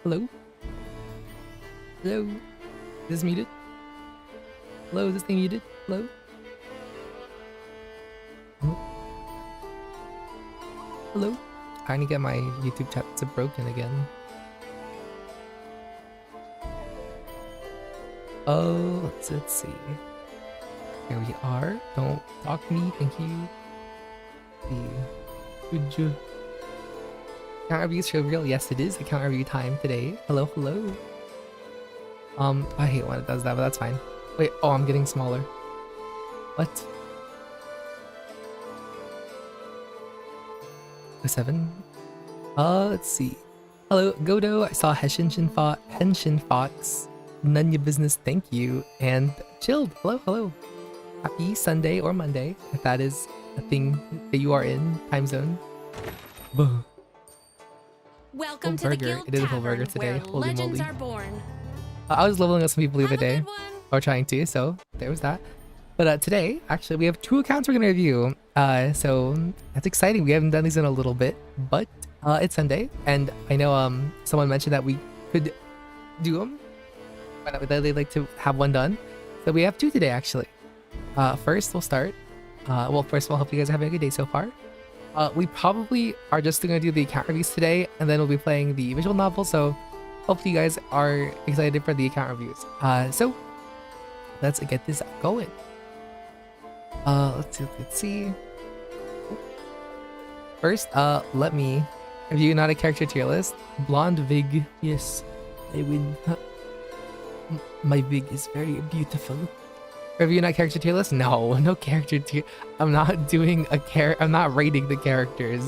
Hello? Hello? Is this muted? Hello, is this thing muted? Hello? Hello? I need to get my YouTube chat to broken again. Oh, let's see. Here we are. Don't talk to me, thank you. Good job. Account reviews for real? Yes, it is account review time today. Hello, hello. I hate when it does that, but that's fine. Wait, oh, I'm getting smaller. What? 7? Let's see. Hello, Godo. I saw Henshin Fox. None your business, thank you. And Chilled. Hello, hello. Happy Sunday or Monday, if that is a thing that you are in time zone. Buh. Welcome full to burger. the Guild It is a full Tavern, burger today. where Holy legends moly. are born. I was leveling up some people the other Have a day, good one. or trying to, so there was that. But today, actually, we have 2 accounts we're gonna review. So that's exciting. We haven't done these in a little bit, but it's Sunday, and I know someone mentioned that we could do them, but they'd like to have one done. So we have 2 today, actually. First, we'll start. Well, first of all, hope you guys are having a good day so far. We probably are just gonna do the account reviews today, and then we'll be playing the visual novel. So hopefully you guys are excited for the account reviews. So let's get this going. Let's see. First, let me review not a character tier list. Blonde Vig. Yes, I win. My Vig is very beautiful. Review not character tier list? No, no character tier. I'm not doing I'm not rating the characters.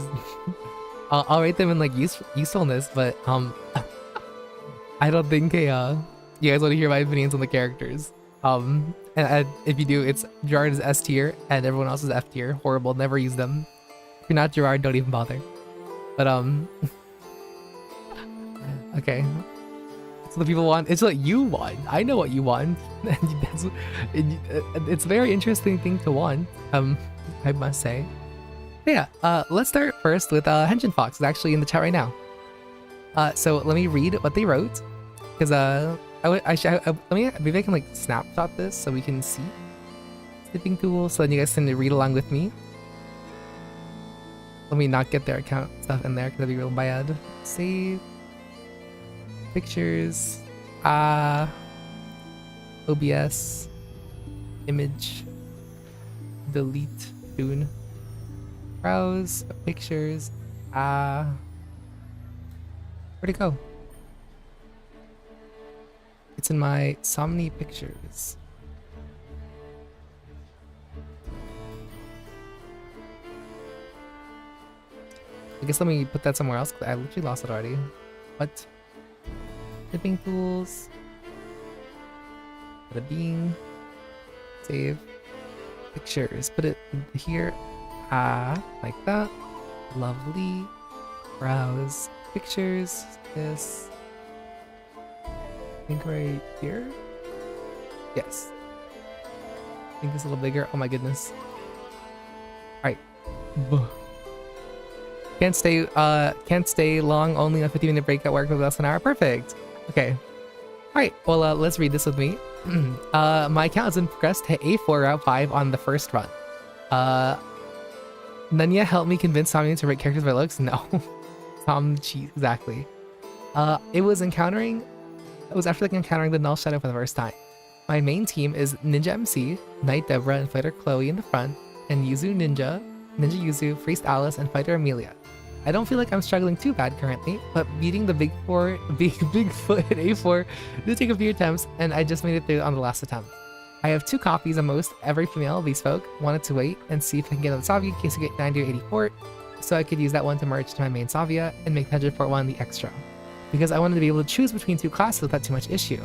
I'll rate them in like usefulness, but I don't think you guys want to hear my opinions on the characters. And if you do, it's Gerard is S tier and everyone else is F tier. Horrible, never use them. If you're not Gerard, don't even bother. But okay. It's what people want. It's what you want. I know what you want. It's a very interesting thing to want. I must say. But yeah. Let's start first with Henshin Fox. It's actually in the chat right now. So let me read what they wrote, because maybe I can like snapshot this so we can see snipping tool, so then you guys can read along with me. Let me not get their account stuff in there because that'd be real bad. Save. Pictures, OBS, image, delete, tune, browse, pictures, where'd it go? It's in my Somni pictures. I guess let me put that somewhere else, 'cause I literally lost it already. What? Clipping tools. Put a bean. Save. Pictures. Put it here. Like that. Lovely. Browse. Pictures. This. I think right here. Yes. I think it's a little bigger. Oh my goodness. Alright. Can't stay long. Only a 15-minute break at work with less than an hour. Perfect. Okay. Alright, well, let's read this with me. My account has been progressed to A4 Route 5 on the first run. Nanya helped me convince Tommy to rate characters by looks? No. Tom cheese, exactly. It was after encountering the Null Shadow for the first time. My main team is Ninja MC, Knight Deborah, and Fighter Chloe in the front, and Yuzu Ninja, Ninja Yuzu, Priest Alice, and Fighter Amelia. I don't feel like I'm struggling too bad currently, but beating the Bigfoot at A4 did take a few attempts, and I just made it through on the last attempt. I have 2 copies of most every female bespoke. Wanted to wait and see if I can get on the Savia in case I get 90 or 84, so I could use that one to merge to my main Savia and make the 100-one the extra. Because I wanted to be able to choose between 2 classes without too much issue.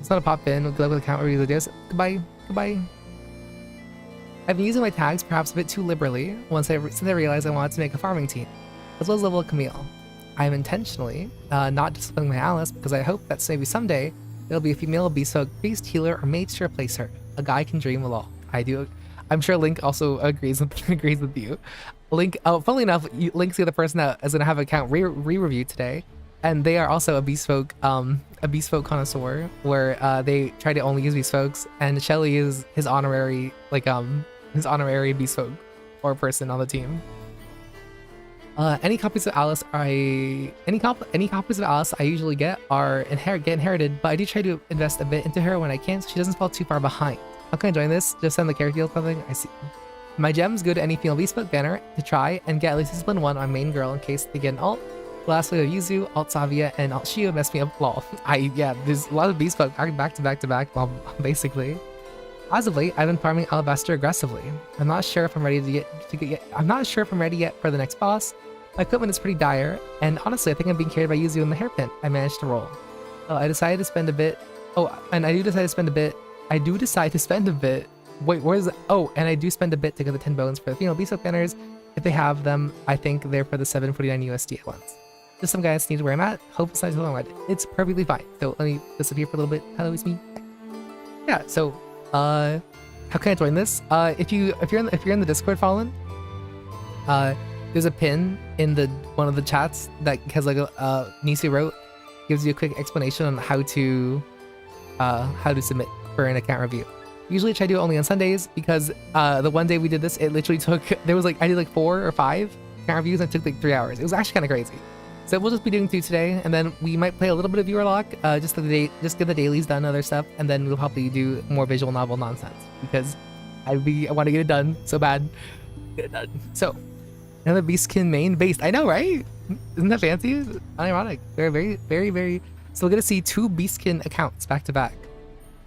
It's not a pop in. Good luck with the account review videos. Goodbye. Goodbye. I've been using my tags perhaps a bit too liberally since I realized I wanted to make a farming team, as well as level Camille. I am intentionally not disciplining my Alice because I hope that maybe someday there'll be a female bespoke priest, healer, or mage to replace her. A guy can dream of all. I do. I'm sure Link also agrees with you. Link, funnily enough, Link's the other person that is gonna have an account re-review today. and they are also a bespoke connoisseur, where they try to only use bespokes, and Shelly is his honorary bespoke or person on the team. Any copies of Alice I usually get get inherited, but I do try to invest a bit into her when I can, so she doesn't fall too far behind. How can I join this? Just send the character deal something. I see. My gems go to any female bespoke banner to try and get at least discipline 1 on main girl in case they get an alt. Lastly, Yuzu, alt Savia, and alt Shio messed me up. Lol. There's a lot of bespoke back to back, well, basically. As of late, I've been farming Alabaster aggressively. I'm not sure if I'm ready yet for the next boss. My equipment is pretty dire, and honestly, I think I'm being carried by Yuzu in the hairpin. I managed to roll. I decided to spend a bit. I do decide to spend a bit. Wait, where is it? Oh, and I do spend a bit to get the 10 bones for the female bespoke banners. If they have them, I think they're for the 749 USD at once. Just some guys need where I'm at. Hope it's not too long. It's perfectly fine. So let me disappear for a little bit. Hello, it's me. Yeah. So, how can I join this? If you're in the Discord, Fallen, there's a pin in one of the chats that has like Nisi wrote, gives you a quick explanation on how to submit for an account review. Usually I try to do it only on Sundays because the one day we did this, it literally took, I did like 4 or 5 account reviews and it took like 3 hours. It was actually kind of crazy. So we'll just be doing 2 today, and then we might play a little bit of Viewerlocke, just get the dailies done, other stuff, and then we'll probably do more visual novel nonsense because I want to get it done so bad. Get it done. So another Beastkin main based. I know, right? Isn't that fancy? Unironic. They're very, very, very. So we're gonna see 2 Beastkin accounts back to back.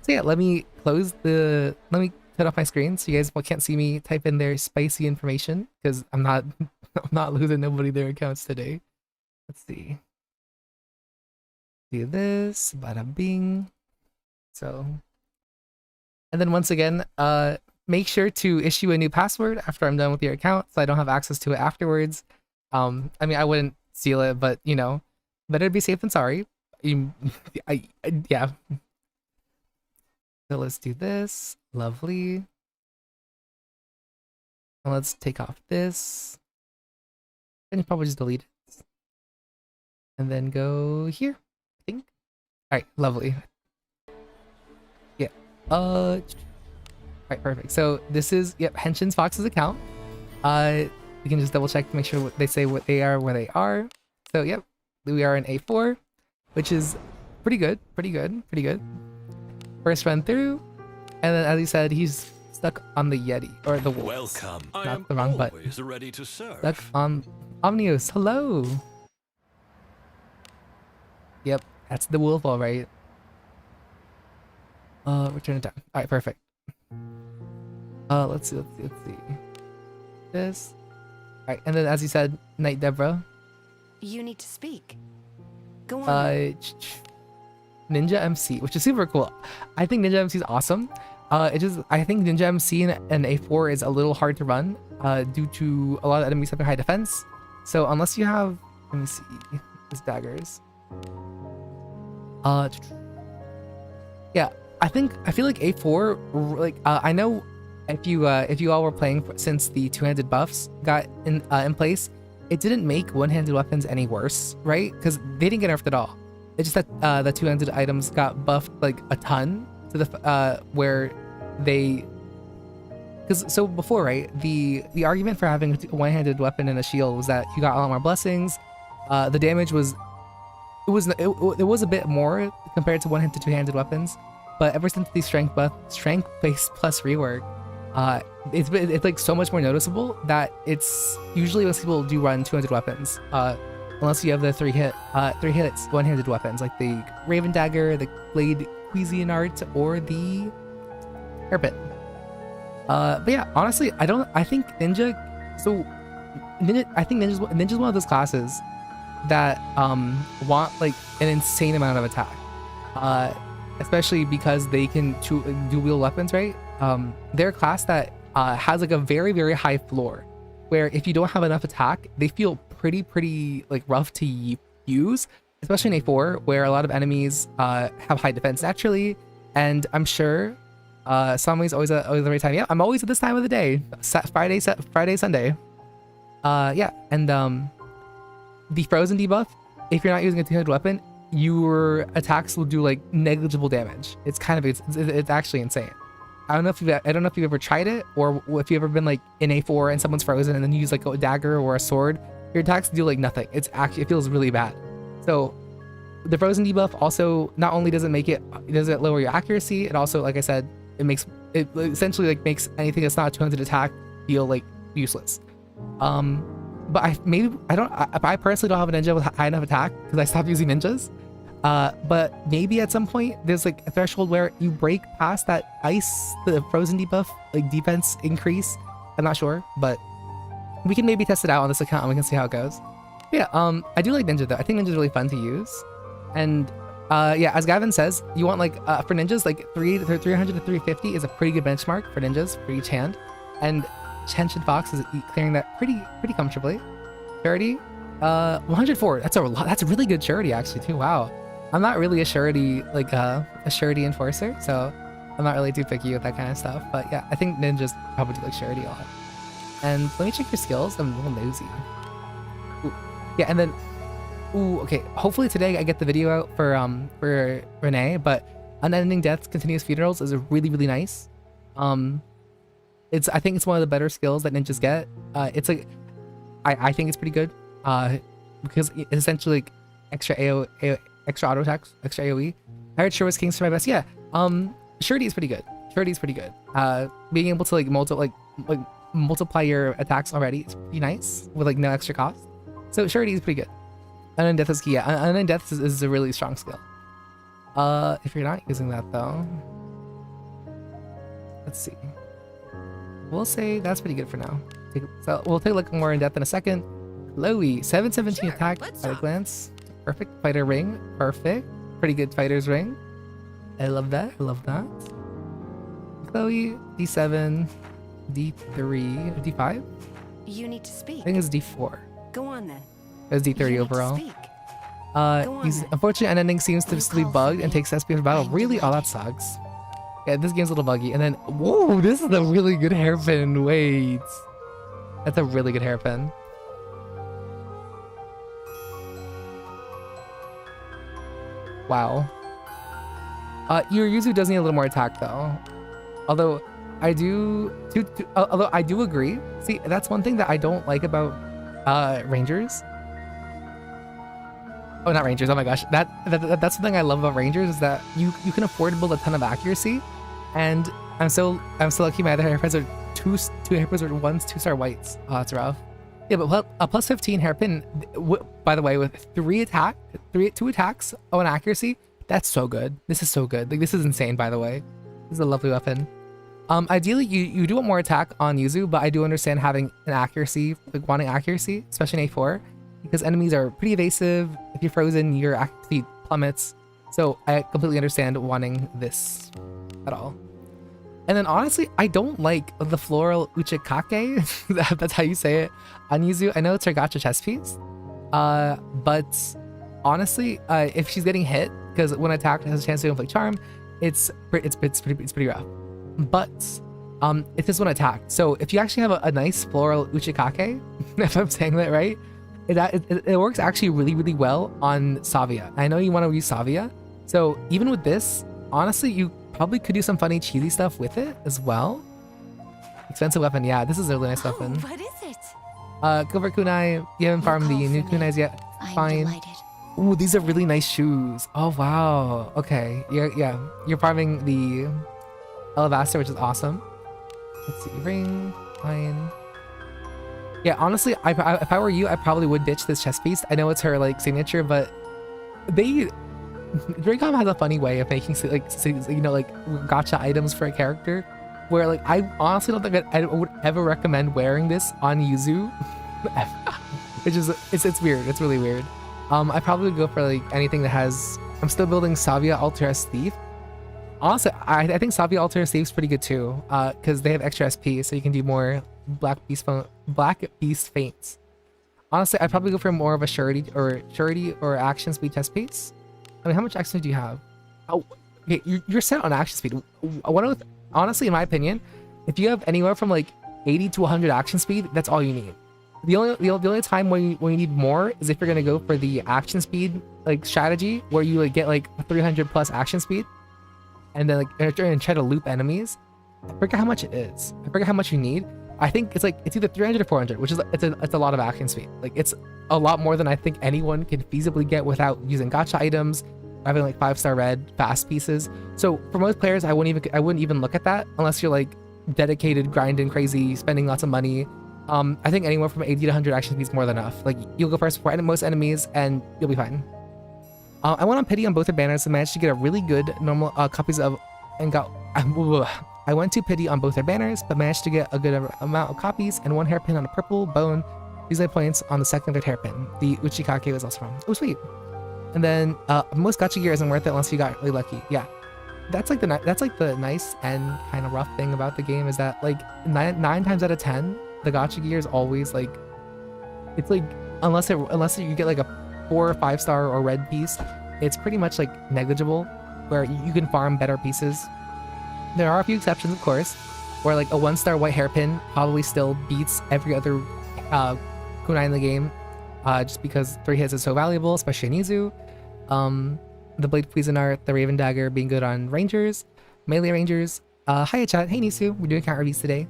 So yeah, let me turn off my screen so you guys can't see me type in their spicy information because I'm not losing nobody their accounts today. Let's see. Do this, bada bing. So, and then once again, make sure to issue a new password after I'm done with your account so I don't have access to it afterwards. I mean, I wouldn't steal it, but you know, better be safe than sorry. Yeah. So let's do this. Lovely. And let's take off this. And you probably just delete it. And then go here, I think. Alright, lovely. Yeah. Alright, perfect. So this is, yep, Henshin's Fox's account. We can just double check to make sure they say what they are, where they are. So yep, we are in A4, which is pretty good. First run through, and then as he said, he's stuck on the Yeti or the wolves. Welcome. Not the wrong button. Always ready to serve. Stuck on Omnius. Hello. Yep, that's the wolf, all right. Return to time. All right, perfect. Let's see. This. All right, and then as he said, Knight Deborah. You need to speak. Go on. Ninja MC, which is super cool. I think Ninja MC is awesome. I think Ninja MC in A4 is a little hard to run due to a lot of enemies having high defense. So unless you have, let me see, his daggers. Yeah, I feel like A4, like I know if you all were playing since the two-handed buffs got in place, it didn't make one-handed weapons any worse, right? Because they didn't get nerfed at all. It's just that the two-handed items got buffed like a ton to the where they, because so before, right, the argument for having a one-handed weapon and a shield was that you got a lot more blessings. The damage was it was a bit more compared to one-handed to two-handed weapons, but ever since the strength-based plus rework, it's like so much more noticeable that it's usually most people do run two-handed weapons. Unless you have the three hits one-handed weapons like the Raven Dagger, the Blade Cuisinart, or the Hairpin. But yeah, honestly, I think Ninja. I think Ninja's one of those classes that want like an insane amount of attack, especially because they can dual weapons, right? They're a class that has like a very, very high floor, where if you don't have enough attack, they feel pretty like rough to use, especially in A4 where a lot of enemies have high defense naturally. And I'm sure Sami's always at the right time. Yeah, I'm always at this time of the day, Friday, Sunday. Yeah, and the frozen debuff if you're not using a two-handed weapon, your attacks will do like negligible damage. It's kind of it's actually insane. I don't know if you've ever tried it, or if you've ever been like in A4 and someone's frozen and then you use like a dagger or a sword. Your attacks do like nothing. It feels really bad. So the frozen debuff also not only doesn't lower your accuracy, it also, like I said, it essentially like makes anything that's not a 200 attack feel like useless. But I personally don't have a ninja with high enough attack because I stopped using ninjas. But maybe at some point there's like a threshold where you break past that the frozen debuff, like defense increase. I'm not sure, but we can maybe test it out on this account and we can see how it goes. But yeah, I do like ninja though. I think ninja is really fun to use. And yeah, as Gavin says, you want like for ninjas, like 300 to 350 is a pretty good benchmark for ninjas for each hand. And Chenshin Fox is clearing that pretty comfortably. Surety, 104. That's a lot. That's a really good surety actually too. Wow. I'm not really a surety a surety enforcer, so I'm not really too picky with that kind of stuff. But yeah, I think ninjas probably do like surety a lot. And let me check your skills. I'm a little nosy. Ooh. Yeah, and then okay. Hopefully today I get the video out for Renee. But unending deaths, continuous funerals is really nice. I think it's one of the better skills that ninjas get. It's like I think it's pretty good. Because it's essentially like extra extra auto attacks, extra AoE. I heard Sure King's for my best. Yeah. Surety is pretty good. Surety is pretty good. Being able to like multiply your attacks already is pretty nice with like no extra cost. So surety is pretty good. Unending death is key. Yeah, unending death is a really strong skill. If you're not using that though, let's see. We'll say that's pretty good for now. So we'll take a look more in depth in a second. Chloe, 717 attack at a glance. Perfect. Fighter ring. Perfect. Pretty good fighter's ring. I love that. I love that. Chloe, D7, D3, D5? You need to speak. I think it's D4. Go on then. It's D30 overall. He's then. unfortunate unending seems to just be bugged and takes SP for battle. Really? Oh, that sucks. Yeah, this game's a little buggy. And then, whoa, this is a really good hairpin. Wait. That's a really good hairpin. Wow. Your Yuzu does need a little more attack though. Although I do agree. See, that's one thing that I don't like about Rangers. Oh, not Rangers. Oh my gosh. That's the thing I love about Rangers is that you can afford to build a ton of accuracy. And I'm so lucky my other hairpins are two hairpins are ones 2-star whites. Oh, that's rough. Yeah, but a plus 15 hairpin, by the way, with 2 attacks on accuracy, that's so good. This is so good. Like, this is insane, by the way. This is a lovely weapon. Ideally, you do want more attack on Yuzu, but I do understand having an accuracy, like wanting accuracy, especially in A4, because enemies are pretty evasive. If you're frozen, your accuracy plummets. So I completely understand wanting this at all. And then honestly, I don't like the floral uchikake. That's how you say it on Yuzu. I know it's her gacha chest piece. But honestly, if she's getting hit, because when attacked has a chance to inflict charm, it's pretty rough. But if this one attacked, so if you actually have a nice floral uchikake, if I'm saying that right, it works actually really well on Savia. I know you want to use Savia, so even with this, honestly, you probably could do some funny cheesy stuff with it as well. Expensive weapon, yeah. This is a really nice weapon. What is it? Gilbert kunai, you haven't farmed the new kunais yet. Fine. Ooh, these are really nice shoes. Oh wow. Okay. Yeah. You're farming the Alabaster, which is awesome. Let's see. Ring. Fine. Yeah. Honestly, if I were you, I probably would ditch this chest piece. I know it's her like signature, but Dracom has a funny way of making like gacha items for a character, where like I honestly don't think I would ever recommend wearing this on Yuzu. It's weird. It's really weird. I probably would go for like anything that has. I'm still building Savia Alter as Thief. Honestly, I think Savia Alter as Thief's pretty good too, because they have extra SP, so you can do more Black Beast feints. Honestly, I'd probably go for more of a surety or action speed chest piece. I mean, how much action speed do you have? Oh, okay, you're set on action speed. Honestly, in my opinion, if you have anywhere from like 80 to 100 action speed, that's all you need. the only time when you need more is if you're gonna go for the action speed like strategy where you like get like 300 plus action speed and then like and try to loop enemies. I forget how much it is. I forget how much you need. I think it's either 300 or 400, which is it's a lot of action speed. Like it's a lot more than I think anyone can feasibly get without using gacha items, having like 5-star red fast pieces. So for most players, I wouldn't even look at that unless you're like dedicated, grinding crazy, spending lots of money. I think anywhere from 80 to 100 action speed is more than enough. Like you'll go first for most enemies and you'll be fine. I went on pity on both their banners and managed to get a really good normal copies of and got. I went to pity on both their banners, but managed to get a good amount of copies and one hairpin on a purple bone. These are points on the second and third hairpin. The Uchikake was also from. Oh, sweet. And then most gacha gear isn't worth it unless you got really lucky. Yeah, that's like the nice and kind of rough thing about the game is that like nine times out of 10, the gacha gear is always like, it's like unless you get like a 4 or 5-star or red piece, it's pretty much like negligible. Where you can farm better pieces. There are a few exceptions, of course, where like a 1-star white hairpin probably still beats every other kunai in the game, just because 3 hits is so valuable, especially in Izu. The Blade Cuisinart, the Raven Dagger being good on Rangers, melee Rangers. Hiya chat, hey Nisu, we're doing count reviews today.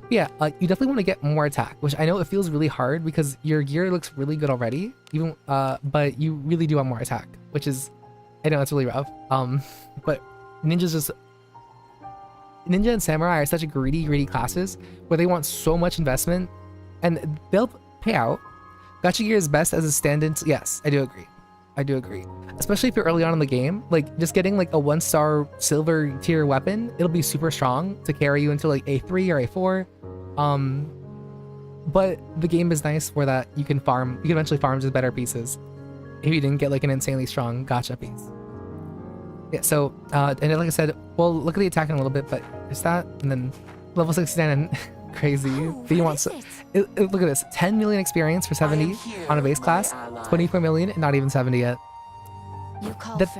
But yeah, you definitely want to get more attack, which I know it feels really hard because your gear looks really good already, even but you really do want more attack, which is, I know it's really rough. But Ninja and Samurai are such greedy classes where they want so much investment and they'll pay out. Gacha gear is best as a stand-in. Yes, I do agree. Especially if you're early on in the game, like just getting like a 1-star silver tier weapon, it'll be super strong to carry you into like A3 or A4. But the game is nice where that you can eventually farm just better pieces if you didn't get like an insanely strong gacha piece. Yeah, so, and like I said, we'll look at the attack in a little bit, but there's that, and then level 69 and crazy. Oh, But you want look at this, 10 million experience for 70 on a base class, 24 million and not even 70 yet.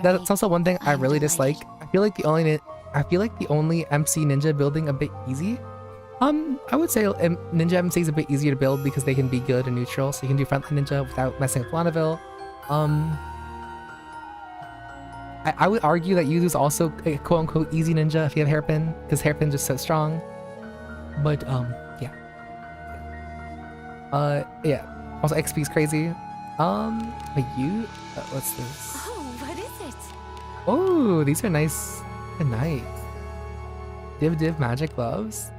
That's also one thing I really dislike. I feel like the only MC ninja building a bit easy. I would say ninja MC is a bit easier to build because they can be good and neutral, so you can do frontline ninja without messing with Lannaville. I would argue that Yuzu's also a quote-unquote easy ninja if you have hairpin, because hairpin's just so strong. But yeah. Yeah. Also XP is crazy. But what's this? Oh, what is it? Oh, these are nice. They're nice. Div magic gloves.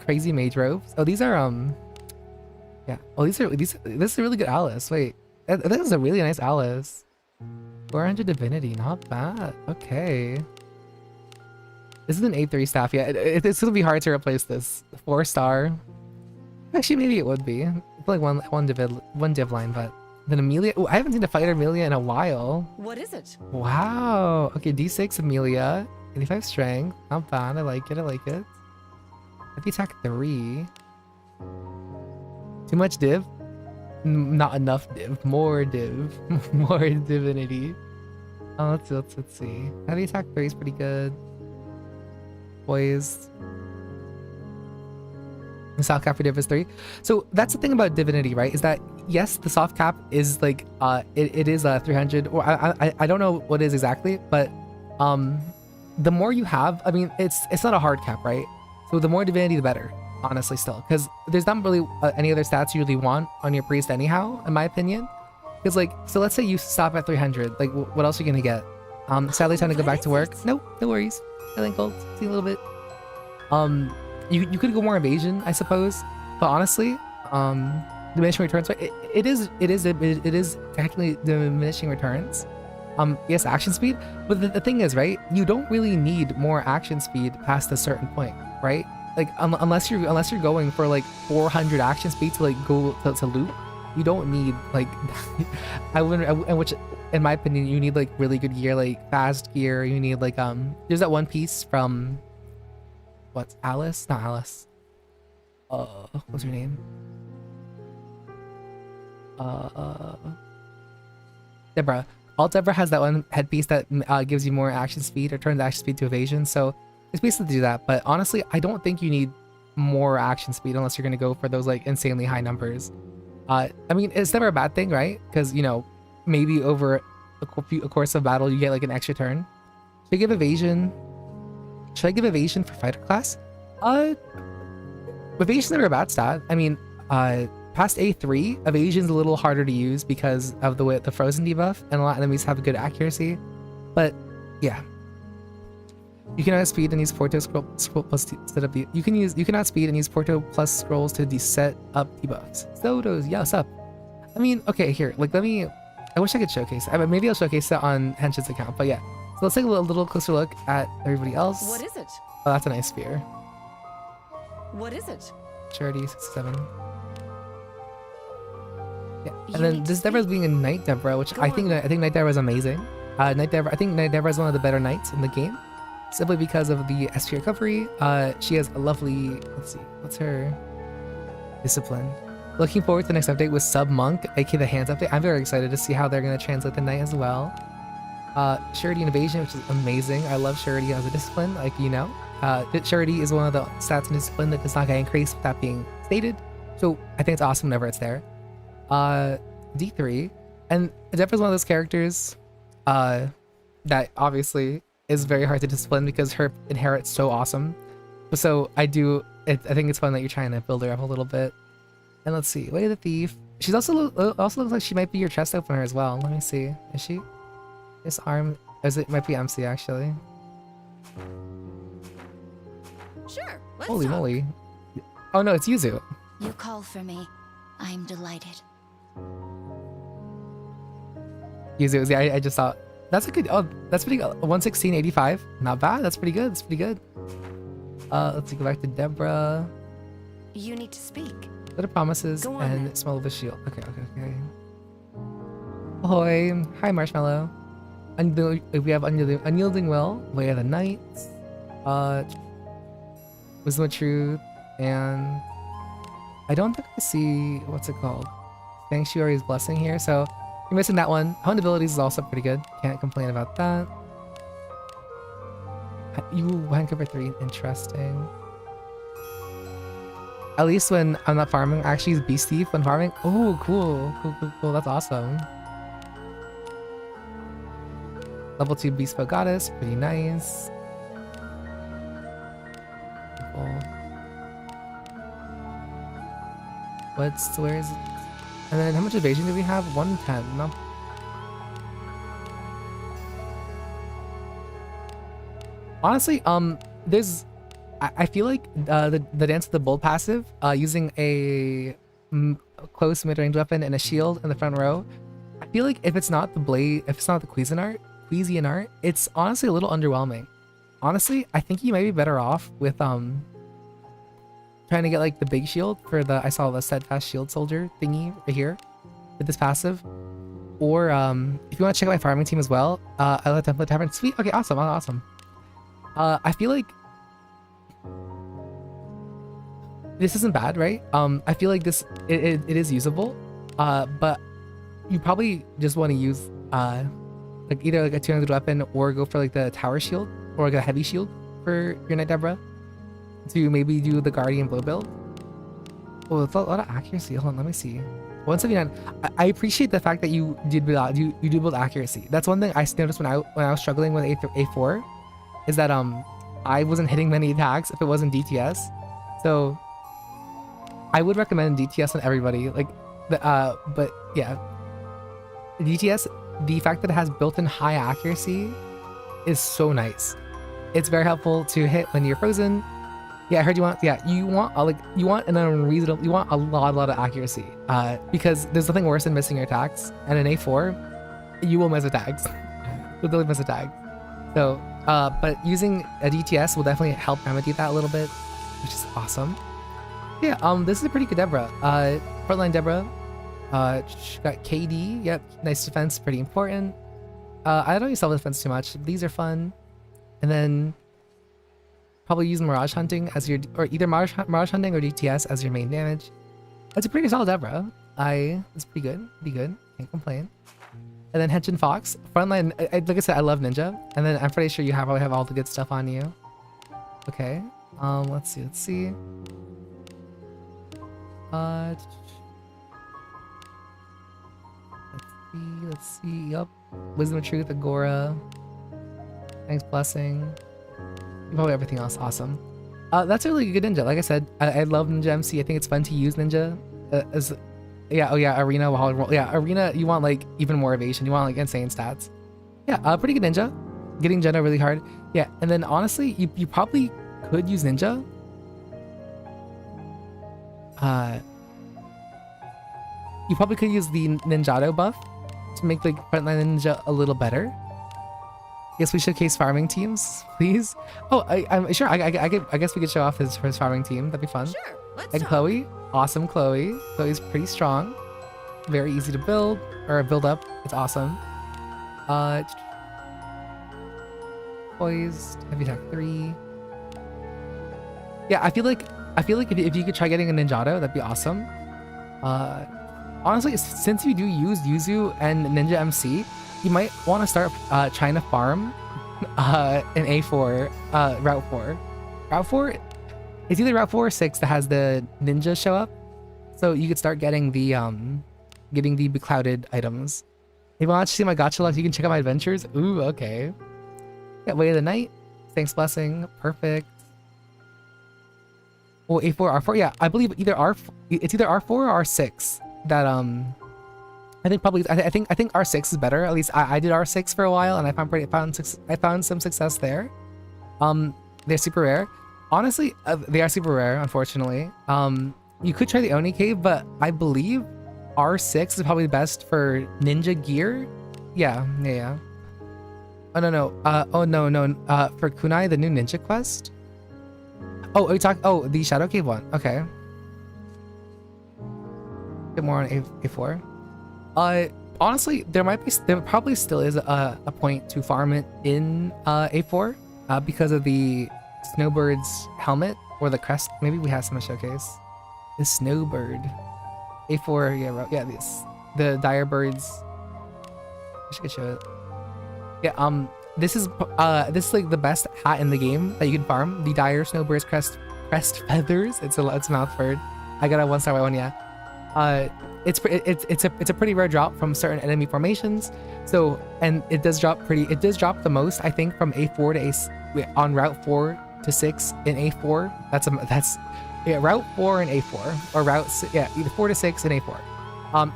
Crazy mage robes. Oh, these are yeah. Oh, this is a really good Alice. Wait. This is a really nice Alice. 400 divinity, not bad. Okay. This is an A3 staff. Yeah, it's gonna be hard to replace this. 4-star. Actually, maybe it would be. It's like one div line, but then Amelia. Oh, I haven't seen a fighter Amelia in a while. What is it? Wow. Okay, D6 Amelia, 85 strength. Not bad. I like it. If you attack 3. Too much div. Not enough div. More div. More divinity. Oh, let's see. Heavy attack 3 is pretty good. Poised. The soft cap for div is 3. So that's the thing about divinity, right? Is that yes, the soft cap is like it is 300. Or I don't know what it is exactly, but the more you have, I mean, it's not a hard cap, right? So the more divinity, the better. Honestly, still, because there's not really any other stats you really want on your priest anyhow, in my opinion. Because like, so let's say you stop at 300, like what else are you gonna get? Sadly, time to go back to work. No worries. I think I'll see a little bit. You could go more evasion, I suppose, but honestly, diminishing returns. It is technically diminishing returns. Yes, action speed, but the thing is, right? You don't really need more action speed past a certain point, right? Like unless you're going for like 400 action speed to like go to loop, you don't need like which in my opinion you need like really good gear, like fast gear. You need like there's that one piece from what's Alice? Not Alice. What's her name? Deborah. All Deborah has that one headpiece that gives you more action speed or turns action speed to evasion. So it's basically to do that, but honestly, I don't think you need more action speed unless you're gonna go for those like insanely high numbers. I mean, it's never a bad thing, right? Because, you know, maybe over a course of battle, you get like an extra turn. Should I give evasion? Should I give evasion for fighter class? Evasion's never a bad stat. I mean, past A3, evasion's a little harder to use because of the way the frozen debuff, and a lot of enemies have good accuracy. But yeah, you can add speed and use Porto scroll plus set up. You can add speed and use Porto plus scrolls to set up debuffs. Sodos, yeah, what's up? I mean, okay, here, like I wish I could showcase it. Maybe I'll showcase it on Henshin's account, but yeah. So let's take a little closer look at everybody else. What is it? Oh, that's a nice spear. What is it? Charity 67. Yeah, and then this Deborah's being a Knight Deborah, which I think Knight Deborah is amazing. I think Knight Deborah is one of the better knights in the game, simply because of the SP recovery. She has a lovely, let's see, what's her discipline? Looking forward to the next update with Sub Monk, aka the Hands update. I'm very excited to see how they're going to translate the Knight as well. Surety and Evasion, which is amazing. I love Surety as a discipline, like you know. Surety is one of the stats in discipline that does not get increased without being stated. So I think it's awesome whenever it's there. D3. And Deborah's one of those characters that obviously is very hard to discipline because her inherit's so awesome. So I think it's fun that you're trying to build her up a little bit. And let's see, Way of the Thief. She's also looks like she might be your chest opener as well. Let me see. Is she? This arm, it might be MC actually. Sure. Holy moly. Oh no, it's Yuzu. You call for me. I'm delighted. Yuzu, yeah, I just saw. That's a good, that's pretty good. 116.85. Not bad, that's pretty good, that's pretty good. Let's see, go back to Deborah. You need to speak. Letter promises Go on and then. smell of the shield. Okay. Ahoy. Hi, Marshmallow. We have Unyielding Will, Way of the Knights, Wisdom of Truth, and I don't think I see, what's it called? Sanctuary's Blessing here, so you're missing that one. Honed Abilities is also pretty good. Can't complain about that. Handcover 3, interesting. At least when I'm not farming, I actually use Beast Thief when farming. Oh, cool. That's awesome. Level 2 Beast Folk Goddess, pretty nice. Cool. Where is it? And then how much evasion do we have? 110. No. Honestly, I feel like the Dance of the Bull passive, using a close mid-range weapon and a shield in the front row, I feel like if it's not the blade, if it's not the Cuisinart, it's honestly a little underwhelming. Honestly, I think you might be better off with trying to get like the big shield for I saw the steadfast shield soldier thingy right here with this passive. Or if you want to check out my farming team as well, I let Template Tavern. Sweet. Okay, awesome. I feel like this isn't bad, right? I feel like it is usable, but you probably just want to use like either like a 200 weapon or go for like the tower shield or like a heavy shield for your Knight Deborah to maybe do the Guardian Blow build. Oh, it's a lot of accuracy. Hold on, let me see. 179. I appreciate the fact that you do build accuracy. That's one thing I noticed when I was struggling with A4, is that I wasn't hitting many attacks if it wasn't DTS. So I would recommend DTS on everybody. Like but yeah, DTS, the fact that it has built-in high accuracy is so nice. It's very helpful to hit when you're frozen. Yeah, I heard you want an unreasonable, you want a lot of accuracy. Because there's nothing worse than missing your attacks. And in A4, you will miss attacks. You'll totally miss attacks. So, but using a DTS will definitely help remedy that a little bit, which is awesome. Yeah, this is a pretty good Deborah. Frontline Deborah. Got KD. Yep, nice defense, pretty important. I don't use self-defense too much. These are fun. And then probably use Mirage Hunting as your, or either Mirage Hunting or DTS as your main damage. That's a pretty solid Deborah. It's pretty good. Can't complain. And then Henshin Fox. Frontline, like I said, I love Ninja. And then I'm pretty sure you probably have all the good stuff on you. Okay. Let's see. Let's see. Yup. Wisdom of Truth, Agora. Thanks, Blessing. Probably everything else. Awesome. That's a really good ninja. Like I said, I love Ninja MC. I think it's fun to use ninja. Arena. Arena. You want like even more evasion. You want like insane stats. Yeah, pretty good ninja. Getting Jenna really hard. Yeah, and then honestly, you probably could use ninja. You probably could use the Ninjato buff to make like frontline ninja a little better. Yes, we showcase farming teams, please. Oh, I'm sure. I guess we could show off his farming team. That'd be fun. Sure, let's And talk. Chloe, awesome Chloe. Chloe's pretty strong, very easy to build or build up. It's awesome. Poised, heavy attack 3. Yeah, I feel like if you could try getting a Ninjato, that'd be awesome. Honestly, since you do use Yuzu and Ninja MC, you might want to start trying to farm an A4 Route 4. Route 4, it's either Route 4 or 6 that has the ninja show up, so you could start getting the beclouded items. If you want to see my gacha logs, you can check out my adventures. Ooh, okay. Yeah, Way of the Night. Thanks, Blessing. Perfect. Oh, A4, R4. Yeah, I believe it's either R4 or R6 that I think probably I think R6 is better. At least I did R6 for a while, and I found some success there. They're super rare. Honestly, they are super rare, unfortunately. You could try the Oni Cave, but I believe R6 is probably best for ninja gear. Yeah. Oh no. For Kunai, the new ninja quest. Oh, are you talking? Oh, the Shadow Cave one. Okay. Get more on A4. Honestly, there probably still is a point to farm it in A4 because of the Snowbird's helmet or the crest. Maybe we have some to showcase. The Snowbird. A4, the dire birds. I should show it. Yeah, this is like the best hat in the game that you can farm. The dire snowbird's crest feathers. It's a mouth bird. I got a 1-star one, yeah. It's a pretty rare drop from certain enemy formations. So, and it does drop the most, I think, from A4 to on Route 4 to 6 in A4. That's Route 4 and A4, or either 4 to 6 and A4.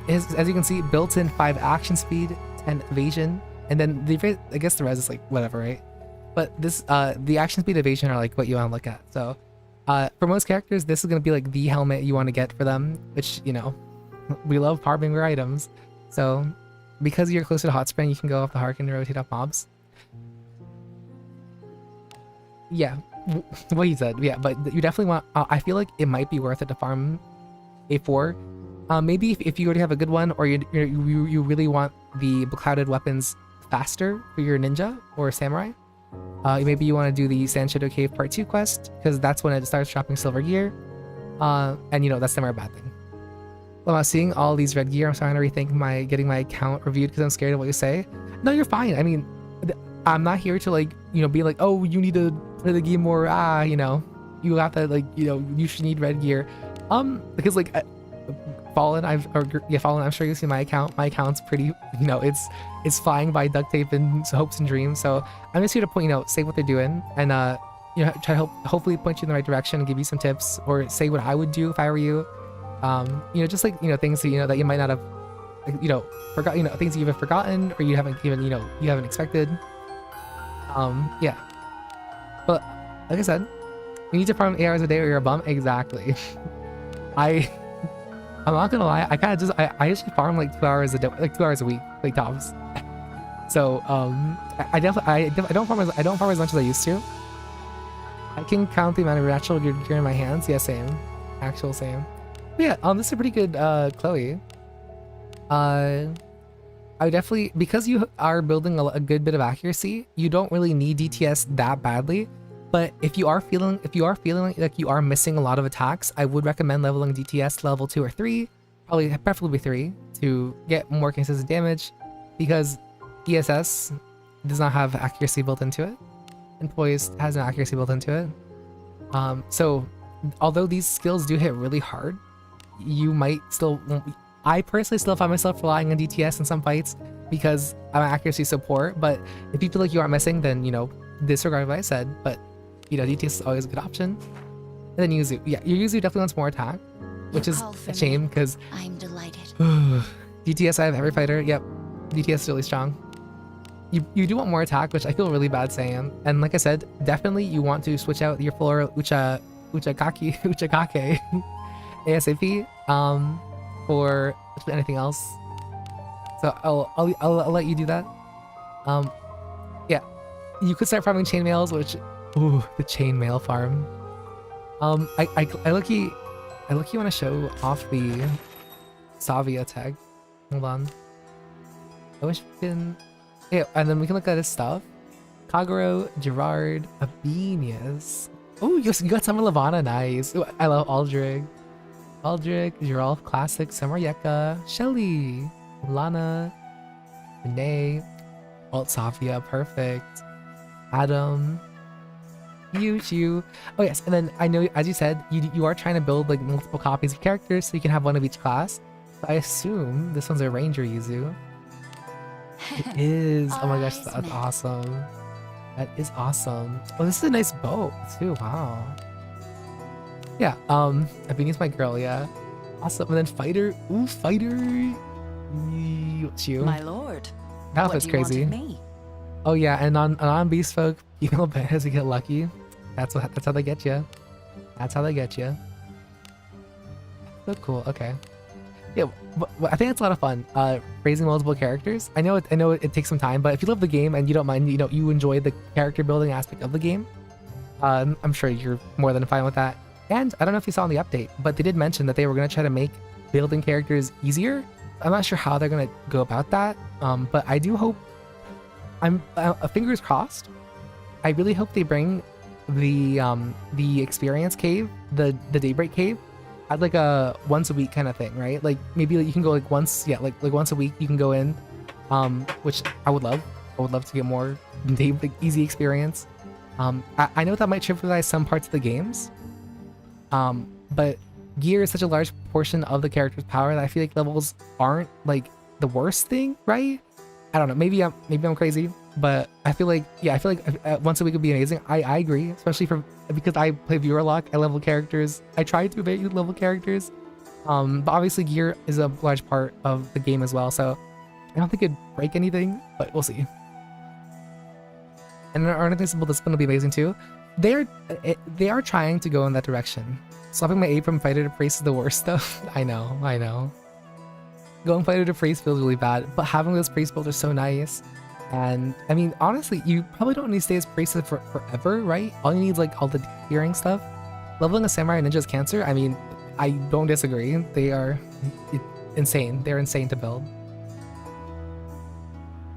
As you can see, built-in 5 action speed, 10 evasion, and then I guess the rest is like whatever, right? But this the action speed, evasion are like what you want to look at. So for most characters, this is gonna be like the helmet you want to get for them, which, you know, we love farming rare items. So because you're closer to Hot Spring, you can go off the Harken and rotate off mobs. Yeah, what he said. Yeah, but you definitely want. I feel like it might be worth it to farm A4. Maybe if you already have a good one, or you really want the beclouded weapons faster for your ninja or samurai. Maybe you want to do the Sand Shadow Cave Part 2 quest, because that's when it starts dropping silver gear. And you know, that's never a bad thing. Well, I'm seeing all these red gear. I'm starting to rethink getting my account reviewed because I'm scared of what you say. No, you're fine. I mean, I'm not here to like, you know, be like, oh, you need to play the game more. You know, you have to like, you know, you should need red gear. Because like, Fallen, I'm sure you see my account. My account's pretty, you know, it's flying by duct tape and hopes and dreams. So I'm just here to point, you know, say what they're doing, and you know, try to hopefully point you in the right direction and give you some tips, or say what I would do if I were you. You know, just like, you know, things that, you know, that you might not have, you know, forgot, you know, things you've forgotten or you haven't even, you know, you haven't expected. Yeah. But like I said, you need to farm 8 hours a day or you're a bum. Exactly. I'm not gonna lie, I kind of just I usually farm like 2 hours a day, like 2 hours a week, like tops. So I don't farm as much as I used to. I can count the amount of natural gear in my hands. Yeah, same, actual same. But yeah, this is a pretty good Chloe. I would definitely, because you are building a good bit of accuracy, you don't really need DTS that badly. But if you are feeling like you are missing a lot of attacks, I would recommend leveling DTS level 2 or 3, preferably 3, to get more consistent damage, because ESS does not have accuracy built into it, and Poise has an accuracy built into it. So although these skills do hit really hard, you might still, I personally still find myself relying on DTS in some fights because I'm accuracy so poor. But if you feel like you are missing, then you know, disregard what I said. But you know, DTS is always a good option. And then Yuzu, yeah, your Yuzu definitely wants more attack, which is a shame because I'm delighted. DTS I have every fighter. Yep, DTS is really strong. You do want more attack, which I feel really bad saying. And like I said, definitely you want to switch out your floral Uchakake ASAP for anything else. So I'll let you do that. Yeah, you could start farming chainmails, which the chainmail farm. I lucky want to show off the Savia tag. Hold on. I wish we can. Yeah, and then we can look at his stuff. Kagero, Gerard, Abenius. Oh, you got Summer Lavana, nice. Ooh, I love Aldrich. Gerald, Classic, Samarayeka, Shelly, Lana, Renee, Alt Savia, perfect. Adam, Yu. Oh yes, and then I know, as you said, you are trying to build like multiple copies of characters so you can have one of each class. So I assume this one's a Ranger Yuzu. It is. Oh my gosh, that's awesome. That is awesome. Oh, this is a nice boat too. Wow. Yeah. Abini's my girl. Yeah. Awesome. And then Fighter. Ooh, Fighter. What's you? My lord. That outfit's crazy. Oh yeah, and on Beast Folk, you know, as you get lucky. That's how they get you. That's how they get you. So cool. Okay. Yeah, but I think it's a lot of fun. Raising multiple characters. I know it takes some time, but if you love the game and you don't mind, you know, you enjoy the character building aspect of the game, I'm sure you're more than fine with that. And I don't know if you saw in the update, but they did mention that they were gonna try to make building characters easier. I'm not sure how they're gonna go about that, but I do hope. I'm fingers crossed. I really hope they bring the experience cave, the daybreak cave, at like a once a week kind of thing, right? Like maybe you can go like once, yeah, like once a week you can go in, which I would love. I would love to get more like easy experience. I know that might trivialize some parts of the games, but gear is such a large portion of the character's power that I feel like levels aren't like the worst thing, right? I don't know. Maybe I'm crazy, but I feel like once a week would be amazing. I agree, especially because I play Viewerlocke. I level characters. I try to level characters, but obviously gear is a large part of the game as well. So I don't think it'd break anything, but we'll see. And our other simple that's going to be amazing too. They are trying to go in that direction. Swapping my aid from fighter to priest is the worst though. I know. Going fighter to priest feels really bad, but having those priest builds are so nice. And I mean, honestly, you probably don't need to stay as priest for forever, right? All you need is like all the hearing stuff. Leveling a samurai ninja is cancer. I mean, I don't disagree. They are insane. They're insane to build.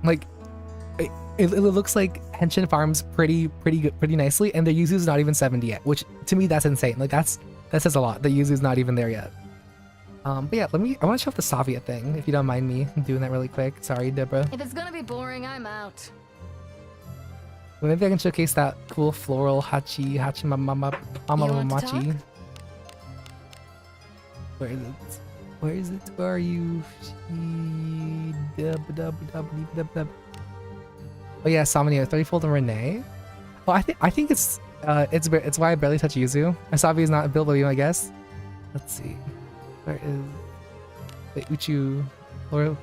Like, it looks like Henshin farms pretty nicely, and their Yuzu's not even 70 yet, which to me that's insane. Like that says a lot. The Yuzu's not even there yet. But yeah, I want to show off the Savia thing, if you don't mind me doing that really quick. Sorry, Deborah. If it's gonna be boring, I'm out. Well, maybe I can showcase that cool floral hachi machi. Where is it? Where are you? Oh yeah, Samania, 30-fold and Renee. Oh, I think it's why I barely touch Yuzu. Savia is not a build of you, I guess. Let's see. Where is the Uchu? Or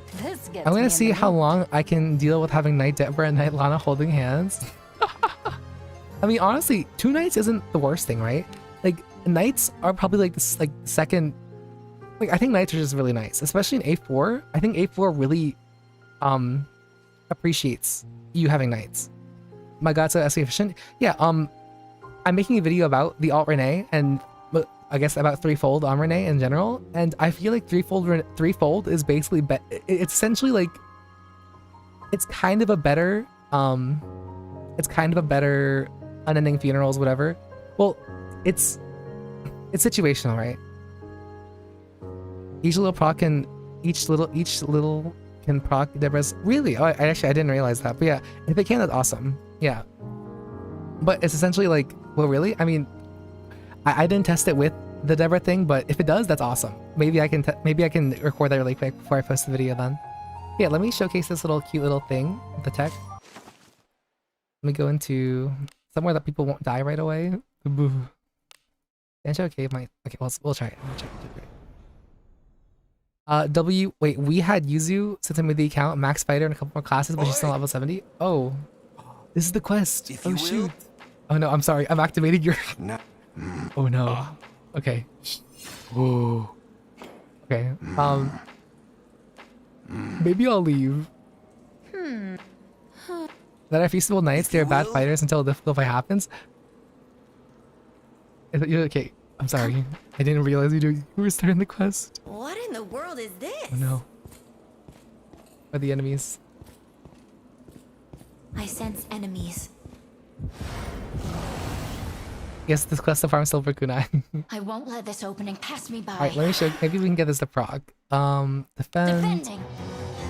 I'm gonna see how long I can deal with having Knight Deborah and Knight Lana holding hands. I mean, honestly, 2 knights isn't the worst thing, right? Like knights are probably like this, like second. Like I think knights are just really nice, especially in A4. I think A4 really appreciates you having knights. My god, so SE efficient. Yeah. I'm making a video about the alt Renee and. I guess about 3-fold on Renee in general, and I feel like 3-fold is basically it's essentially like it's kind of a better unending funerals, whatever. Well, it's situational, right? Each little can proc Deborah's. Really? Oh, I didn't realize that, but yeah, if it can, that's awesome. Yeah, but it's essentially like, well, really? I mean, I didn't test it with the Deborah thing, but if it does, that's awesome. maybe I can record that really quick before I post the video then. Yeah, let me showcase this cute little thing with the tech. Let me go into somewhere that people won't die right away. Okay, we'll try it. Wait, we had Yuzu since I made the account, max fighter and a couple more classes, but she's still level 70. Oh, this is the quest. Oh shoot. Oh no, I'm sorry. I'm activating your. No. Oh no. Okay. Oh. Okay. Maybe I'll leave. That are feasible nights, they're bad fighters until a difficult fight happens. Okay, I'm sorry. I didn't realize you were starting the quest. What in the world is this? Oh no. Are the enemies? I sense enemies. Yes, this quest to farm silver kunai. I won't let this opening pass me by. Alright, let me show. Maybe we can get this to proc. Defend. Defending.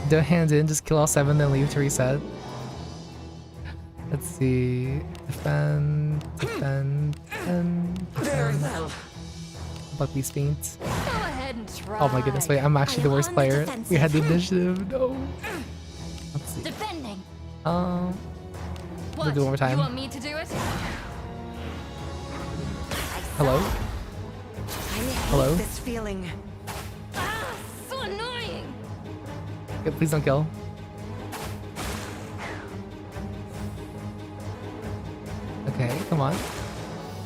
Don't hand in, just kill all 7, then leave to reset. Let's see. Defend. Very well. Bucky's faint. Go ahead and try. Oh my goodness, wait, I'm actually the worst player. We had the initiative. No. Let's see. Defending. We'll What? do it one more time. You want me to do it? Hello? I hate Hello? this feeling. Ah, so annoying. Okay, please don't kill. Okay, come on.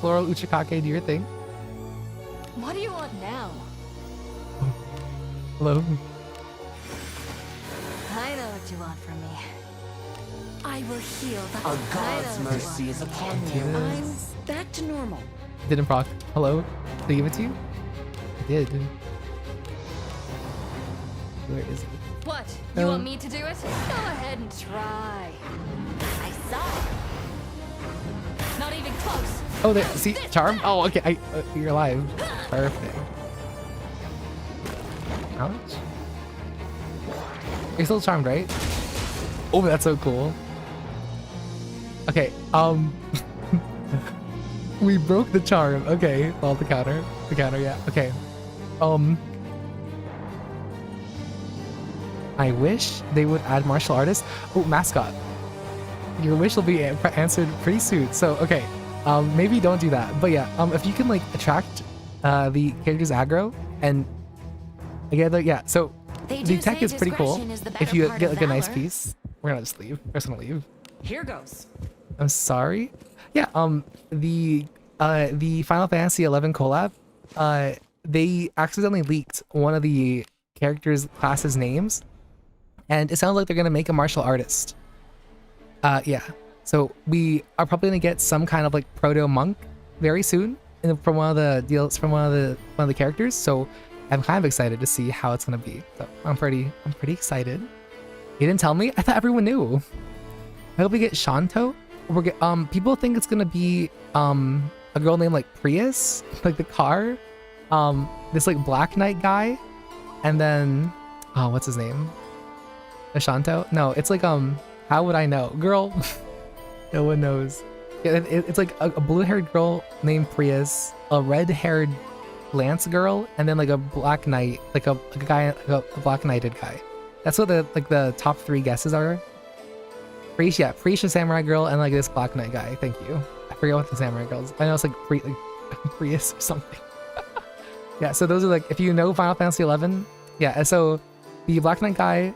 Floral Uchikake, do your thing. What do you want now? Hello? I know what you want from me. I will heal the A god's mercy is upon you. I'm back to normal. Didn't proc. Hello? Did I give it to you? I did. Where is it? What? You want me to do it? Go ahead and try. I saw it. Not even close. Oh, there. See? Charm? Oh, okay. You're alive. Perfect. Ouch. You're still charmed, right? Oh, that's so cool. Okay, we broke the charm. Okay, well, the counter, yeah. Okay, I wish they would add martial artists. Oh, mascot. Your wish will be answered pretty soon. So, okay, maybe don't do that. But yeah, if you can like attract the character's aggro and again, yeah. So the tech is pretty cool. If you get like a nice piece, we're gonna just leave. We're just gonna leave. Here goes. I'm sorry. Yeah. The Final Fantasy 11 collab, they accidentally leaked one of the characters' classes' names, and it sounds like they're gonna make a martial artist. Yeah. So we are probably gonna get some kind of like proto monk very soon from one of the deals from one of the characters. So I'm kind of excited to see how it's gonna be. So I'm pretty excited. He didn't tell me. I thought everyone knew. I hope we get Shanto. People think it's gonna be a girl named like Prius, like the car. This like Black Knight guy, and then what's his name? Shanto? No, it's like how would I know? Girl, no one knows. Yeah, it's like a blue-haired girl named Prius, a red-haired Lance girl, and then like a Black Knight, like a guy, like a Black Knighted guy. That's what the top 3 guesses are. Priest, samurai girl, and like this Black Knight guy. Thank you. I forget what the samurai girls. I know it's like Prius or something. Yeah, so those are like, if you know Final Fantasy 11, yeah. So the Black Knight guy,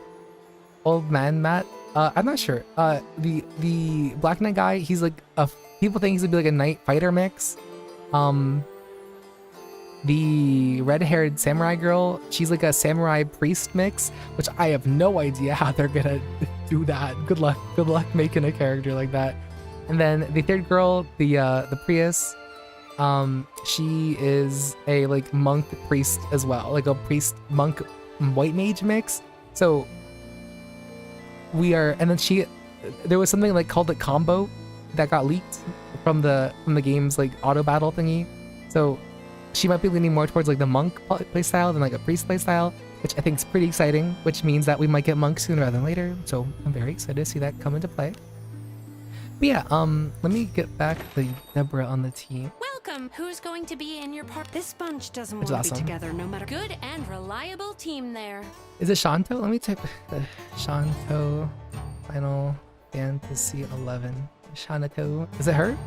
old man Matt. I'm not sure. The Black Knight guy, he's like people think he's gonna be like a knight fighter mix. The red-haired samurai girl, she's like a samurai priest mix, which I have no idea how they're gonna do that. Good luck making a character like that. And then the third girl, the Prius, she is a like monk priest as well, like a priest monk white mage mix. So and then there was something like called the combo that got leaked from the game's like auto battle thingy. So she might be leaning more towards like the monk playstyle than like a priest playstyle, which I think is pretty exciting, which means that we might get monks sooner rather than later. So I'm very excited to see that come into play. But yeah, let me get back the Deborah on the team. welcome. Who's going to be in your part? This bunch doesn't Which want is to be awesome. together no matter. Good and reliable team there. Is it Shanto? Let me type Shanto Final Fantasy 11. Shanto. Is it her?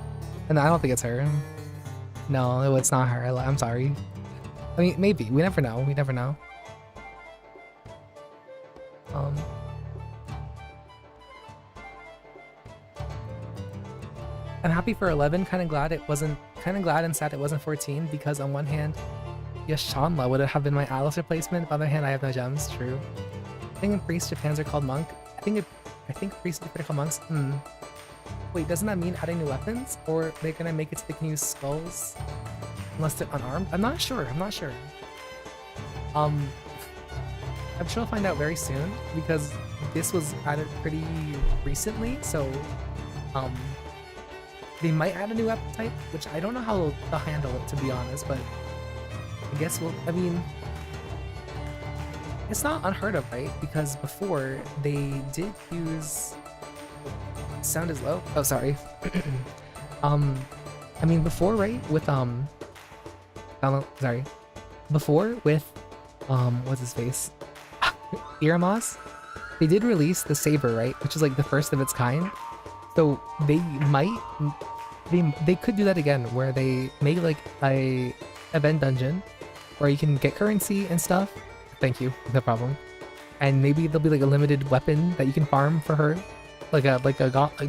And I don't think it's her. No, it's not her. I'm sorry. I mean, maybe. We never know. We never know. I'm happy for 11. Kind of glad it wasn't. Kind of glad and sad it wasn't 14 because on one hand, yes, Shanla would have been my Alice replacement. On the other hand, I have no gems. True. I think in Priest Japans are called Monk. I think Priest Japan are called monks. Wait, doesn't that mean adding new weapons, or they're gonna make it so they can use skulls unless they're unarmed? I'm not sure. I'm sure I'll find out very soon because this was added pretty recently. So, they might add a new weapon type, which I don't know how they'll handle it, to be honest. But I guess I mean, it's not unheard of, right? Because before they did use. Sound is low. Oh, sorry. I mean, before, right? With sorry. Before with what's his face? Iramas. They did release the saber, right? Which is like the first of its kind. So they could do that again, where they make like a event dungeon where you can get currency and stuff. Thank you. No problem. And maybe there'll be like a limited weapon that you can farm for her. Like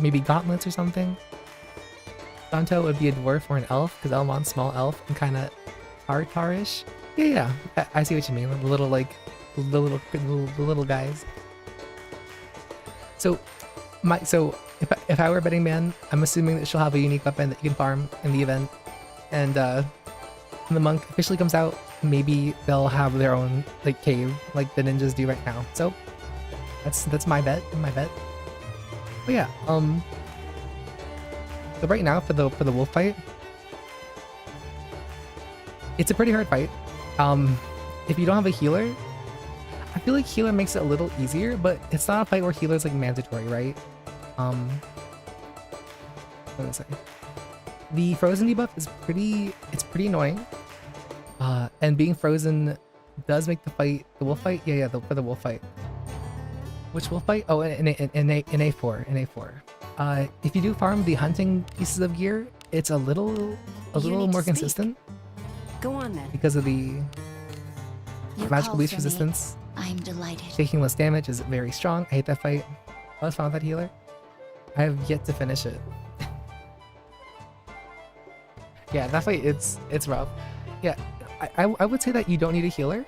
maybe gauntlets or something. Santo would be a dwarf or an elf because Elmon's small elf and kind of Tartarish. Yeah, I see what you mean. The little guys. So if I were a betting man, I'm assuming that she'll have a unique weapon that you can farm in the event, and when the monk officially comes out, maybe they'll have their own like cave like the ninjas do right now. So that's my bet. But yeah, so right now for the wolf fight, it's a pretty hard fight. If you don't have a healer, I feel like healer makes it a little easier, but it's not a fight where healer is like mandatory, right? What did I say? The frozen debuff is pretty annoying. And being frozen does make the wolf fight. For the wolf fight. Which wolf fight? Oh, in A4. If you do farm the hunting pieces of gear, it's a little more consistent. Go on then. Because of the You magical called leech for me. resistance. I'm delighted. Taking less damage is very strong. I hate that fight. I was fine with that healer. I have yet to finish it. Yeah, that fight, it's rough. Yeah, I would say that you don't need a healer.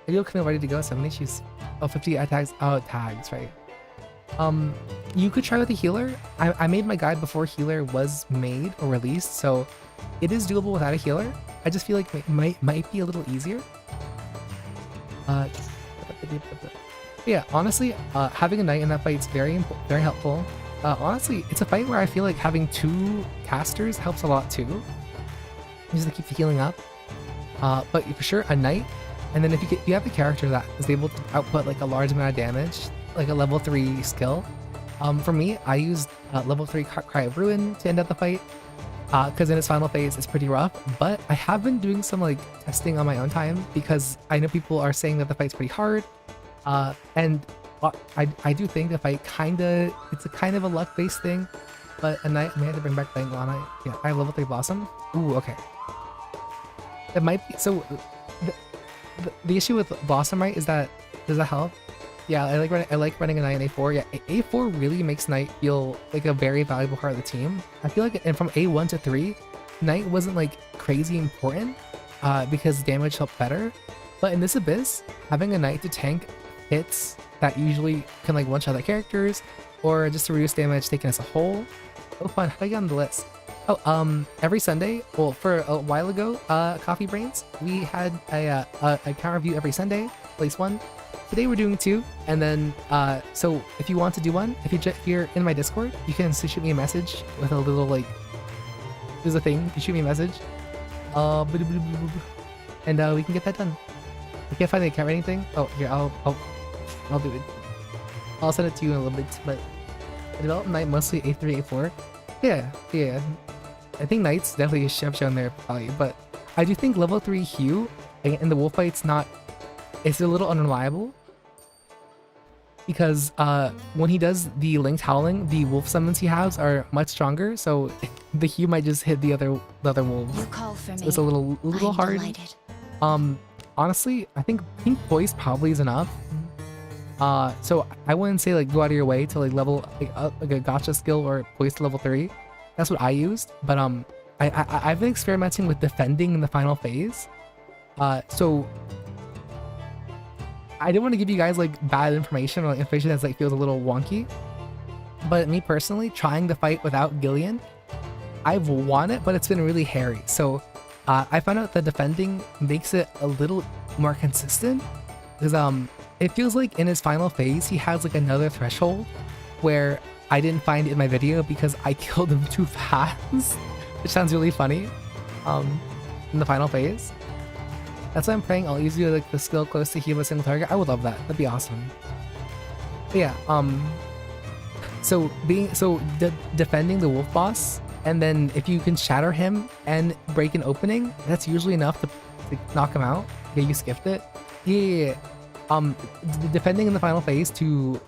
You'll come in ready to go. 70 she's 50 attacks. Oh, tags, right. You could try with a healer. I made my guide before healer was made or released, so it is doable without a healer. I just feel like it might be a little easier. Yeah, honestly, having a knight in that fight is very helpful. Honestly, it's a fight where I feel like having 2 casters helps a lot too, just to keep the healing up. But for sure, a knight, and then if you have a character that is able to output like a large amount of damage, like a level 3 skill. For me, I used level 3 Cry of Ruin to end up the fight, because in its final phase it's pretty rough. But I have been doing some like testing on my own time because I know people are saying that the fight's pretty hard, and I do think the fight it's a kind of a luck based thing. But a knight, I may have to bring back Banglana. Yeah, I have level 3 Blossom. Ooh, okay. It might be so. The issue with Blossom, right, is that does that help? Yeah, I like running a knight in A4. Yeah, A4 really makes knight feel like a very valuable part of the team. I feel like, and from A1 to 3, knight wasn't like crazy important because damage helped better. But in this abyss, having a knight to tank hits that usually can like one-shot the characters, or just to reduce damage taken as a whole. Oh, fun. How do I get on the list? Oh, every Sunday, well, for a while ago, Coffee Brains, we had a account review every Sunday, at least one. Today we're doing 2, and then, so if you want to do one, if you're in my Discord, you can shoot me a message with a little, like, there's a thing, you shoot me a message, and we can get that done. I can't find the account or anything. Oh, here, I'll do it. I'll send it to you in a little bit, but I developed knight mostly A3, A4. Yeah. I think knights definitely have shown their value, but I do think level 3 Hugh in the wolf fight's it's a little unreliable. Because when he does the linked howling, the wolf summons he has are much stronger, so the Hugh might just hit the other wolves. You call for me. So it's a little I'm hard. delighted. Honestly, I think poise probably is enough. So I wouldn't say like go out of your way to like level like a gotcha skill or poise to level 3. That's what I used. But I've been experimenting with defending in the final phase. So I didn't want to give you guys like bad information or like, information that's like feels a little wonky. But me personally, trying to fight without Gillian, I've won it, but it's been really hairy. So I found out that defending makes it a little more consistent. Because it feels like in his final phase, he has like another threshold where I didn't find it in my video because I killed him too fast, which sounds really funny in the final phase. That's why I'm praying I'll use you like the skill close to heal a single target. I would love that. That'd be awesome. But yeah, defending the wolf boss, and then if you can shatter him and break an opening, that's usually enough to knock him out. Yeah, you skipped it. Yeah. Defending in the final phase to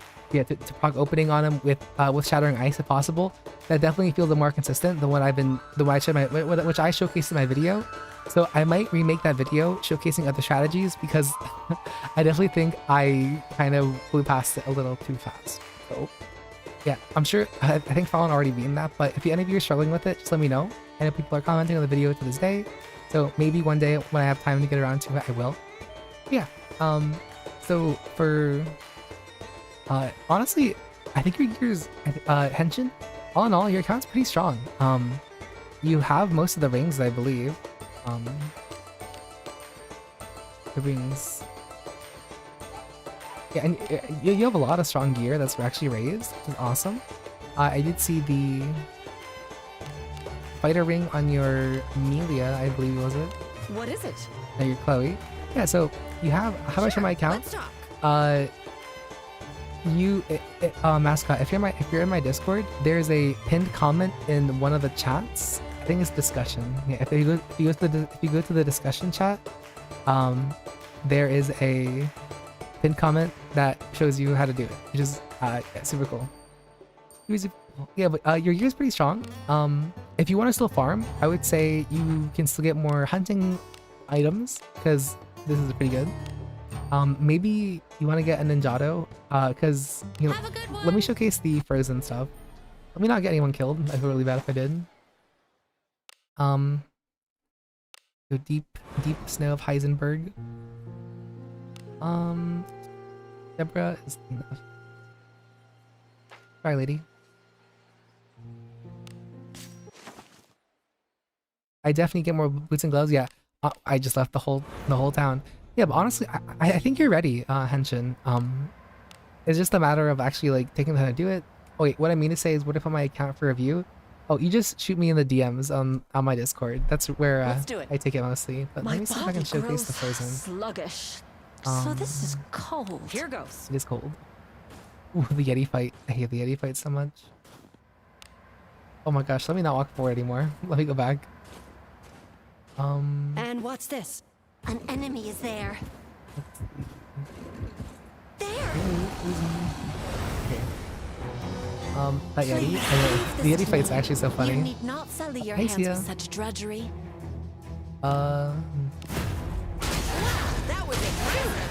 proc opening on him with shattering ice if possible. That definitely feels a more consistent than what I showcased in my video. So I might remake that video showcasing other strategies because I definitely think I kind of blew past it a little too fast. So yeah, I'm sure, I think Fallon already beaten that, but if any of you are struggling with it, just let me know. I know people are commenting on the video to this day, so maybe one day when I have time to get around to it, I will. Yeah, so for, honestly, I think your gears, Henshin, all in all, your account's pretty strong. You have most of the rings, I believe. The rings. Yeah, and you have a lot of strong gear that's actually raised, which is awesome. I did see the fighter ring on your Amelia, I believe, was it? What is it? No, your Chloe. Yeah, so you have, how much on my account? Let's talk. Mascot, if you're in my Discord, there's a pinned comment in one of the chats. I think it's discussion. Yeah, if you go to the discussion chat, there is a pinned comment that shows you how to do it, which is yeah, super cool. Yeah, but your gear is pretty strong. If you want to still farm, I would say you can still get more hunting items because this is pretty good. Maybe you want to get a Ninjato because you know. Let me showcase the frozen stuff. Let me not get anyone killed. I feel really bad if I did. The deep snow of Heisenberg. Deborah is enough. Sorry, lady. I definitely get more boots and gloves. Yeah, I just left the whole town. Yeah, but honestly, I think you're ready, Henshin. It's just a matter of actually like taking the time to do it. Oh wait, what I mean to say is, what if on my account for review? Oh, you just shoot me in the DMs on my Discord. That's where I take it mostly. But let me see if I can showcase the frozen. Sluggish. So this is cold. Here goes. It is cold. Ooh, the Yeti fight. I hate the Yeti fight so much. Oh my gosh, let me not walk forward anymore. Let me go back. And what's this? An enemy is there. There. Okay. That Yeti. I know, the Yeti fight's actually so funny. You need not sully your Hey, hands Sia. with such drudgery. Uh, That was impressive.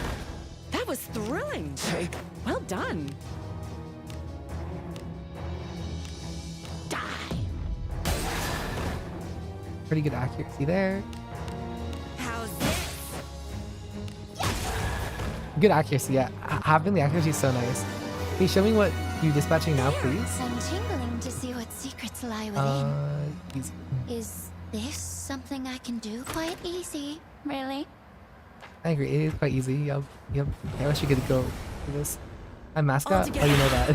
That was thrilling. Well done. Die. pretty good accuracy there. How's this? Good accuracy, yeah. Having the accuracy is so nice. Hey, show me what you're dispatching now, please. I'm tingling to see what secrets lie within. Easy. Is this something I can do quite easy? Really? I agree, it is quite easy. Yep. I wish you could go for this. I'm mascot? Oh, you know that.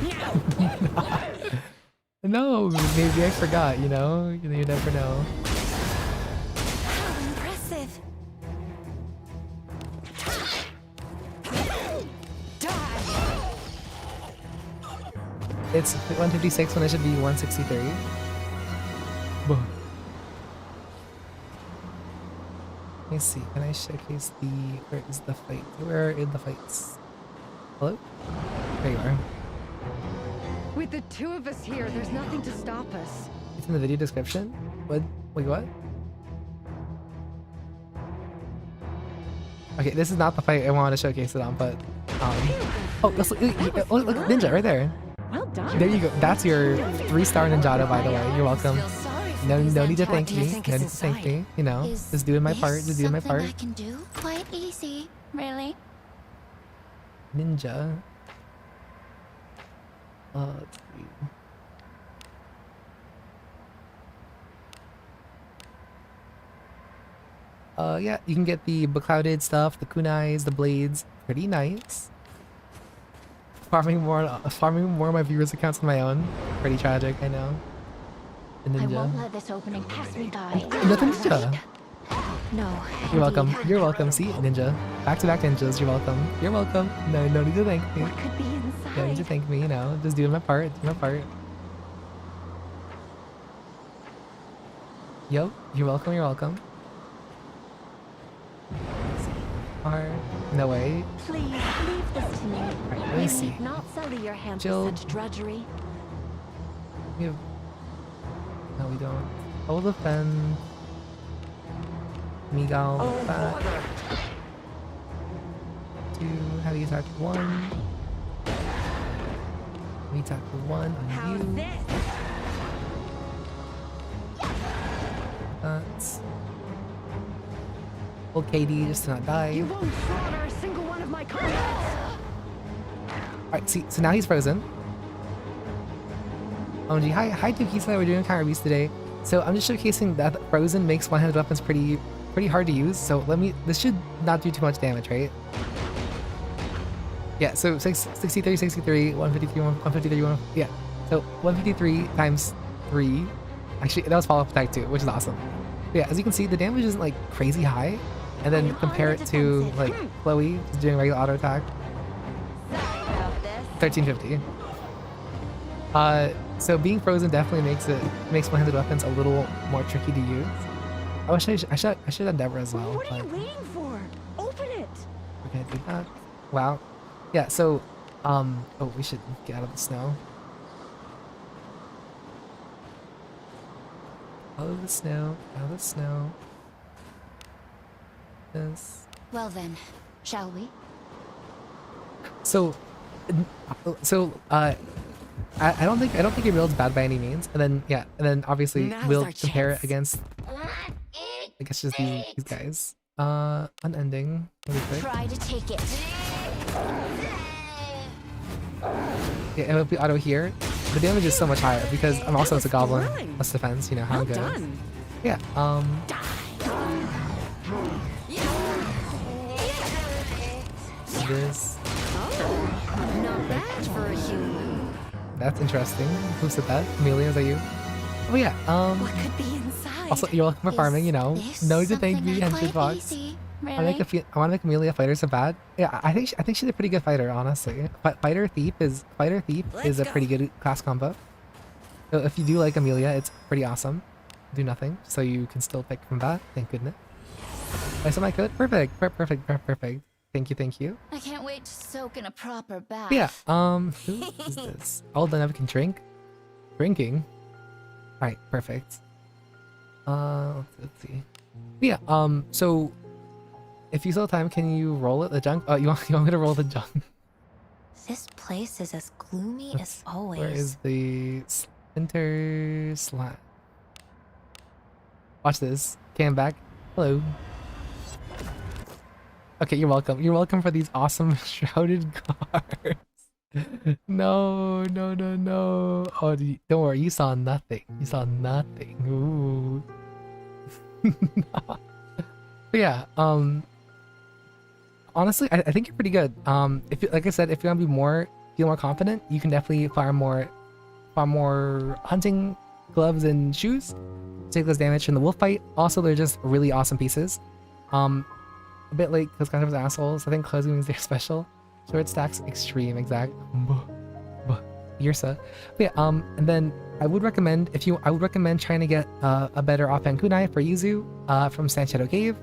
No, maybe I forgot, you know? You never know. How impressive. Die. It's 156 when it should be 163. Let me see. Can I showcase the? Where is the fight? Where are the fights? Hello? There you are. With the two of us here, there's nothing to stop us. It's in the video description. What? Wait, what? Okay, this is not the fight I wanted to showcase it on, but oh, look, ninja right there. Well done. There you go. That's your 3-star ninjato, by the way. You're welcome. No need to thank me. No need to thank me. You know, Is just doing my part. Just doing my something part. I can do quite easy, really. Ninja. Let's see. Yeah, you can get the beclouded stuff, the kunais, the blades. Pretty nice. Farming more of my viewers' accounts on my own. Pretty tragic, I know. The I ninja. won't let this opening pass me by. Another ninja. No. You're welcome. You're welcome. See, ninja. Back-to-back ninjas. You're welcome. You're welcome. No need to thank me. What could be inside? No need to thank me. You know, just doing my part. Doing my part. Yo, you're welcome. You're welcome. Or no way. Please leave this to me. Alright, let me You see. need not sully your hands Jill. with such drudgery. We have... No, we don't. Hold the fen. Miguel. Back. 2. Heavy attack 1. Heavy attack 1 on How's you. this? That's... Well, KD just to not die. You won't slaughter a single one of my comrades. Alright, see, so now he's frozen. OMG, hi Tukisa, we're doing counter beast today. So I'm just showcasing that frozen makes one-handed weapons pretty hard to use. So this should not do too much damage, right? Yeah, so 63, 63, 153, 153, yeah. So 153 times 3. Actually, that was follow-up attack too, which is awesome. But yeah, as you can see, the damage isn't like crazy high. And then compare it to like Chloe just doing regular auto attack. 1350. So being frozen definitely makes one-handed weapons a little more tricky to use. I wish I should have Deborah as well. What are you But waiting for? Open it. we're gonna do that. Wow. Yeah. So oh, we should get out of the snow. Out of the snow. Out of the snow. This. Well then, shall we? So I don't think your build's bad by any means. And then yeah, and then obviously Now's we'll our compare chance. it against I guess just these guys. Unending. Really quick. Try to take it. Yeah, it would be auto here. The damage is so much higher because I'm also as a goblin. thrilling. Less defense, you know how Well it goes. done. Yeah. This. Not bad for a human. That's interesting. Who said that? Amelia, is that you? Oh yeah. What could be inside? Also, you're welcome for farming. You know, This no need to thank me, something I Henry quite Fox. easy, I really? want to make Amelia fighter so bad. Yeah, I think she's a pretty good fighter, honestly. Fighter thief is Let's a go. pretty good class combo. So if you do like Amelia, it's pretty awesome. Do nothing, so you can still pick from that. Thank goodness. I said I could. Perfect. Perfect. Thank you. I can't wait to soak in a proper bath. But yeah. Who is this? All the never can drink. Drinking. All right. Perfect. Let's see. But yeah. So if you still have time, can you roll it? The junk? Oh, you want me to roll the junk? This place is as gloomy as always. Where is the Splinter Slap? Watch this. Cam back. Hello. Okay, you're welcome. You're welcome for these awesome shrouded cards. No. Oh, don't worry. You saw nothing. Ooh. But yeah. Honestly, I think you're pretty good. If you, like I said, if you want to feel more confident, you can definitely farm more hunting gloves and shoes. Take less damage in the wolf fight. Also, they're just really awesome pieces. A bit late because customers are assholes. I think closing means they're special. Sword stacks extreme exact. Yursa. But yeah, and then I would recommend trying to get a better offhand kunai for Yuzu from Sand Shadow Cave.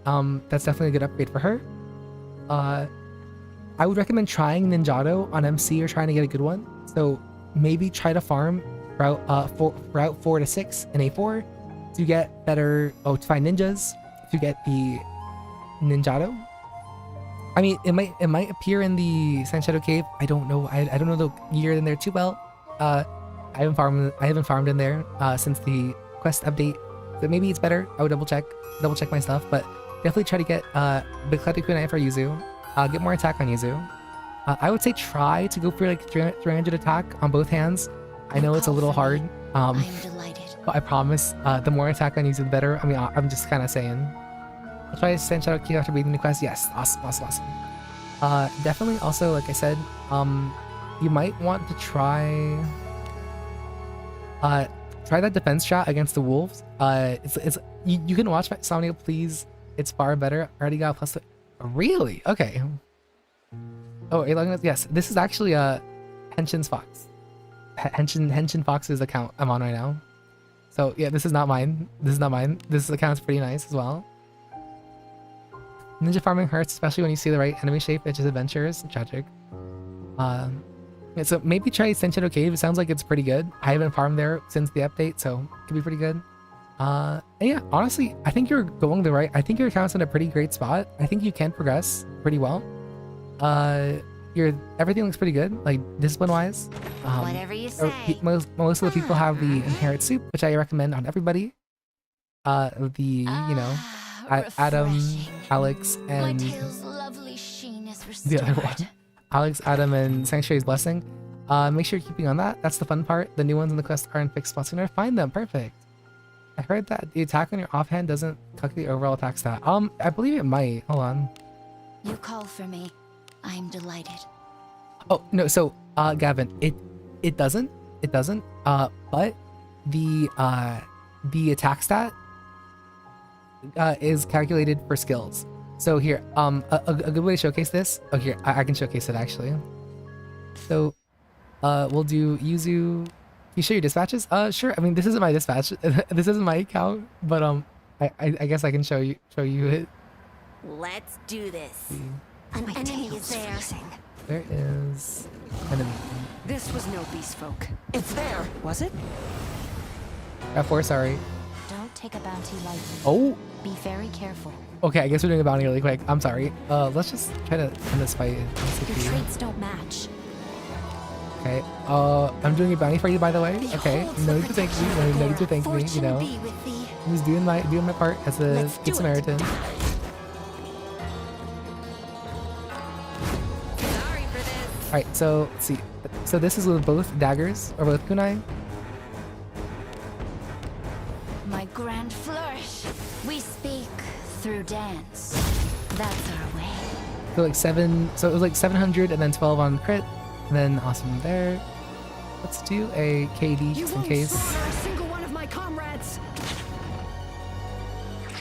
That's definitely a good upgrade for her. I would recommend trying Ninjato on MC or trying to get a good one. So maybe try to farm route 4 to 6 in A4 to get better, to find ninjas, to get the Ninjato. I mean, it might appear in the Sand Shadow Cave. I don't know. I don't know the year in there too well. I haven't farmed in there since the quest update. So maybe it's better. I would double check my stuff, but definitely try to get Big Collected Kunai for Yuzu. Get more attack on Yuzu. I would say try to go for like 300 attack on both hands. I know it's a little hard. I am delighted. But I promise, the more attack on Yuzu, the better. I mean, I'm just kind of saying. I'll try to send Shadow Key after beating the quest. Yes, awesome. Definitely also, like I said, you might want to try that defense shot against the wolves. You can watch my Somnia, please. It's far better. I already got a plus. Really? Okay. Oh, yes. This is actually Henshin's Fox. Henshin Fox's account I'm on right now. So yeah, this is not mine. This account's pretty nice as well. Ninja farming hurts, especially when you see the right enemy shape. It's just adventures. Tragic. Yeah, so maybe try Senshadow Cave. It sounds like it's pretty good. I haven't farmed there since the update, so it could be pretty good. And yeah, honestly, I think you're going the right. I think your account's in a pretty great spot. I think you can progress pretty well. Everything looks pretty good, like discipline-wise. Whatever you say. Most of the people have the Inherit Soup, which I recommend on everybody. Adam, Alex, and lovely sheen is the other one. Alex, Adam, and Sanctuary's Blessing. Make sure you're keeping on that. That's the fun part. The new ones in the quest are in fixed spots. You're gonna find them. Perfect. I heard that the attack on your offhand doesn't calculate the overall attack stat. I believe it might. Hold on. You call for me. I'm delighted. Oh no, so Gavin, it doesn't. But the attack stat is calculated for skills. So here, a good way to showcase this. Oh, here, I can showcase it actually. So, we'll do Yuzu. Can you show your dispatches? Sure. I mean, this isn't my dispatch. This isn't my account, but I guess I can show you it. Let's do this. An enemy is there. There is enemy. This was no beast folk. It's there, was it? F4, sorry. Don't take a bounty lightly. Oh. Be very careful. Okay, I guess we're doing a bounty really quick. I'm sorry. Let's just try to end this fight. Your traits don't match. Okay. I'm doing a bounty for you, by the way. Okay. No need to thank me. No need to thank me. You know. I'm just doing my part as a good Samaritan. Sorry for this. All right. So let's see. So this is with both daggers or both kunai. My grand flourish. We speak through dance. That's our way. So like 7. So it was like 700 and then 12 on crit. And then awesome there. Let's do a KD just in case. Slaughter a single one of my comrades.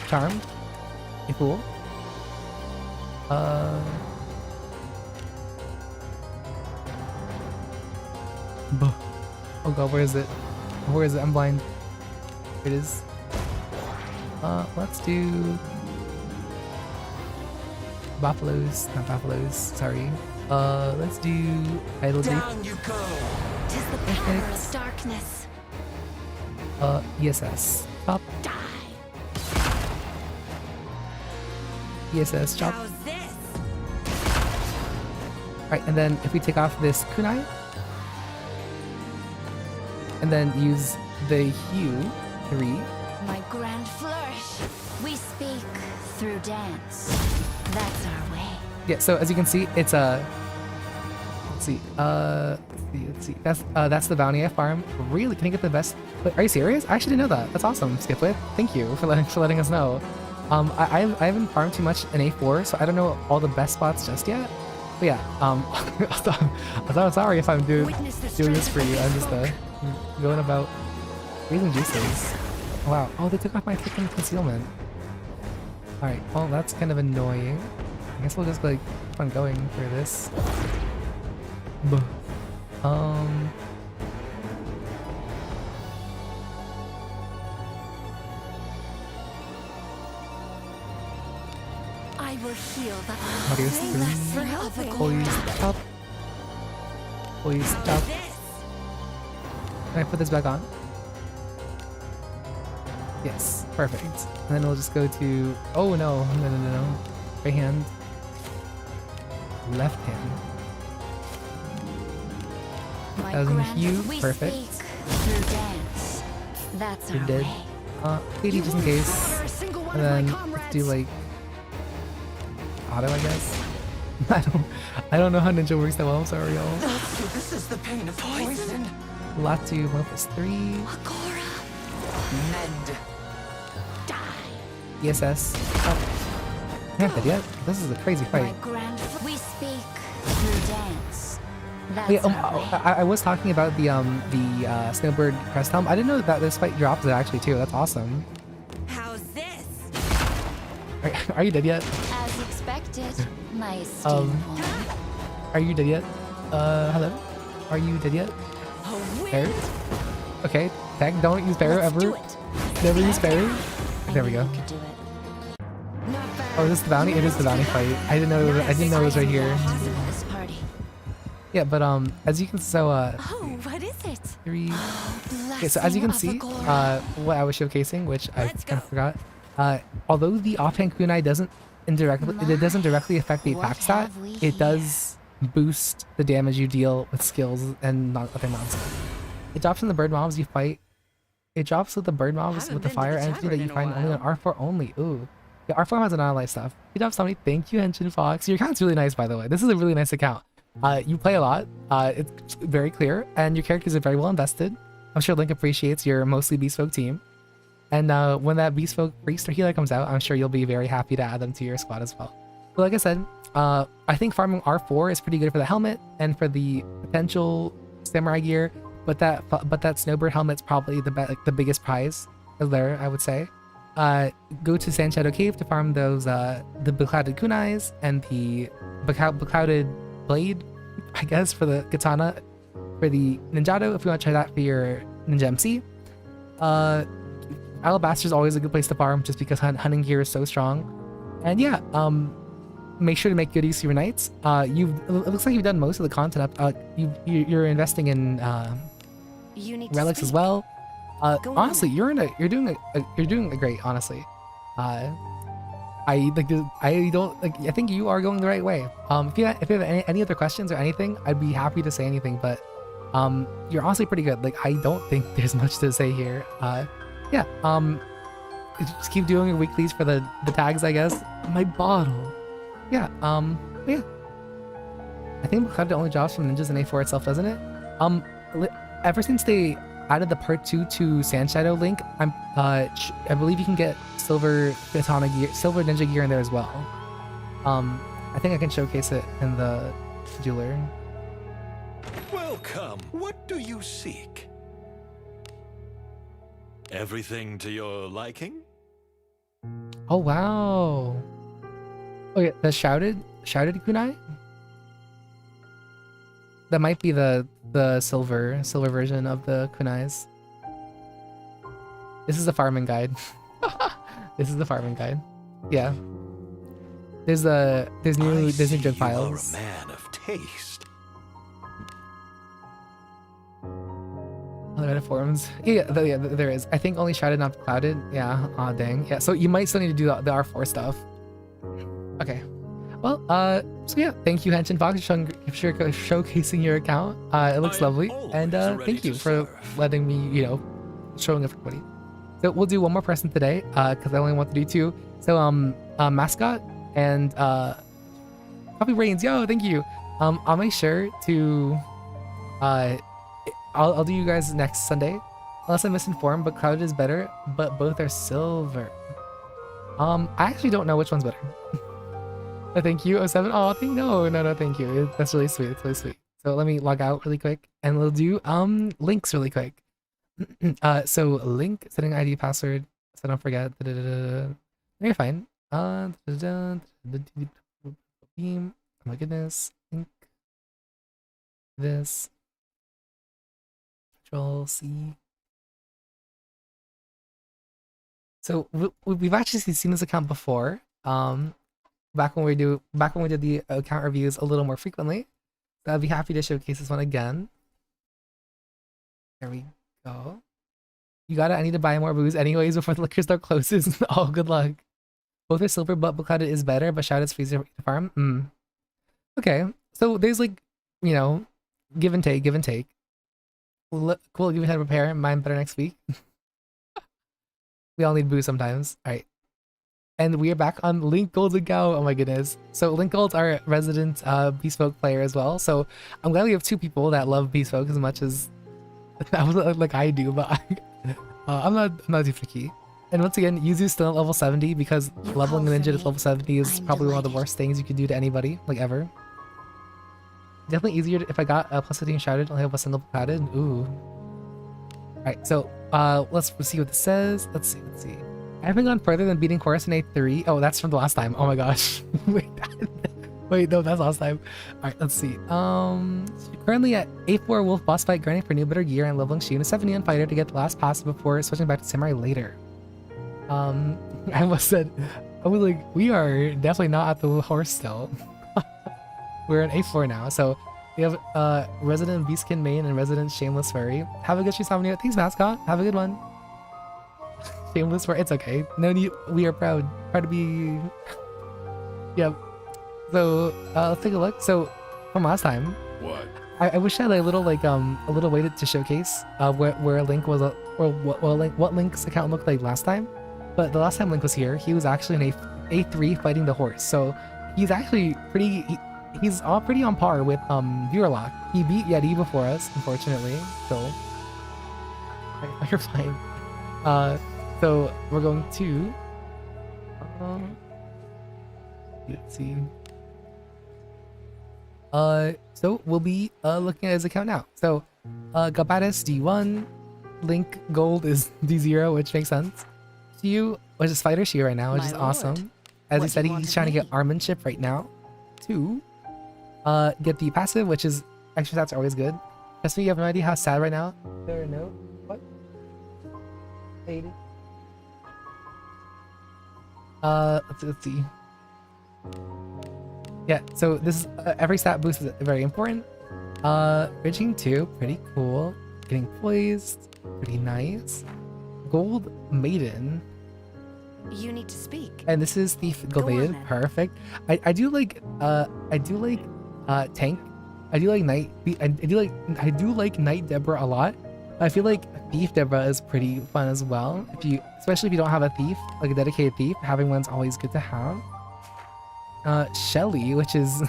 Charmed. You fool. Oh god, where is it? Where is it? I'm blind. Here it is. Let's do buffaloes, not buffaloes, sorry. Let's do idle deep. Down you go. Tis the power of darkness. ESS. Chop. Die. ESS. Chop. How's this? Alright, and then if we take off this kunai, and then use the hue 3. My grand flourish. We speak through dance. That's our way. Yeah, so as you can see, it's a. Let's see. That's the bounty I farm. Really, can I get the best? Wait, are you serious? I actually didn't know that. That's awesome, Skipwith. Thank you for letting us know. I haven't farmed too much in A4, so I don't know all the best spots just yet. But yeah, I'm sorry if I'm doing this for you. I'm just going about raising juices. Wow. Oh, they took off my freaking concealment. All right. Well, that's kind of annoying. I guess we'll just like keep on going for this. I will heal the Mario's blessing three. of helping. Agora. Please stop. Please stop. Can I put this back on? Yes, perfect. And then we'll just go to, oh no, no. Right hand. Left hand. My That was in grand- hue, we perfect. speak through dance. That's You're our dead. way. Lady just in case. Slaughter a single one And of my then comrades. let's do like auto, I guess. I don't know how ninja works that well, sorry y'all. This is the pain of poison. Latu, 1+3. Agora. Mend. ESS. Oh. I'm not dead yet. This is a crazy My fight. grand. We speak through dance. That's Oh, yeah, our way. I was talking about the Snowbird crest helm. I didn't know that this fight drops it actually too. That's awesome. How's this? Are you dead yet? As expected, my esteemed one. Are you dead yet? Hello? Are you dead yet? A win. Barrow? Okay, tag, don't use Barrow Let's ever. do it. Never use Barrow. I There we knew go. you could do it. Not bad. Oh, is this the bounty? It is the bounty fight. I didn't know. I didn't know it was right here. Possible this party. Yeah, but as you can, so Oh, what is it? 3. Okay, so as you can see, what I was showcasing, which I Let's kind of go. forgot, although the offhand kunai doesn't directly affect the What attack stat, have we it does boost the damage you deal with skills and not other nonsense. It drops in the bird mobs you fight. It drops with the bird mobs Haven't with the been to fire the entity that tavern you in a find only on while. R4 only. Ooh. Yeah, R4 has a non-life stuff. Good job, somebody. Thank you, Henshin Fox. Your account's really nice, by the way. This is a really nice account. You play a lot. It's very clear, and your characters are very well invested. I'm sure Link appreciates your mostly bespoke team. And when that bespoke priest or healer comes out, I'm sure you'll be very happy to add them to your squad as well. But like I said, I think farming R4 is pretty good for the helmet and for the potential samurai gear. But that snowbird helmet's probably the biggest prize there, I would say. Go to Sand Shadow Cave to farm those the beclouded kunais and the beclouded blade, I guess, for the katana, for the ninjato if you want to try that for your ninja MC. Alabaster is always a good place to farm just because hunting gear is so strong. And yeah, make sure to make good use of your knights. It looks like you've done most of the content up. You're investing in You need to relics as speak. well. Go Honestly, on. you're doing a great. Honestly, I think you are going the right way. If you have any other questions or anything, I'd be happy to say anything. But you're honestly pretty good. Like, I don't think there's much to say here. Yeah. Just keep doing your weeklies for the tags, I guess. My bottle. Yeah. Yeah. I think Cloud only drops from ninjas in A4 itself, doesn't it? Ever since they added the part 2 to Sand Shadow Link, I believe you can get silver katana gear, silver ninja gear in there as well. I think I can showcase it in the jeweler. Welcome. What do you seek? Everything to your liking? Oh wow. Oh yeah, the shrouded kunai. That might be the silver version of the kunais. This is the farming guide. This is the farming guide. Yeah. There's new You are files. a man of taste. Other Reddit forums. Yeah, there is. I think only shrouded, not clouded. Yeah. Aw, dang. Yeah. So you might still need to do the R4 stuff. Okay. Well, so yeah, thank you, Henshin Fox, for showcasing your account. It looks I'm lovely, always and ready thank you to for serve. letting me, showing everybody. So we'll do one more person today, because I only want to do 2. So mascot and Coffee Brains, yo, thank you. I'll make sure to I'll do you guys next Sunday, unless I'm misinformed. But Cloud is better, but both are silver. I actually don't know which one's better. Oh, thank you, 07. Oh, no, thank you. That's really sweet. It's really sweet. So let me log out really quick, and we'll do links really quick. So link, setting ID, password, so don't forget. You're fine. Beam. Oh my goodness. Link. This. Control C. So we've actually seen this account before. back when we did the account reviews a little more frequently. So I'd be happy to showcase this one again. There we go. You got it. I need to buy more booze anyways before the liquor store closes. Oh, good luck. Both are silver, but Buckclouded is better, but Shrouded's freezer to farm. Okay, so there's like, you know, give and take, give and take. Cool, you had to repair. Mine better next week. We all need booze sometimes. All right. And we are back on Link Gold's account. Oh my goodness. So Link Gold's our resident Bespoke player as well. So I'm glad we have two people that love Bespoke as much as like I do, but I'm not too picky. And once again, Yuzu's still at level 70 because leveling a ninja to level 70 is probably one of the worst things you could do to anybody, like ever. Definitely easier if I got a plus 15 shrouded, only have a single padded. Ooh. Alright, so let's see what this says. Let's see. I haven't gone further than beating Chorus in A3. Oh, that's from the last time. Oh my gosh. Wait, no, that's last time. Alright, let's see. Currently at A4 Wolf boss fight, grinding for new better gear and leveling Shun, a 70 on fighter to get the last passive before switching back to Samurai later. I almost said, I was like, we are definitely not at the horse still. We're in A4 now, so we have resident Beastkin main and resident Shameless Furry. Have a good Shisomnia. Thanks, mascot. Have a good one. Shameless Furry. It's okay. No need. We are proud to be. Yep. So let's take a look. So from last time, What? I wish I had a little way to showcase where Link was or what Link's account looked like last time. But the last time Link was here, he was actually in A3 fighting the horse. So he's actually he's all pretty on par with Viewerlocke. He beat Yeti before us, unfortunately. So you're fine. So we're going to let's see. So we'll be looking at his account now. So Gabatis D1, Link Gold is D0, which makes sense. Shiu, which is Fighter Shiu right now, which is awesome. As he said, he's trying to get Armormanship right now. 2, get the passive, which is extra stats are always good. Just so you have no idea how sad right now. There, no. What? 80. Let's see. Yeah, so this is every stat boost is very important. Bridging 2, pretty cool. Getting poised, pretty nice. Gold Maiden. You need to speak. And this is the Gold Maiden. Perfect. I do like Tank. I do like I do like Knight Deborah a lot. I feel like Thief Deborah is pretty fun as well. Especially if you don't have a thief, like a dedicated thief, having one's always good to have. Shelly, which is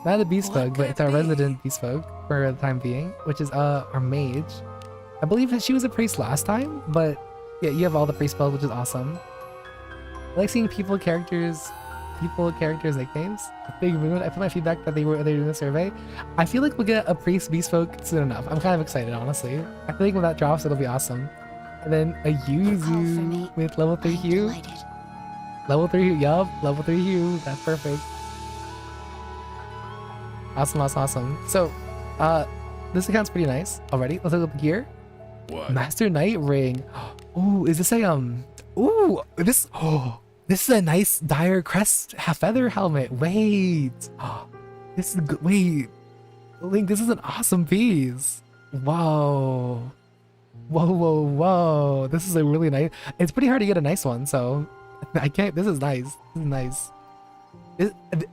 not a bespoke, but it's our resident bespoke for the time being, which is our mage. I believe that she was a priest last time, but yeah, you have all the priest spells, which is awesome. I like seeing people characters nicknames. Big moon. I put my feedback that they were doing the survey. I feel like we'll get a priest bespoke soon enough. I'm kind of excited, honestly. I feel like when that drops, it'll be awesome. And then a Yuzu with level 3 Hue. Level 3 Hue, yup. Level 3 Hue. That's perfect. Awesome. So, this account's pretty nice already. Let's look at the gear. What? Master Knight Ring. Ooh, is this a ooh, this is a nice dire crest feather helmet. Wait. This is good. Wait. Link, this is an awesome piece. Whoa. Whoa. This is a really nice. It's pretty hard to get a nice one, so I can't. This is nice.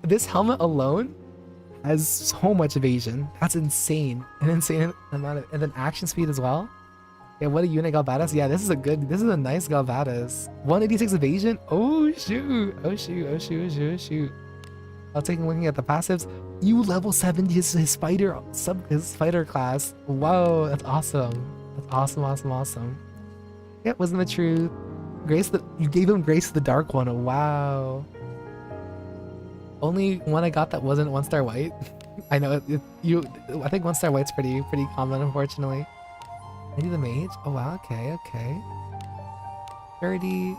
This helmet alone has so much evasion. That's insane. An insane amount of, and then action speed as well. Yeah, what a unit Galbatis. Yeah, this is a nice Galbatis. 186 evasion. Oh shoot. I'll take a looking at the passives. You level 70 his fighter class. Whoa, that's awesome. That's awesome. Yeah, wasn't the truth. You gave him Grace the Dark One. Wow. Only one I got that wasn't 1-star white. I know I think 1-star white's pretty common, unfortunately. I do the mage. Oh wow, okay. Surety,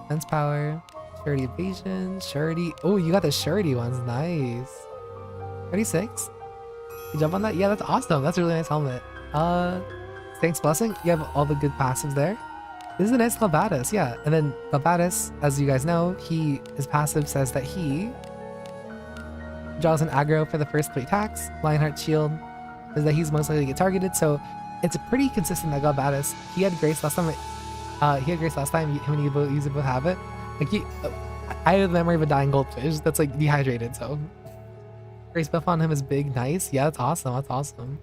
defense power, surety evasion, surety. Oh, you got the surety ones, nice. 36. You jump on that? Yeah, that's awesome. That's a really nice helmet. Thanks, blessing. You have all the good passives there. This is a nice Galbatus, yeah. And then Galbatus, as you guys know, his passive says that he draws an aggro for the first 3 attacks. Lionheart Shield says that he's most likely to get targeted, so it's a pretty consistent that Galbatus. He had Grace last time. Him and you used to both have it. Like I have the memory of a dying goldfish that's like dehydrated, so Grace buff on him is big, nice. Yeah, that's awesome. That's awesome.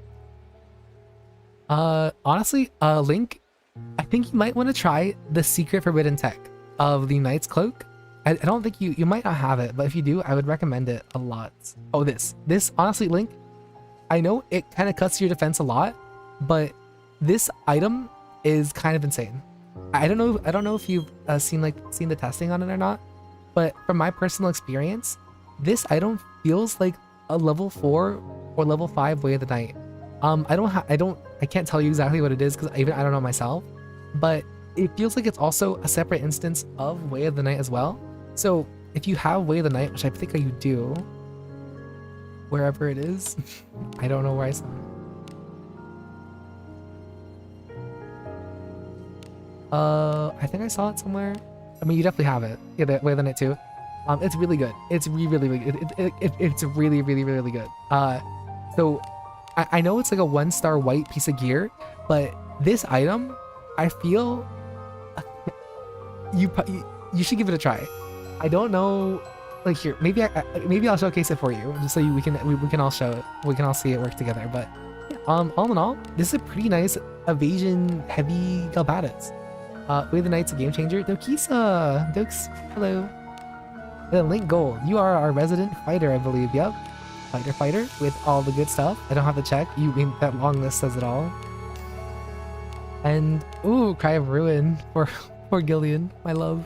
Honestly, Link, I think you might want to try the secret forbidden tech of the Knight's Cloak. I don't think you might not have it, but if you do, I would recommend it a lot. Oh, this honestly, Link, I know it kind of cuts your defense a lot, but this item is kind of insane. I don't know if you've seen the testing on it or not, but from my personal experience, this item feels like a level 4 or level 5 Way of the Night. I can't tell you exactly what it is because I don't know myself, but it feels like it's also a separate instance of Way of the Night as well. So if you have Way of the Night, which I think you do, wherever it is, I don't know where I saw it. I think I saw it somewhere. I mean, you definitely have it. Yeah, the Way of the Night too. It's really good. It's really good. It's really good. So I know it's like a 1-star white piece of gear, but this item, I feel you should give it a try. I don't know, like here, maybe I'll showcase it for you just so we can all show it. We can all see it work together. But all in all, this is a pretty nice evasion heavy Galbatus. Way of the Night's a game changer. Dokisa, Dokes, hello. And then Link Gold, you are our resident fighter, I believe. Yep, fighter with all the good stuff. I don't have to check. That long list says it all. And ooh, Cry of Ruin for Gillian, my love.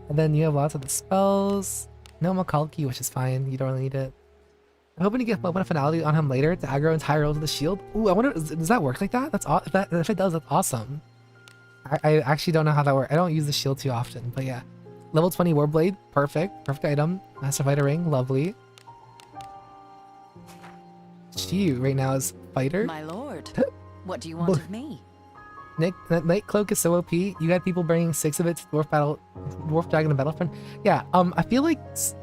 And then you have lots of the spells. No Makalki, which is fine. You don't really need it. I'm hoping to get Open Finality on him later to aggro entire roll to the shield. Ooh, I wonder, does that work like that? If it does, that's awesome. I actually don't know how that works. I don't use the shield too often, but yeah. Level 20 Warblade, perfect item. Master Fighter Ring, lovely. Shiyu right now is fighter. My lord, what do you want of me? Nick, that Night Cloak is so OP. You had people bringing 6 of it to Dwarf Dragon and Battlefront. Yeah, I feel like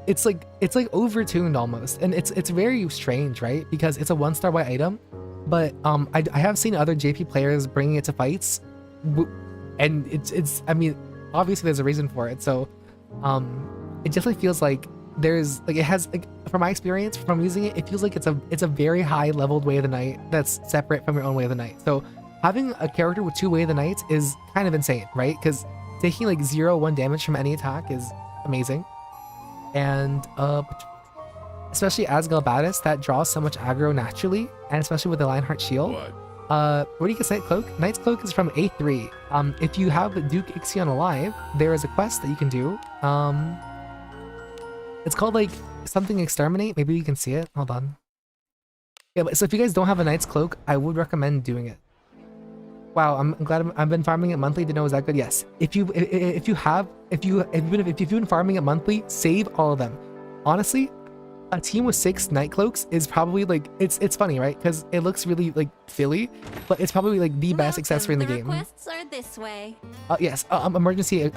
it's like overtuned almost, and it's very strange, right? Because it's a 1-star white item, but I have seen other JP players bringing it to fights, and it's I mean, obviously there's a reason for it. So it definitely feels like there's like, it has, like, from my experience from using it, it feels like it's a very high leveled Way of the Night that's separate from your own Way of the Night. So having a character with 2 Way of the Nights is kind of insane, right? Because taking like 0-1 damage from any attack is amazing. And especially as Galbatus, that draws so much aggro naturally, and especially with the Lionheart Shield. Where do you get Night Cloak? Knight's Cloak is from A3. If you have Duke Ixion alive, there is a quest that you can do. It's called like something Exterminate. Maybe you can see it. Hold on. Yeah, but so if you guys don't have a Knight's Cloak, I would recommend doing it. Wow, I'm glad I've been farming it monthly to know is that good. Yes, if you've been farming it monthly, save all of them. Honestly, a team with 6 Night Cloaks is probably like, it's funny, right? Because it looks really like silly, but it's probably like the best accessory in the game. Requests are this way. Yes, emergency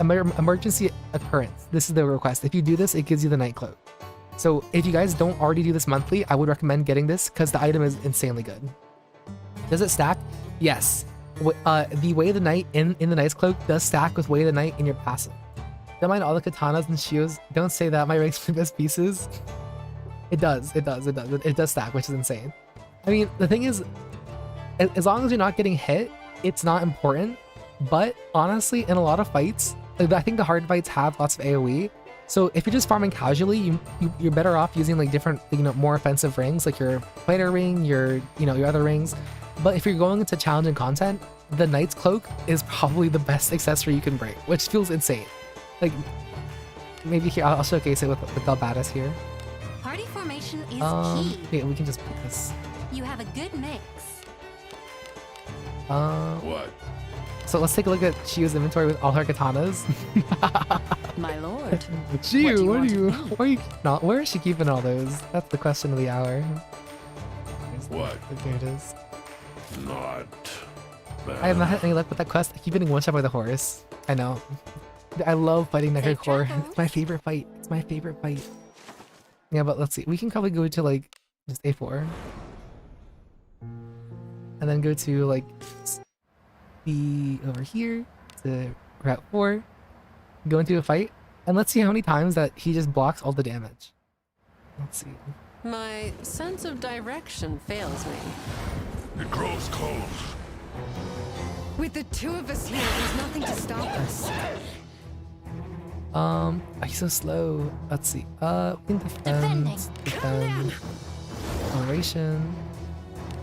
occurrence. This is the request. If you do this, it gives you the Night Cloak. So if you guys don't already do this monthly, I would recommend getting this because the item is insanely good. Does it stack? Yes. The Way of the Night in the Knight's Cloak does stack with Way of the Night in your passive. Don't mind all the katanas and shields. Don't say that. My ranks my best pieces. It does stack, which is insane. I mean, the thing is, as long as you're not getting hit, it's not important. But honestly, in a lot of fights, I think the hard fights have lots of AoE. So if you're just farming casually, you're better off using like different, more offensive rings, like your fighter ring, your other rings. But if you're going into challenging content, the Knight's Cloak is probably the best accessory you can bring, which feels insane. Like, maybe here, I'll showcase it with Galbatus here. Party formation is key. Yeah, we can just put this. You have a good mix. What? So let's take a look at Chiyu's inventory with all her katanas. My lord. Chiyu, where is she keeping all those? That's the question of the hour. What? There it is. Not bad. I have not had any luck with that quest. I keep getting one shot by the horse. I know. I love fighting Safe Necrocore. travels. It's my favorite fight. It's my favorite fight. Yeah, but let's see. We can probably go to like just A4. And then go to like B over here to Route 4. Go into a fight. And let's see how many times that he just blocks all the damage. Let's see. My sense of direction fails me. It grows cold. With the two of us here, there's nothing to stop us. He's so slow. Let's see. We can Defending. defend. Acceleration.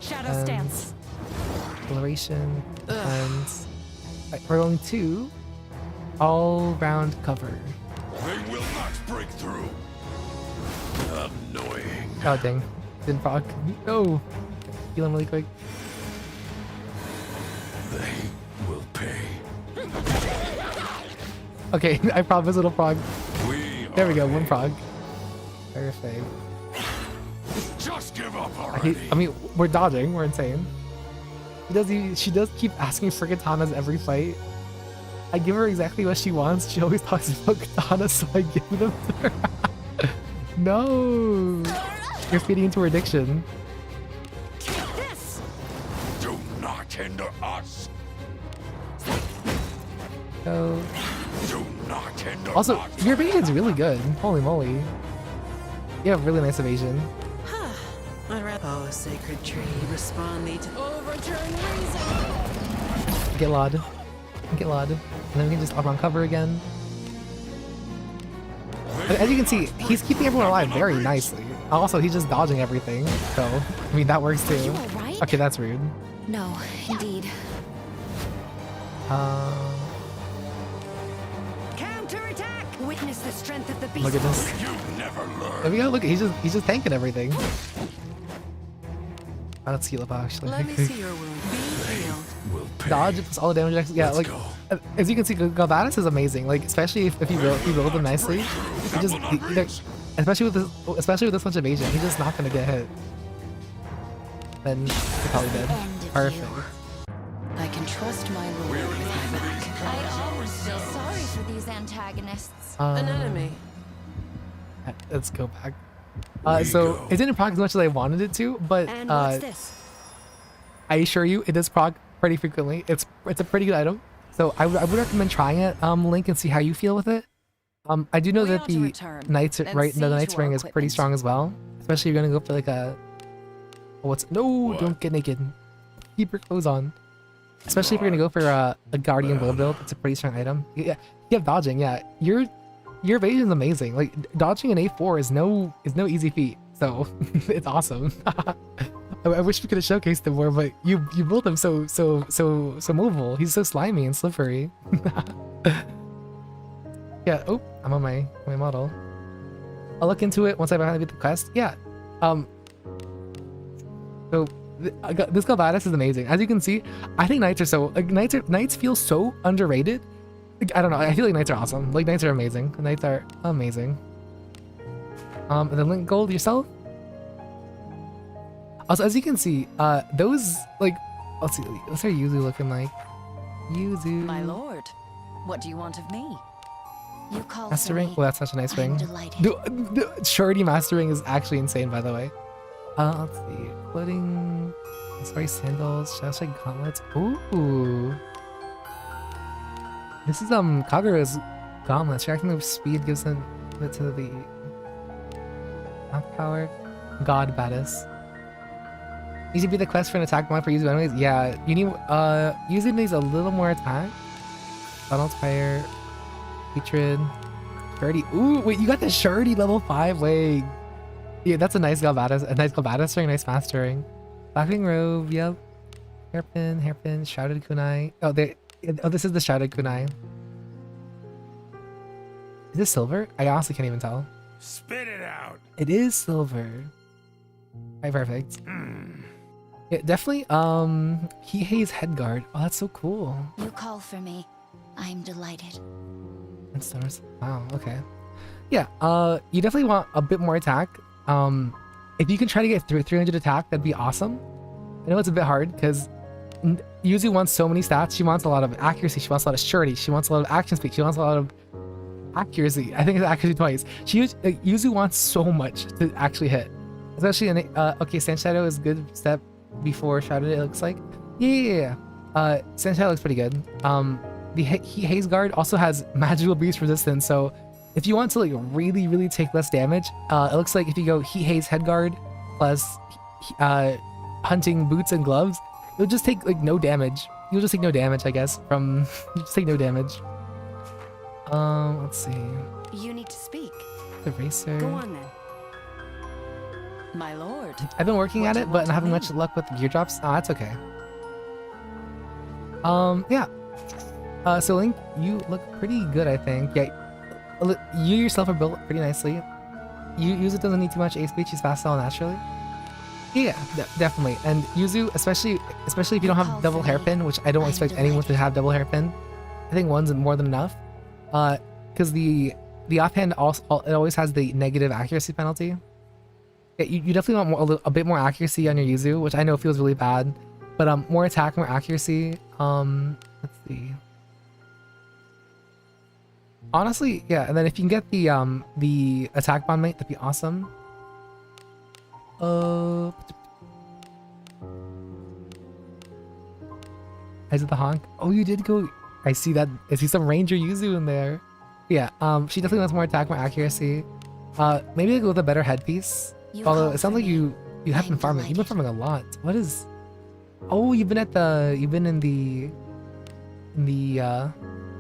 Shadow And stance. Acceleration. Defense. Right, we're going to all-round cover. They will not break through. Annoying. Oh dang. Didn't proc. No! Heal him really quick. They will pay. Okay, I promise it'll prog. There we go, one prog. Perfect. Just give up already. I mean, we're dodging, we're insane. She does keep asking for katanas every fight. I give her exactly what she wants. She always talks about katanas, so I give them to her. No! You're feeding into her addiction. Take this. Do not hinder us. So, Do not hinder also, us. your evasion's really good. Holy moly. You have really nice evasion. I'd rather. Oh, sacred tree, respond thee to overturn reason. Get Lod. Get Lod. And then we can just up on cover again. As you can see, he's keeping everyone alive very nicely. Also, he's just dodging everything. So, I mean, that works too. You alright? Okay, that's rude. No, indeed. Counterattack. Witness the strength of the beast. Look at this. You never learn. There we go. Look, he's just tanking everything. Let's heal up actually. Let me see your wound. Be healed. Will pay. Dodge plus all the damage. Yeah, Let's like go. as you can see, Galvatus is amazing. Like especially if you roll them nicely, he just especially with this much evasion, he's just not gonna get hit. Then he's probably dead. End of Perfect. you. I can trust my lord with my back. I almost feel sorry for these antagonists. An enemy. Let's go back. We So go. it didn't proc as much as I wanted it to, but And what's this? I assure you, it does proc pretty frequently. It's a pretty good item. So I would recommend trying it, Link, and see how you feel with it. I do know We that ought to the return Knights, and right? see The to Knight's our ring is pretty equipment. strong as well. Especially if you're gonna go for like a no, What? don't get naked. Keep your clothes on. Especially if you're gonna go for a Guardian Blow build, it's a pretty strong item. Yeah, you have dodging. Yeah, your evasion is amazing. Like dodging an A4 is no easy feat. So it's awesome. I wish we could have showcased him more, but you built him so movable. He's so slimy and slippery. Yeah. Oh, I'm on my model. I'll look into it once I finally beat the quest. Yeah. So this Galvatus is amazing. As you can see, I think Knights are so like Knights feel so underrated. Like, I don't know. I feel like Knights are awesome. Like Knights are amazing. Knights are amazing. And then Link Gold yourself. Also, as you can see, those like let's see, what's our Yuzu looking like? Yuzu. My lord, what do you want of me? You call Master for ring. me. Oh, that's such a nice I'm ring. delighted. The Shorty Master ring is actually insane, by the way. Let's see. Clothing. Sorry, sandals. Shadowstrike gauntlets. Ooh. This is Kagura's gauntlets. Reacting with speed gives them it to the math power. God Baddis. You should be the quest for an attack mod for Yuzu anyways. Yeah, you need Yuzu needs a little more attack. Donald's fire. Hatred. Shurdy. Ooh, wait, you got the Shurdy level 5. Wait. Yeah, that's a nice Galvatus. A nice Galvatus ring, nice mastering. Blackwing robe, yep. Hairpin, shrouded kunai. Oh, this is the shrouded kunai. Is this silver? I honestly can't even tell. Spit it out. It is silver. Right, perfect. Yeah, definitely. Hihei's head guard. Oh, that's so cool. You call for me. I'm delighted. And stars. Wow. Okay. Yeah. You definitely want a bit more attack. If you can try to get through 300 attack, that'd be awesome. I know it's a bit hard because Yuzu wants so many stats. She wants a lot of accuracy. She wants a lot of surety. She wants a lot of action speed. She wants a lot of accuracy. I think it's accuracy twice. Yuzu wants so much to actually hit. Especially in okay, Sand Shadow is a good step before Shadow Day, it looks like. Yeah. Sand Shadow looks pretty good. The Haze Guard also has magical beast resistance, so if you want to like really take less damage, it looks like if you go Heat Haze Head Guard plus hunting boots and gloves, you'll just take like no damage. You'll just take no damage, I guess, from you just take no damage. Let's see. You need to speak. The Racer. Go on then. My lord. I've been working at it, but not having much luck with gear drops. Oh, that's okay. Yeah. So Link, you look pretty good, I think. Yeah, you yourself are built pretty nicely. Yuzu doesn't need too much A speed. She's fast all naturally. Yeah, definitely. And Yuzu, especially if you don't have double hairpin, which I don't expect anyone to have double hairpin. I think one's more than enough. Because the offhand also it always has the negative accuracy penalty. Yeah, you definitely want a bit more accuracy on your Yuzu, which I know feels really bad. But more attack, more accuracy. Let's see. Honestly, yeah, and then if you can get the attack bond mate, that'd be awesome. Eyes of the Honk. Oh, you did go. I see that. I see some Ranger Yuzu in there. Yeah, she definitely wants more attack, more accuracy. Maybe go with a better headpiece. Although it sounds like you have been farming. You've been farming a lot. What is? Oh, you've been in the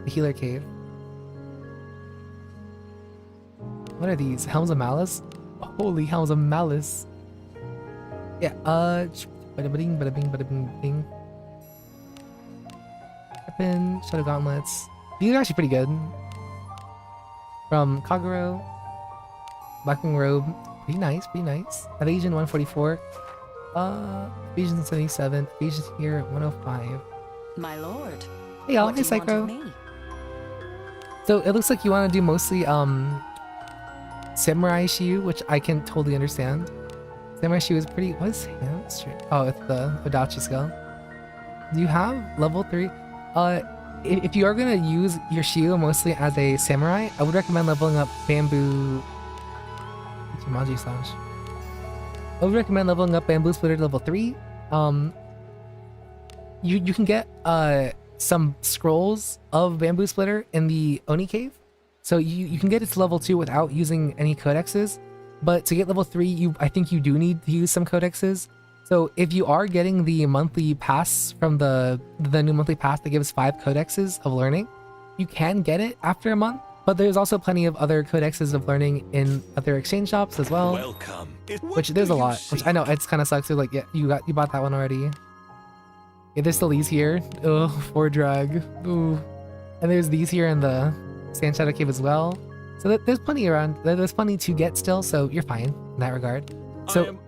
healer cave. What are these? Helms of Malice? Holy Helms of Malice. Yeah, bada bing, bada bing, bada bing, bing. Weapon, Shadow Gauntlets. These are actually pretty good. From Kagero. Blackwing Robe. Pretty nice, pretty nice. Evasion 144. Evasion 77. Evasion here at 105. My lord. Hey y'all, What hey do you want of Psycho. me? So it looks like you want to do mostly Samurai Shiyu, which I can totally understand. Samurai Shiyu is pretty. What is hamstring? Oh, it's the Odachi skill. Do you have level 3? If you are gonna use your Shiyu mostly as a samurai, I would recommend leveling up Bamboo. Ichimaji slash. I would recommend leveling up Bamboo Splitter to level 3. You can get some scrolls of Bamboo Splitter in the Oni Cave. So you can get it to level 2 without using any codexes, but to get level 3, I think you do need to use some codexes. So if you are getting the monthly pass from the new monthly pass that gives 5 codexes of learning, you can get it after a month, but there's also plenty of other codexes of learning in other exchange shops as well. Welcome. Which there's a lot, which I know it's kind of sucks. So like, yeah, you bought that one already. Yeah, there's still these here. Ugh, 4 drag. Ooh. And there's these here in the Sand Shadow Cave as well. So there's plenty around. There's plenty to get still, so you're fine in that regard. So, I am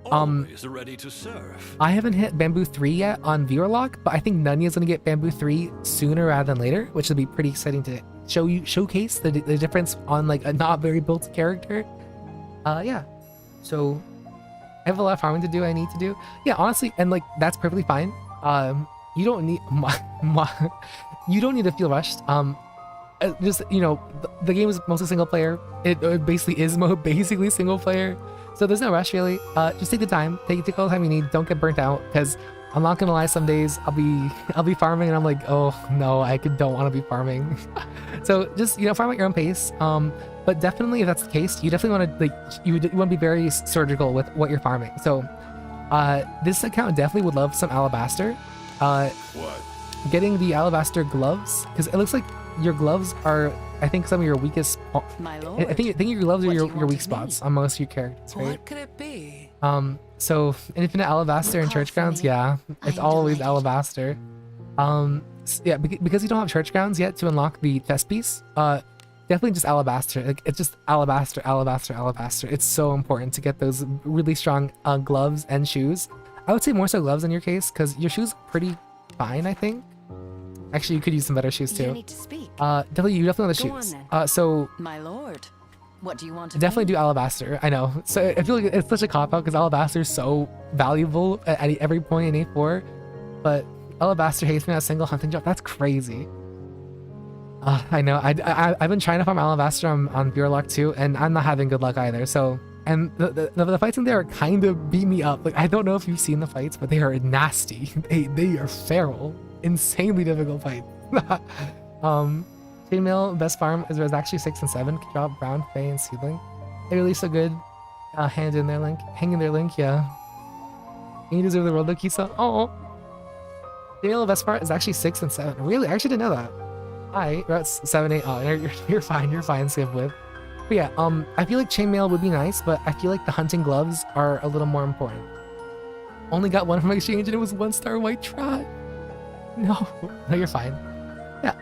always ready to serve. I haven't hit Bamboo 3 yet on Viewerlocke, but I think Nunya is going to get Bamboo 3 sooner rather than later, which will be pretty exciting to showcase the difference on like a not very built character. Yeah. So I have a lot of farming to do. I need to do. Yeah, honestly, and like that's perfectly fine. You don't need you don't need to feel rushed. Just the game is mostly single player. It basically is basically single player. So there's no rush really. Just take the time. Take all the time you need. Don't get burnt out, because I'm not gonna lie. Some days I'll be farming and I'm like, oh no, don't want to be farming. So just farm at your own pace. But definitely if that's the case, you definitely want to you want to be very surgical with what you're farming. So this account definitely would love some alabaster. What? Getting the alabaster gloves, because it looks like your gloves are, I think, some of your weakest. My lord. I think your gloves are What do your you want weak of spots me? on most of your characters, right? What could it be? So Infinite Alabaster and Call Church for Grounds, me. yeah, it's I am always delighted. Alabaster. Yeah, because you don't have Church Grounds yet to unlock the chest piece. Definitely just Alabaster. Like it's just Alabaster, Alabaster, Alabaster. It's so important to get those really strong gloves and shoes. I would say more so gloves in your case, because your shoes are pretty fine, I think. Actually, you could use some better shoes You too. need to speak. You definitely want the Go on shoes. then. So My lord. What do you want of definitely me? do Alabaster. I know. So I feel like it's such a cop out because Alabaster is so valuable at every point in A4. But Alabaster hates me on a single hunting job. That's crazy. I know. I've been trying to farm Alabaster on Viewerlocke too, and I'm not having good luck either. So, and the fights in there kind of beat me up. Like, I don't know if you've seen the fights, but they are nasty. They are feral, insanely difficult fights. Chainmail best farm is actually 6 and 7. Drop Brown, Fey, and Seedling. They release a good hand in their link, hang in their link. Yeah. You deserve the world, Kisa. Oh. Chainmail best farm is actually 6 and 7. Really? I actually didn't know that. Hi, you're at 7, 8. Oh, you're fine. You're fine, Skip with. But yeah, I feel like chainmail would be nice, but I feel like the hunting gloves are a little more important. Only got one from exchange and it was 1-star white tribe. No, you're fine. Yeah,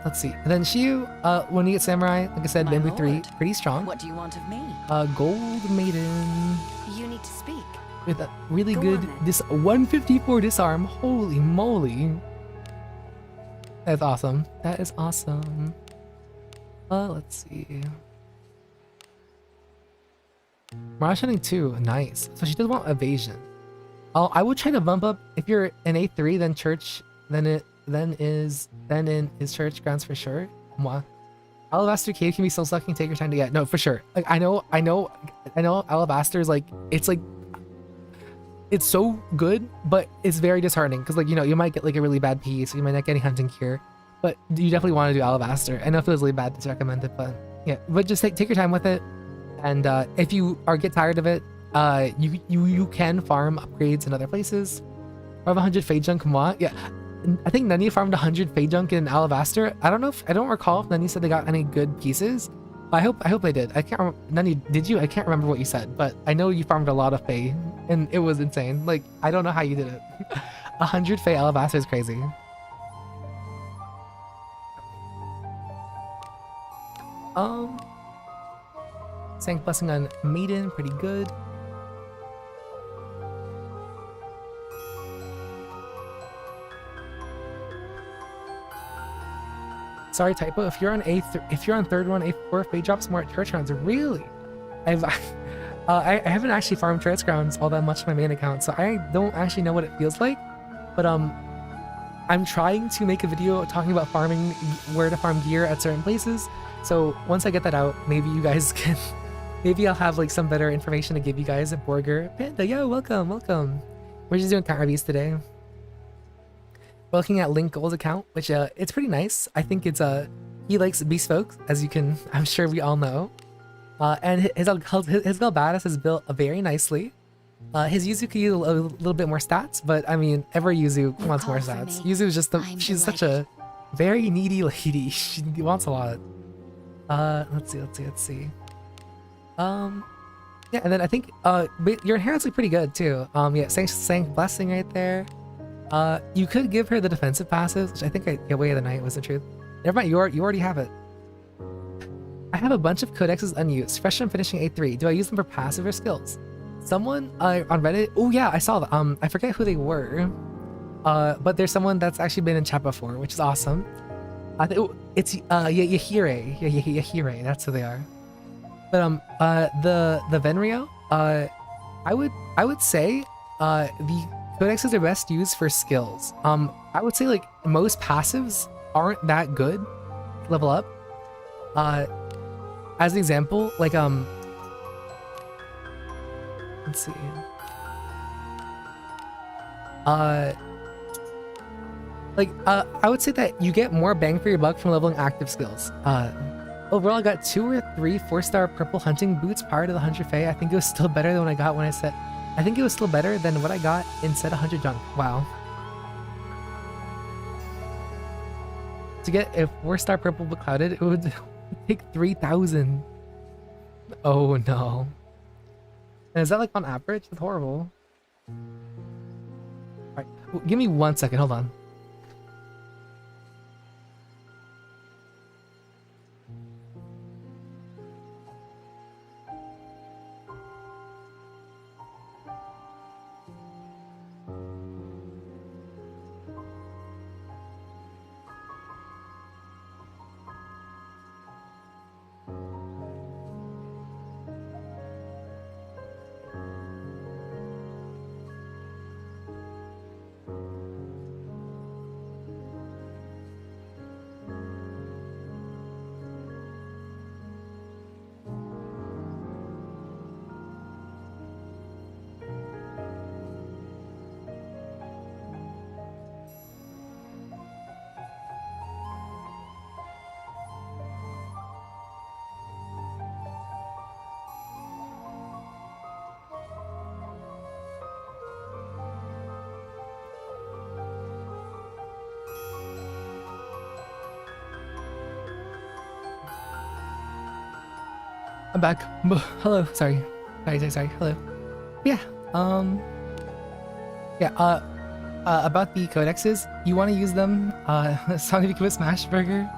let's see. And then Shiyu, when you get samurai, like I said, My Bamboo 3, lord, pretty strong. What do you want of me? Gold maiden You need to speak. with a really Go good on, then. 154 disarm. Holy moly. That's awesome. That is awesome. Let's see. Mirage Hunting 2, nice. So she does want evasion. I would try to bump up if you're in A3, then church, then is church grounds for sure. Mwah. Alabaster Cave can be soul sucking. Take your time to get. No, for sure. Like I know. Alabaster is like it's so good, but it's very disheartening because, like, you know, you might get like a really bad piece, you might not get any hunting gear, but you definitely want to do Alabaster. I know it feels really bad to recommend it, but yeah, but just take your time with it. And if you get tired of it, you can farm upgrades in other places. I have 100 Fade Junk. Yeah, I think Nani farmed 100 Fade Junk in Alabaster. I don't recall if Nani said they got any good pieces. I hope they did. I can't remember. Nani, did you? I can't remember what you said, but I know you farmed a lot of Fey, and it was insane. Like, I don't know how you did it. 100 Fey Alabaster is crazy. Sank Blessing on Maiden, pretty good. Sorry, typo. If you're on third one, A4, Fade drops more at church grounds. Really? I haven't actually farmed church grounds all that much on my main account, so I don't actually know what it feels like. But I'm trying to make a video talking about farming, where to farm gear at certain places. So once I get that out, maybe you guys can, maybe I'll have like some better information to give you guys at Borger. Panda, yo, welcome. We're just doing account reviews today. We're looking at Link Gold's account, which it's pretty nice. I think it's he likes bespoke, as you can, I'm sure we all know. And his Galbadas is built very nicely. His Yuzu could use a little bit more stats, but I mean, every Yuzu wants more stats. Yuzu is just she's such a very needy lady. She wants a lot. Let's see. Yeah, and then I think you're inherently pretty good too. Yeah, Sank Blessing right there. You could give her the defensive passives, which I think Way of the Night was the truth. Never mind, you already have it. I have a bunch of codexes unused, fresh from finishing A3. Do I use them for passive or skills? Someone on Reddit, oh yeah, I saw that. I forget who they were. But there's someone that's actually been in chat before, which is awesome. It's Yahire. Yahire, that's who they are. But the Venrio, I would say the codexes are best used for skills. I would say like most passives aren't that good to level up. As an example, like let's see. I would say that you get more bang for your buck from leveling active skills. Overall, I got 2 or 3 4-star purple hunting boots prior to the 100 Fey. I think it was still better than what I got when I set. I think it was still better than what I got in set 100 junk. Wow. To get a 4-star purple but clouded, it would take 3,000. Oh no. And is that like on average? That's horrible. Alright, give me 1 second, hold on. I'm back. Hello. Sorry. Sorry. Hello. Yeah. Yeah. About the codexes, you want to use them. Song if you a smash burger.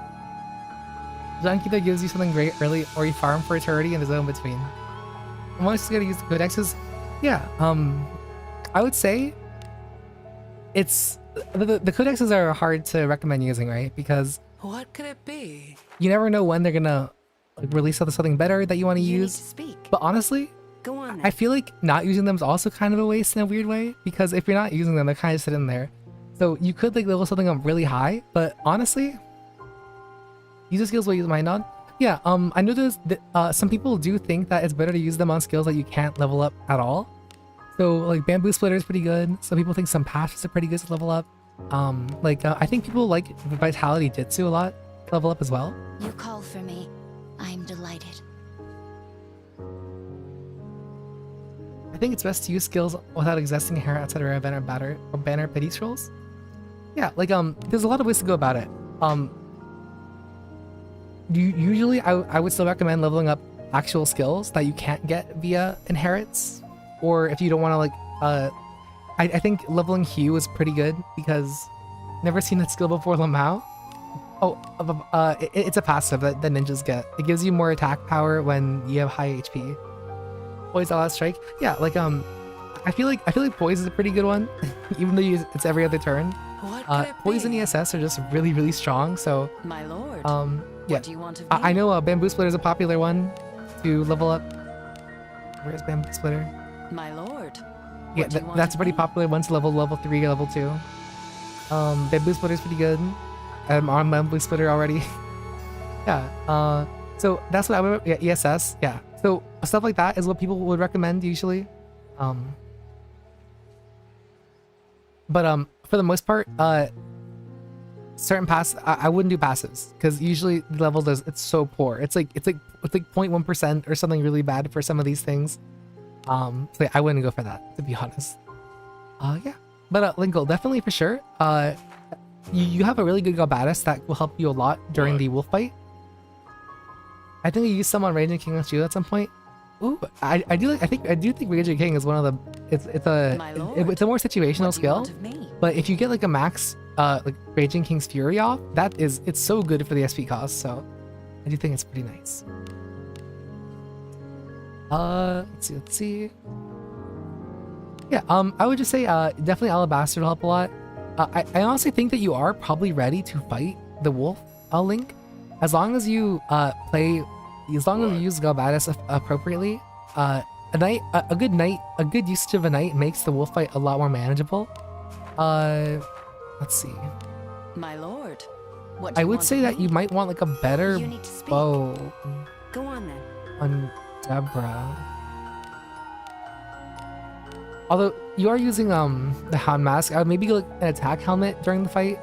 Jankita gives you something great early, or you farm for eternity and there's no in between. I'm always gonna use the codexes. Yeah. I would say it's the codexes are hard to recommend using, right? Because What could it be? you never know when they're gonna like, release something better that you want to You need use. to speak. But honestly, Go on. I feel like not using them is also kind of a waste in a weird way, because if you're not using them, they're kind of sitting there. So you could like level something up really high, but honestly, use the skills we'll use mine on. Yeah, I know there's some people do think that it's better to use them on skills that you can't level up at all. So like Bamboo Splitter is pretty good. Some people think some patches are pretty good to level up. I think people like Vitality Jitsu a lot to level up as well. You call for me. I'm delighted. I think it's best to use skills without exhausting hair outside of banner pity scrolls. Yeah, like there's a lot of ways to go about it. Usually I would still recommend leveling up actual skills that you can't get via inherits, or if you don't want to like I think leveling Hue is pretty good because never seen that skill before. Lamau. Oh, it's a passive that the ninjas get. It gives you more attack power when you have high HP. Poise all out strike. Yeah, like I feel like Poise is a pretty good one, even though it's every other turn. What could it Poise and be? ESS are just really strong. So My lord. yeah, What do you want of me? I know Bamboo Splitter is a popular one to level up. Where's Bamboo Splitter? My lord. Yeah, What do you want that's a of pretty me? popular one to level 3 or level 2. Bamboo Splitter is pretty good. I'm on Bamboo Splitter already. Yeah. So that's what I would. Yeah, ESS. Yeah. So stuff like that is what people would recommend usually. But for the most part, certain pass I wouldn't do passives because usually the level it's so poor. It's like 0.1% or something really bad for some of these things. So yeah, I wouldn't go for that, to be honest. Yeah. But Linkle, definitely for sure. You have a really good Galbatus that will help you a lot during the wolf fight. I think you used some on Raging King Shield at some point. Ooh, I do think Raging King is one of the My lord. it's a more situational What do you skill. want of me? But if you get like a max like Raging King's Fury off, it's so good for the SP cost. So I do think it's pretty nice. Let's see. Yeah, I would just say definitely Alabaster will help a lot. I honestly think that you are probably ready to fight the wolf Link, as long as you as long as you use Galbatus appropriately. A good usage of a knight makes the wolf fight a lot more manageable. Let's see. My lord. What do I you would want say of that me? you might want like a better You need to speak. bow Go on then. on Deborah. Although you are using the Hound Mask, I would maybe go like an attack helmet during the fight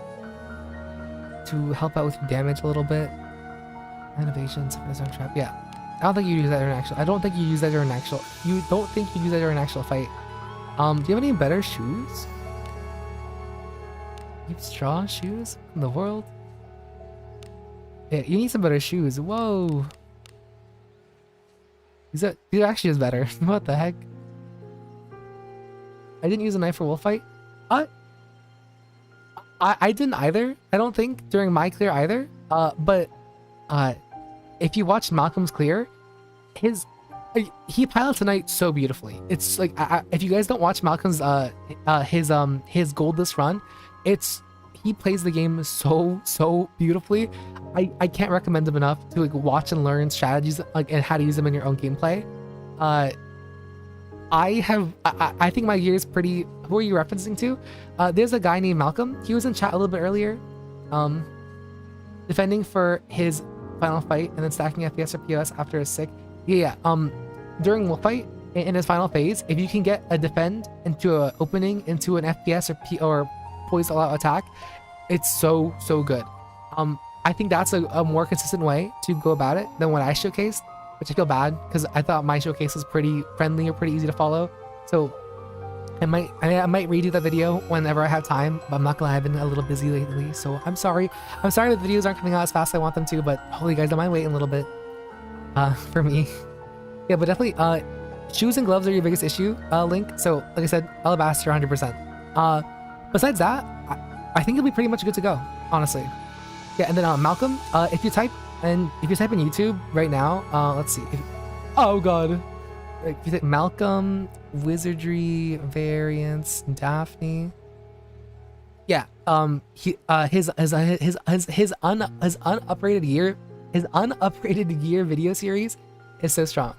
to help out with damage a little bit. Innovations, Zone Trap. Yeah, I don't think you use that during actual. I don't think you use that during actual. You don't think you use that during an actual fight. Do you have any better shoes? You have straw shoes in the world? Yeah, you need some better shoes. Whoa. These are actually is better. What the heck? I didn't use a knife for wolf fight. I didn't either. I don't think during my clear either. But if you watch Malcolm's clear, he pilots a knight so beautifully. It's like if you guys don't watch Malcolm's his goldless run, he plays the game so beautifully. I can't recommend him enough to like watch and learn strategies like and how to use them in your own gameplay. I think my gear is pretty. Who are you referencing to? There's a guy named Malcolm. He was in chat a little bit earlier, defending for his final fight and then stacking FPS or POS after his sick. Yeah. During wolf fight in his final phase, if you can get a defend into an opening into an FPS or poised all out attack, it's so good. I think that's a more consistent way to go about it than what I showcased, which I feel bad because I thought my showcase was pretty friendly or pretty easy to follow. So I might redo that video whenever I have time, but I'm not gonna lie, I've been a little busy lately, so I'm sorry. I'm sorry the videos aren't coming out as fast as I want them to, but holy guys, don't mind waiting a little bit for me. Yeah, but definitely, shoes and gloves are your biggest issue, Link. So, like I said, Alabaster 100%. Besides that, I think you'll be pretty much good to go, honestly. Yeah, and then Malcolm, if you type in YouTube right now, let's see. Oh god. If you type Malcolm, Wizardry, Variants, Daphne. Yeah, his unupgraded year video series is so strong.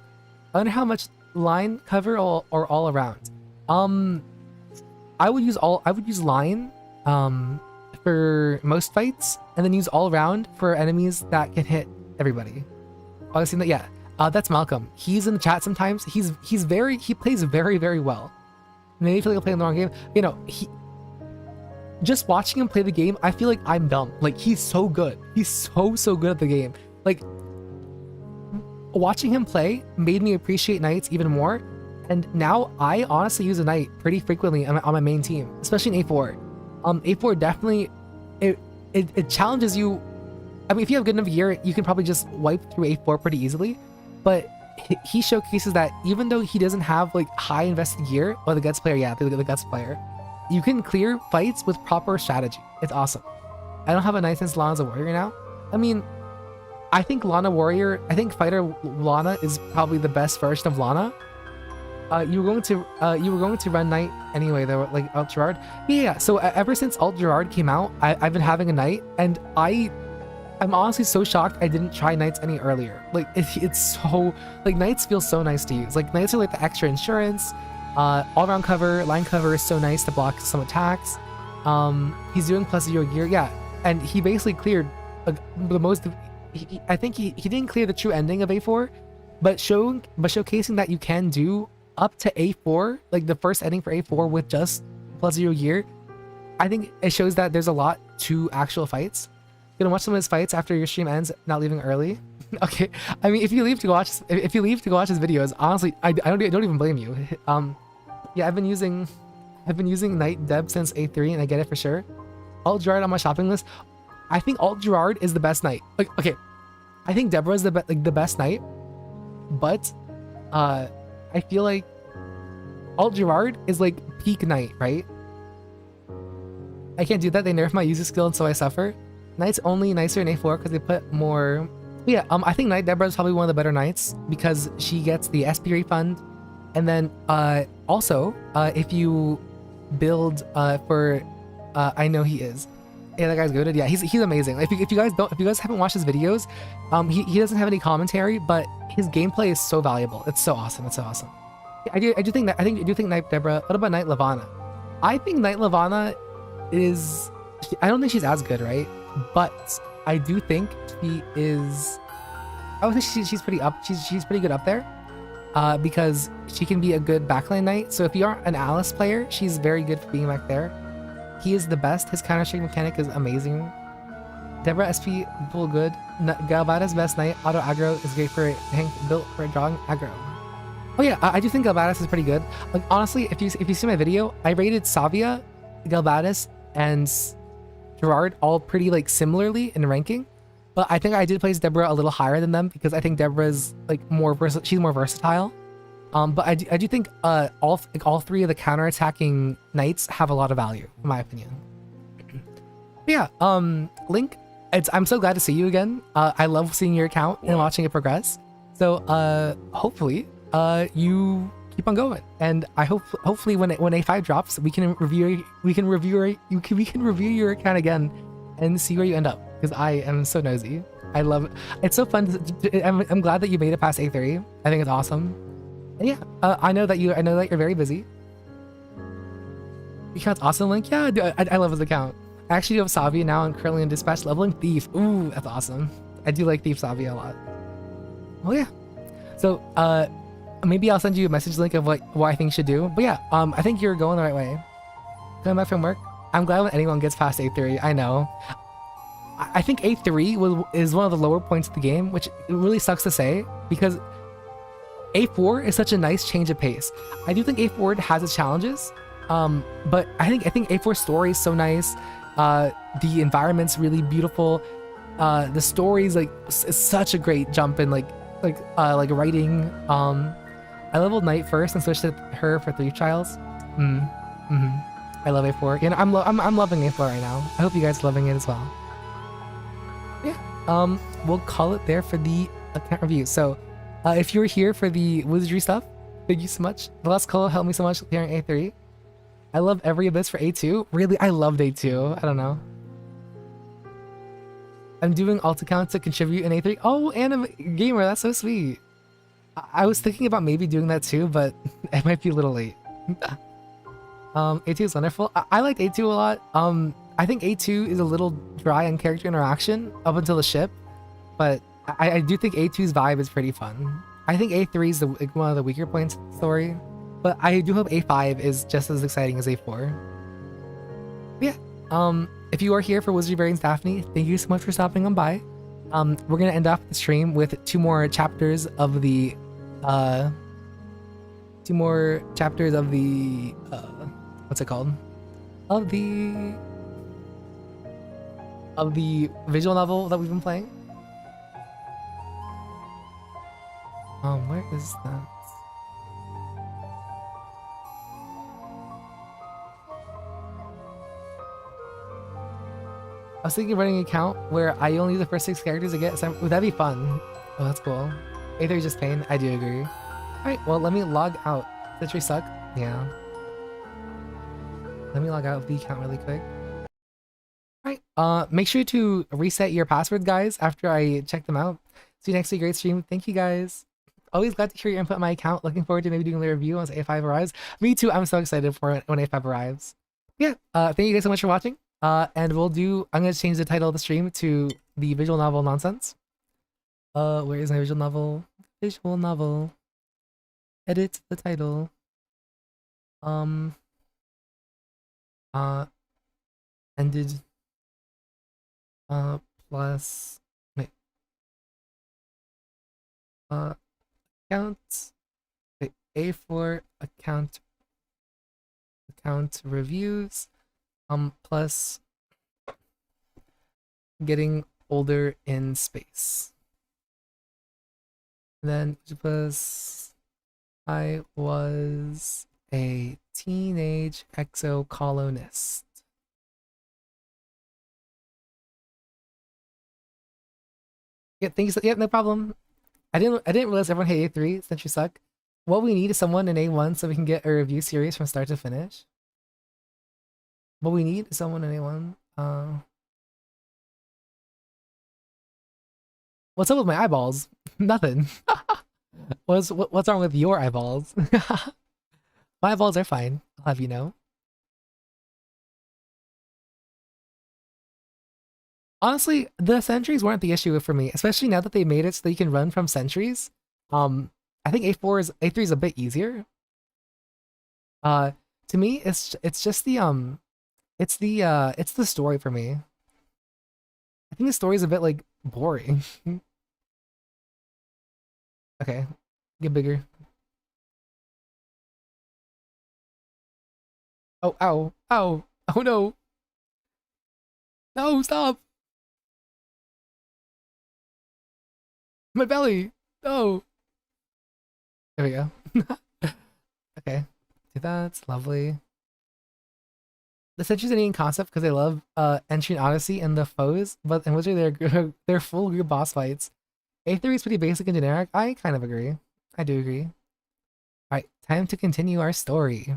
I wonder how much line, cover, or all around. I would use line for most fights, and then use all around for enemies that can hit everybody. Obviously, that, yeah, that's Malcolm. He's in the chat sometimes. He plays very, very well. Maybe I feel like I'm playing the wrong game. You know, just watching him play the game, I feel like I'm dumb. Like, he's so good. He's so good at the game. Like, watching him play made me appreciate knights even more. And now I honestly use a knight pretty frequently on my main team, especially in A4. A4 definitely, it challenges you. I mean, if you have good enough gear, you can probably just wipe through A4 pretty easily. But he showcases that even though he doesn't have like high invested gear, or the Guts player, yeah, the Guts player, you can clear fights with proper strategy. It's awesome. I don't have a knight since Lana's a warrior now. I mean, I think Fighter Lana is probably the best version of Lana. You were going to run knight anyway though, like Alt Gerard. Yeah. So ever since Alt Gerard came out, I've been having a knight, and I'm honestly so shocked I didn't try knights any earlier. Like it's so, like, knights feel so nice to use. Like, knights are like the extra insurance, all-around cover, line cover is so nice to block some attacks. He's doing +0 gear, yeah, and he basically cleared the most. I think he didn't clear the true ending of A4, but showcasing that you can do up to A4, like the first ending for A4 with just +0 gear. I think it shows that there's a lot to actual fights. Gonna watch some of his fights after your stream ends, not leaving early. Okay, I mean, if you leave to go watch his videos, honestly, I don't even blame you. Yeah, I've been using Knight Deb since A3, and I get it for sure. Alt Gerard on my shopping list. I think Alt Gerard is the best knight. Like, okay, I think Deborah is the best knight, but I feel like Alt Gerard is like peak knight, right? I can't do that. They nerf my user skill, and so I suffer. Knight's only nicer in A4 because they put more. Yeah, I think Knight Deborah is probably one of the better knights because she gets the SP refund, and then also if you build for I know he is. Yeah, that guy's good. Yeah, he's amazing. If you guys haven't watched his videos, he doesn't have any commentary, but his gameplay is so valuable. It's so awesome. It's so awesome. I do think Knight Deborah. What about Knight Lavana? I think Knight Lavana is. I don't think she's as good, right? But I do think she is. I would think she's pretty up. She's pretty good up there, because she can be a good backline knight. So if you aren't an Alice player, she's very good for being back there. He is the best. His counter-strike mechanic is amazing. Deborah SP full good. Galbada's best knight. Auto aggro is great for Hank, built for drawing aggro. Oh yeah, I do think Galbadas is pretty good. Like, honestly, if you see my video, I rated Savia, Galbadas, and Gerard all pretty like similarly in ranking, but I think I did place Deborah a little higher than them because I think Deborah's like she's more versatile. But I do think all three of the counter-attacking knights have a lot of value in my opinion. But yeah, Link, I'm so glad to see you again. I love seeing your account and watching it progress. So hopefully you keep on going, and I hopefully when A5 drops, we can review your account again and see where you end up, because I am so nosy. I love it. It's so fun. I'm glad that you made it past A3. I think it's awesome. And yeah, I know that you're very busy. Your account's awesome, Link. Yeah, dude, I love his account. I actually do have Savia now and currently in Dispatch leveling Thief. Ooh, that's awesome. I do like Thief Savia a lot. Oh yeah. So maybe I'll send you a message link of what I think you should do. But yeah, I think you're going the right way. Coming back from work. I'm glad when anyone gets past A3. I know. I think A3 is one of the lower points of the game, which it really sucks to say because A4 is such a nice change of pace. I do think A4 has its challenges, but I think A4's story is so nice. The environment's really beautiful. The story is like is such a great jump in like like writing. I leveled Knight first and switched to her for 3 trials. I love A4. You know, I'm loving A4 right now. I hope you guys are loving it as well. Yeah. We'll call it there for the account review. So, if you were here for the wizardry stuff, thank you so much. The last call helped me so much clearing A3. I love every abyss for A2. Really, I loved A2. I don't know. I'm doing alt account to contribute in A3. Oh, Anime Gamer, that's so sweet. I was thinking about maybe doing that too, but it might be a little late. A2 is wonderful. I liked A2 a lot. I think A2 is a little dry on character interaction up until the ship, but I do think A2's vibe is pretty fun. I think A3 is one of the weaker points of the story, but I do hope A5 is just as exciting as A4. But yeah, if you are here for Wizardry Variants Daphne, thank you so much for stopping on by. We're gonna end off the stream with 2 more chapters of the what's it called? Of the visual novel that we've been playing. Where is that? I was thinking of running an account where I only use the first 6 characters to get. So would that be fun? Oh, that's cool. A3 is just pain. I do agree. Alright, well, let me log out. Citrus suck? Yeah. Let me log out of the account really quick. Alright, make sure to reset your password, guys, after I check them out. See you next week. Great stream. Thank you, guys. Always glad to hear your input on my account. Looking forward to maybe doing a review once A5 arrives. Me too. I'm so excited for it when A5 arrives. Yeah, thank you guys so much for watching. And I'm going to change the title of the stream to the visual novel nonsense. Where is my visual novel? Visual novel. Edit the title. Ended. Plus. Wait. Account. Wait, A4 account reviews. Plus getting older in space. And then plus I was a teenage exocolonist. Yeah, thanks. Yeah, no problem. I didn't realize everyone hated A3 since you suck. What we need is someone in A1 so we can get a review series from start to finish. What we need is someone in A1. What's up with my eyeballs? Nothing. What's wrong with your eyeballs? My eyeballs are fine. I'll have you know. Honestly, the sentries weren't the issue for me, especially now that they made it so that you can run from sentries. I think A3 is a bit easier. To me, it's just the it's the story for me. I think the story is a bit like boring. Okay, get bigger. Oh, ow, ow, oh no. No, stop. My belly. No. There we go. Okay, do that. It's lovely. The Sentry's an Indian concept because I love Entry and Odyssey and the foes, but in Wizard they're full group boss fights. A3 is pretty basic and generic. I kind of agree. I do agree. Alright, time to continue our story.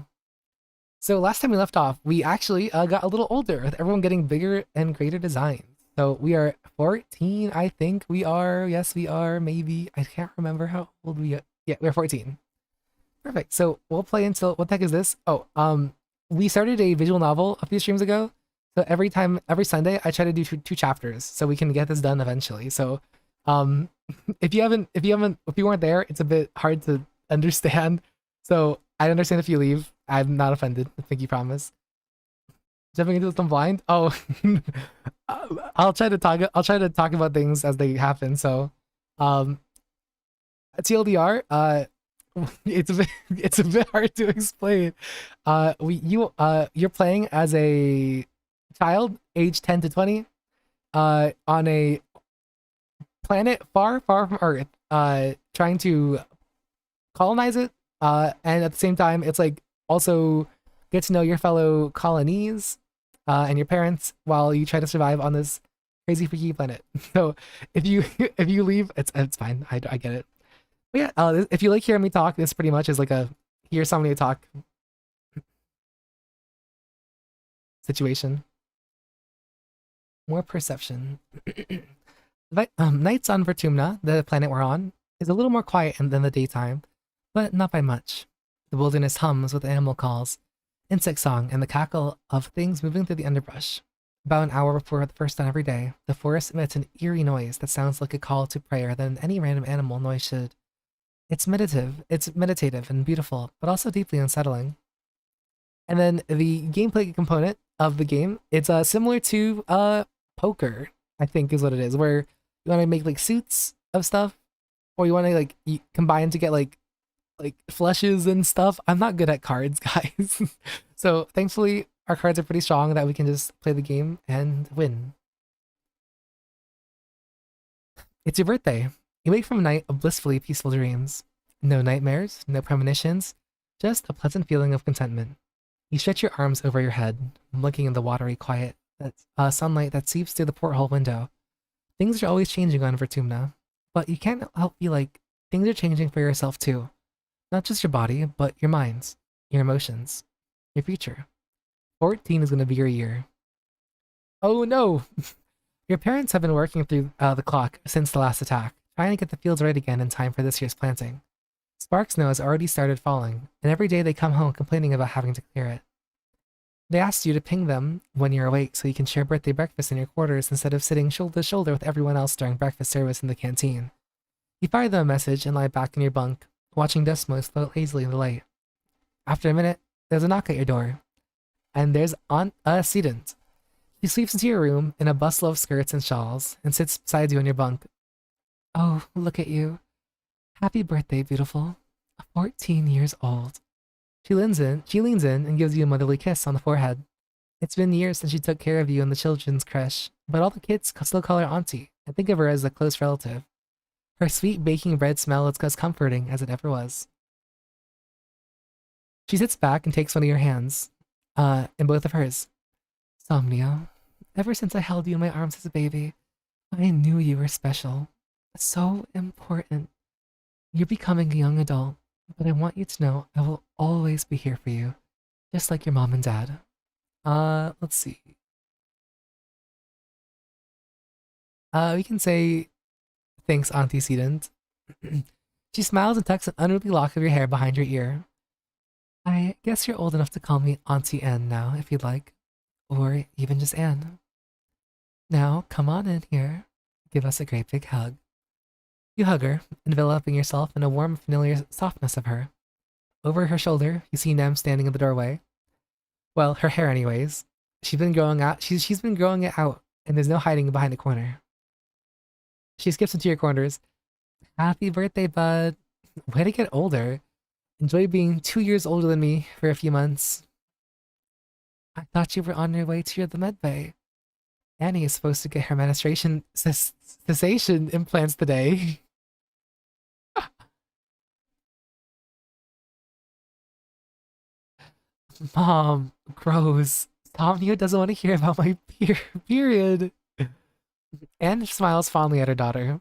So last time we left off, we actually got a little older, with everyone getting bigger and greater designs. So we are 14, I think we are. Yes, we are, maybe. I can't remember how old we are. Yeah, we're 14. Perfect. So we'll play until, what the heck is this? Oh, we started a visual novel a few streams ago. So every Sunday, I try to do two chapters so we can get this done eventually. So if you weren't there, it's a bit hard to understand. So I understand if you leave. I'm not offended. I think you promise. Jumping into some blind. Oh, I'll try to talk about things as they happen. So, TLDR. It's a bit hard to explain. You're playing as a child, age 10 to 20, on a planet far, far from Earth. trying to colonize it. And at the same time, it's like also get to know your fellow colonies and your parents while you try to survive on this crazy freaky planet. So if you if you leave, it's fine. I get it. But yeah, if you like hearing me talk, this pretty much is like a hear somebody talk situation. More perception. Nights on Vertumna, the planet we're on, is a little more quiet than the daytime, but not by much. The wilderness hums with animal calls, insect song, and the cackle of things moving through the underbrush. About an hour before the first dawn every day, the forest emits an eerie noise that sounds like a call to prayer than any random animal noise should. It's meditative and beautiful, but also deeply unsettling. And then the gameplay component of the game, it's similar to poker, I think is what it is, where you want to make like suits of stuff, or you want to like combine to get like flushes and stuff. I'm not good at cards, guys. So thankfully our cards are pretty strong that we can just play the game and win. It's your birthday. You wake from a night of blissfully peaceful dreams. No nightmares, no premonitions, just a pleasant feeling of contentment. You stretch your arms over your head, looking in the watery quiet sunlight that seeps through the porthole window. Things are always changing on Vertumna, but you can't help feel like things are changing for yourself too. Not just your body, but your minds, your emotions, your future. 14 is going to be your year. Oh no! Your parents have been working through the clock since the last attack, trying to get the fields right again in time for this year's planting. Spark snow has already started falling, and every day they come home complaining about having to clear it. They asked you to ping them when you're awake so you can share birthday breakfast in your quarters instead of sitting shoulder to shoulder with everyone else during breakfast service in the canteen. You fire them a message and lie back in your bunk, watching dust motes float lazily in the light. After a minute, there's a knock at your door, and there's Aunt Sedent. She sweeps into your room in a bustle of skirts and shawls and sits beside you in your bunk. Oh, look at you. Happy birthday, beautiful. 14 years old. She leans in and gives you a motherly kiss on the forehead. It's been years since she took care of you in the children's creche, but all the kids still call her auntie and think of her as a close relative. Her sweet baking bread smell is as comforting as it ever was. She sits back and takes one of your hands, in both of hers. Somnia, ever since I held you in my arms as a baby, I knew you were special. So important. You're becoming a young adult, but I want you to know I will always be here for you, just like your mom and dad. Let's see. We can say, thanks, Auntie Sedent. She smiles and tucks an unruly lock of your hair behind your ear. I guess you're old enough to call me Auntie Anne now, if you'd like. Or even just Anne. Now, come on in here. Give us a great big hug. You hug her, enveloping yourself in a warm, familiar softness of her. Over her shoulder, you see Nem standing in the doorway. Well, her hair anyways. She's been growing out. She's been growing it out, and there's no hiding behind a corner. She skips into your corners. Happy birthday, bud. Way to get older. Enjoy being 2 years older than me for a few months. I thought you were on your way to the med bay. Annie is supposed to get her menstruation cessation implants today. Mom, gross. Somnia doesn't want to hear about my period. Anne smiles fondly at her daughter.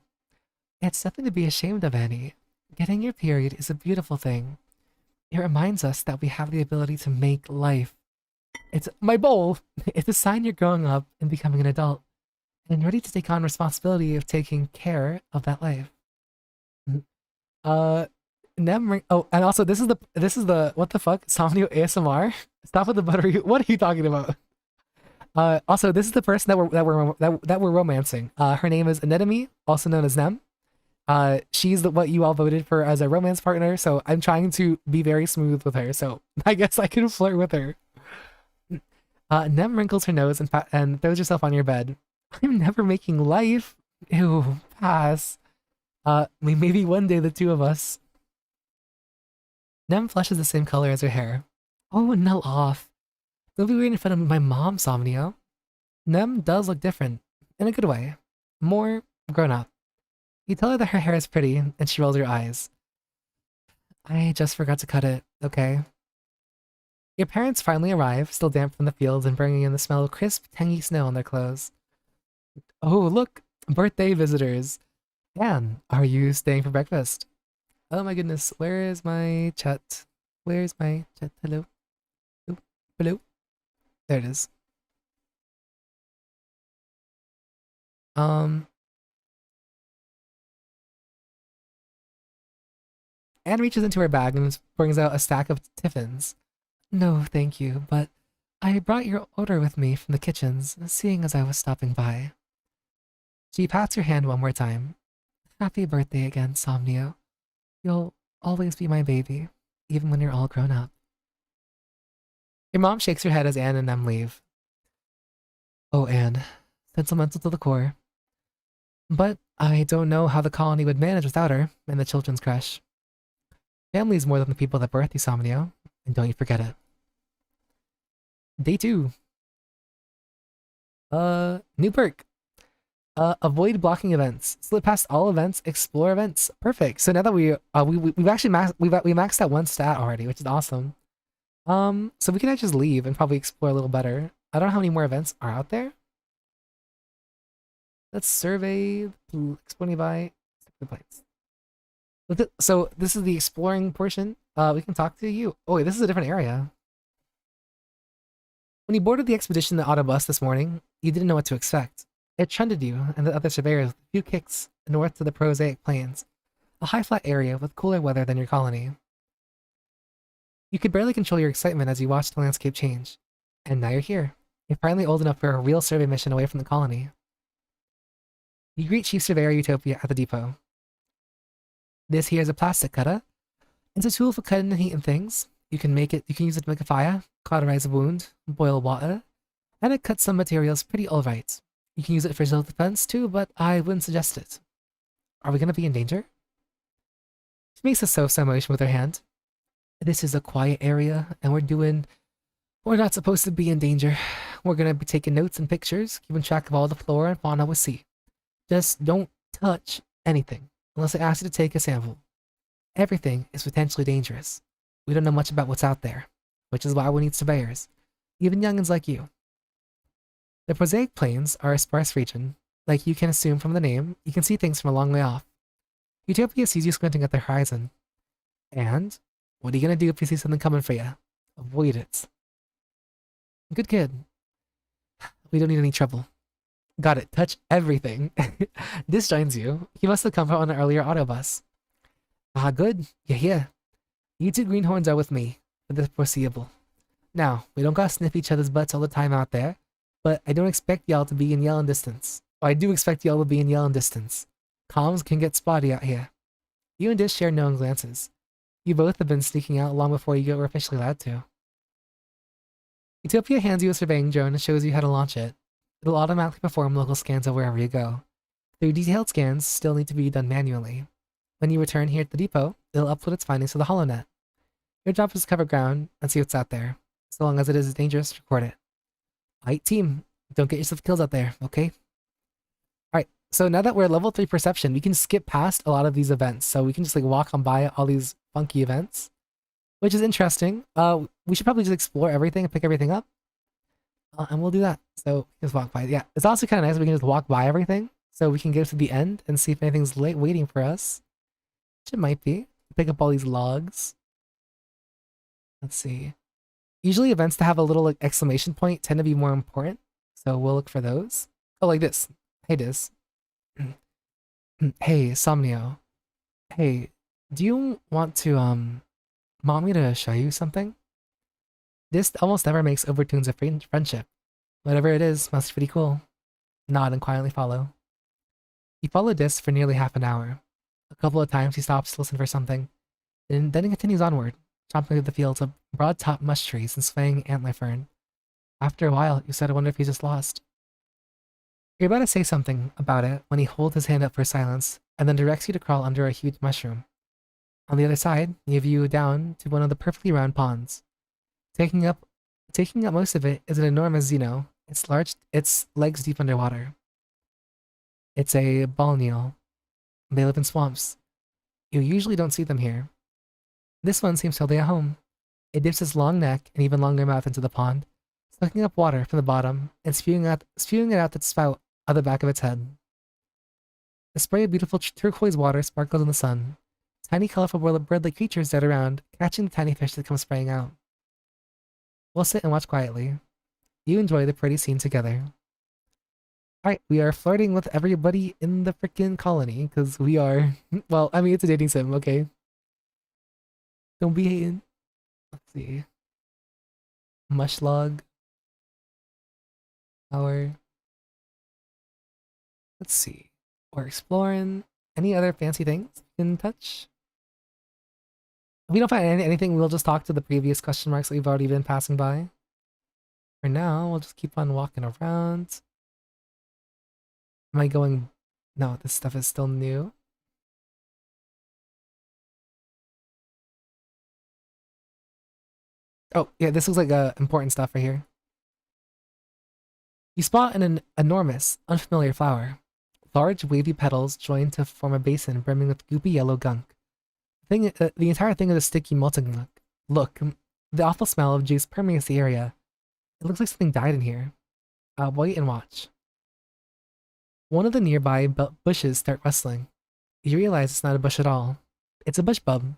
It's nothing to be ashamed of, Annie. Getting your period is a beautiful thing. It reminds us that we have the ability to make life. It's my bowl. It's a sign you're growing up and becoming an adult, and ready to take on responsibility of taking care of that life. Oh, and also this is the what the fuck? Somnio ASMR? Stop with the buttery. What are you talking about? Also, this is the person that we're romancing. Her name is Anetomy, also known as Nem. She's what you all voted for as a romance partner, so I'm trying to be very smooth with her, so I guess I can flirt with her. Nem wrinkles her nose and throws herself on your bed. I'm never making life. Ew, pass. Maybe one day the two of us. Nem flushes the same color as her hair. Oh, no off. Don't be weird in front of my mom, Somnio. Nem does look different, in a good way. More grown up. You tell her that her hair is pretty, and she rolls her eyes. I just forgot to cut it, okay? Your parents finally arrive, still damp from the fields and bringing in the smell of crisp, tangy snow on their clothes. Oh, look! Birthday visitors! Anne, are you staying for breakfast? Oh my goodness, where is my chat? Where's my chat? Hello? Hello? Hello? There it is. Anne reaches into her bag and brings out a stack of tiffins. No, thank you, but I brought your order with me from the kitchens, seeing as I was stopping by. She pats her hand one more time. Happy birthday again, Somnio. You'll always be my baby, even when you're all grown up. Your mom shakes her head as Anne and them leave. Oh, Anne. Sentimental to the core. But I don't know how the colony would manage without her and the children's crush. Family's more than the people that birthed you, Somnio, and don't you forget it. Day 2. New perk. Avoid blocking events. Slip past all events. Explore events. Perfect. So now that we've actually maxed out one stat already, which is awesome. So we can actually just leave and probably explore a little better. I don't know how many more events are out there. Let's survey. Explore nearby. The planes. So this is the exploring portion. We can talk to you. Oh wait, this is a different area. When you boarded the expedition the autobus this morning, you didn't know what to expect. It trundled you and the other surveyors with a few kicks north to the prosaic plains, a high flat area with cooler weather than your colony. You could barely control your excitement as you watched the landscape change. And now you're here. You're finally old enough for a real survey mission away from the colony. You greet Chief Surveyor Utopia at the depot. This here is a plastic cutter. It's a tool for cutting and heating things. You can use it to make a fire, cauterize a wound, boil water, and it cuts some materials pretty alright. You can use it for self-defense too, but I wouldn't suggest it. Are we gonna be in danger? She makes a so-so motion with her hand. This is a quiet area, and we're not supposed to be in danger. We're gonna be taking notes and pictures, keeping track of all the flora and fauna we see. Just don't touch anything, unless I ask you to take a sample. Everything is potentially dangerous. We don't know much about what's out there, which is why we need surveyors, even youngins like you. The prosaic plains are a sparse region. Like you can assume from the name, you can see things from a long way off. Utopia sees you squinting at the horizon. And what are you gonna do if you see something coming for you? Avoid it. Good kid. We don't need any trouble. Got it. Touch everything. This joins you. He must have come from an earlier autobus. Ah, good. You're here. You two greenhorns are with me for the foreseeable. Now, we don't gotta sniff each other's butts all the time out there, but I don't expect y'all to be in yelling distance. Well, I do expect y'all to be in yelling distance. Comms can get spotty out here. You and Dish share knowing glances. You both have been sneaking out long before you were officially allowed to. Utopia hands you a surveying drone and shows you how to launch it. It'll automatically perform local scans of wherever you go. Though detailed scans still need to be done manually. When you return here at the depot, it'll upload its findings to the HoloNet. Your job is to cover ground and see what's out there. So long as it is dangerous, record it. Alright, team. Don't get yourself killed out there, okay? Alright, so now that we're level 3 perception, we can skip past a lot of these events. So we can just like walk on by all these funky events, which is interesting. We should probably just explore everything and pick everything up. And we'll do that. So just walk by. Yeah, it's also kind of nice. We can just walk by everything, so we can get to the end and see if anything's late waiting for us. Which it might be. Pick up all these logs. Let's see. Usually events that have a little like exclamation point tend to be more important, so we'll look for those. Oh, like this. Hey, this. Hey, Somnio. Hey, do you want to want me to show you something? This almost never makes overtones of friendship. Whatever it is, must be pretty cool. Nod and quietly follow. You follow Dis for nearly half an hour. A couple of times he stops to listen for something, and then he continues onward, chomping through the fields of broad-topped mush trees and swaying antler fern. After a while, you start to wonder if he's just lost. You're about to say something about it when he holds his hand up for silence, and then directs you to crawl under a huge mushroom. On the other side, you view down to one of the perfectly round ponds. Taking up most of it is an enormous Xeno, its legs deep underwater. It's a balneal. They live in swamps. You usually don't see them here. This one seems totally at home. It dips its long neck and even longer mouth into the pond, sucking up water from the bottom and spewing it out the spout of the back of its head. The spray of beautiful turquoise water sparkles in the sun. Tiny colorful bird-like creatures dart around, catching the tiny fish that come spraying out. We'll sit and watch quietly. You enjoy the pretty scene together. Alright, we are flirting with everybody in the freaking colony, because we are... Well, I mean, it's a dating sim, okay? Don't be hating. Let's see. Mushlog. Power. Let's see. We're exploring. Any other fancy things we can touch? If we don't find anything, we'll just talk to the previous question marks that we've already been passing by. For now, we'll just keep on walking around. Am I going... No, this stuff is still new. Oh, yeah, this looks like important stuff right here. You spot an enormous, unfamiliar flower. Large, wavy petals join to form a basin brimming with goopy yellow gunk. The entire thing is a sticky, molten look. The awful smell of juice permeates the area. It looks like something died in here. Wait and watch. One of the nearby bushes start rustling. You realize it's not a bush at all. It's a bush bub.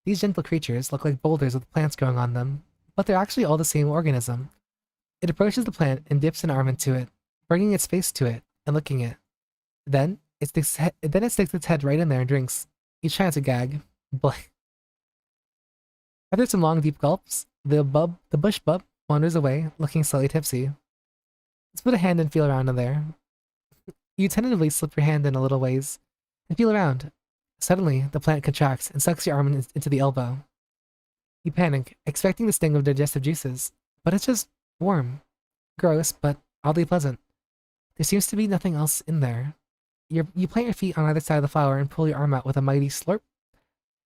These gentle creatures look like boulders with plants growing on them, but they're actually all the same organism. It approaches the plant and dips an arm into it, bringing its face to it and licking it. Then it sticks its head right in there and drinks. You try not to gag. After some long, deep gulps, the bush bub wanders away, looking slightly tipsy. Let's put a hand and feel around in there. You tentatively slip your hand in a little ways and feel around. Suddenly, the plant contracts and sucks your arm into the elbow. You panic, expecting the sting of digestive juices, but it's just warm. Gross, but oddly pleasant. There seems to be nothing else in there. You plant your feet on either side of the flower and pull your arm out with a mighty slurp.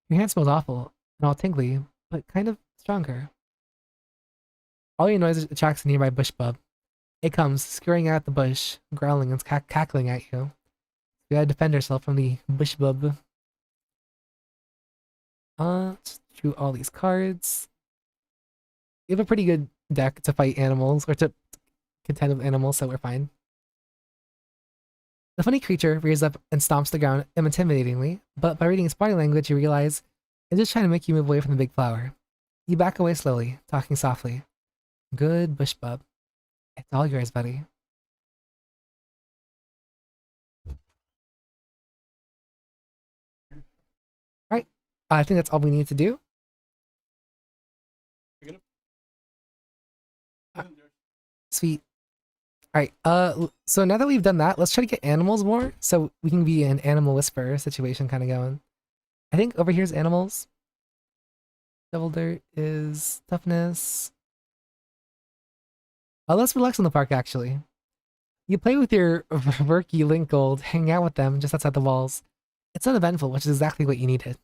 Your hand smells awful and all tingly, but kind of stronger. All your noise attracts a nearby bush bub. It comes, scurrying out the bush, growling and cackling at you. You gotta defend yourself from the bush bub. Just drew all these cards. You have a pretty good deck to fight animals, or to contend with animals, so we're fine. The funny creature rears up and stomps the ground intimidatingly, but by reading its body language you realize it's just trying to make you move away from the big flower. You back away slowly, talking softly. Good bush bub. It's all yours, buddy. Alright, I think that's all we need to do. Sweet. Alright, so now that we've done that, let's try to get animals more, so we can be an animal whisperer situation kind of going. I think over here's animals. Devil Dirt is toughness. Let's relax in the park, actually. You play with your Verky Link Gold, hanging out with them just outside the walls. It's uneventful, which is exactly what you needed.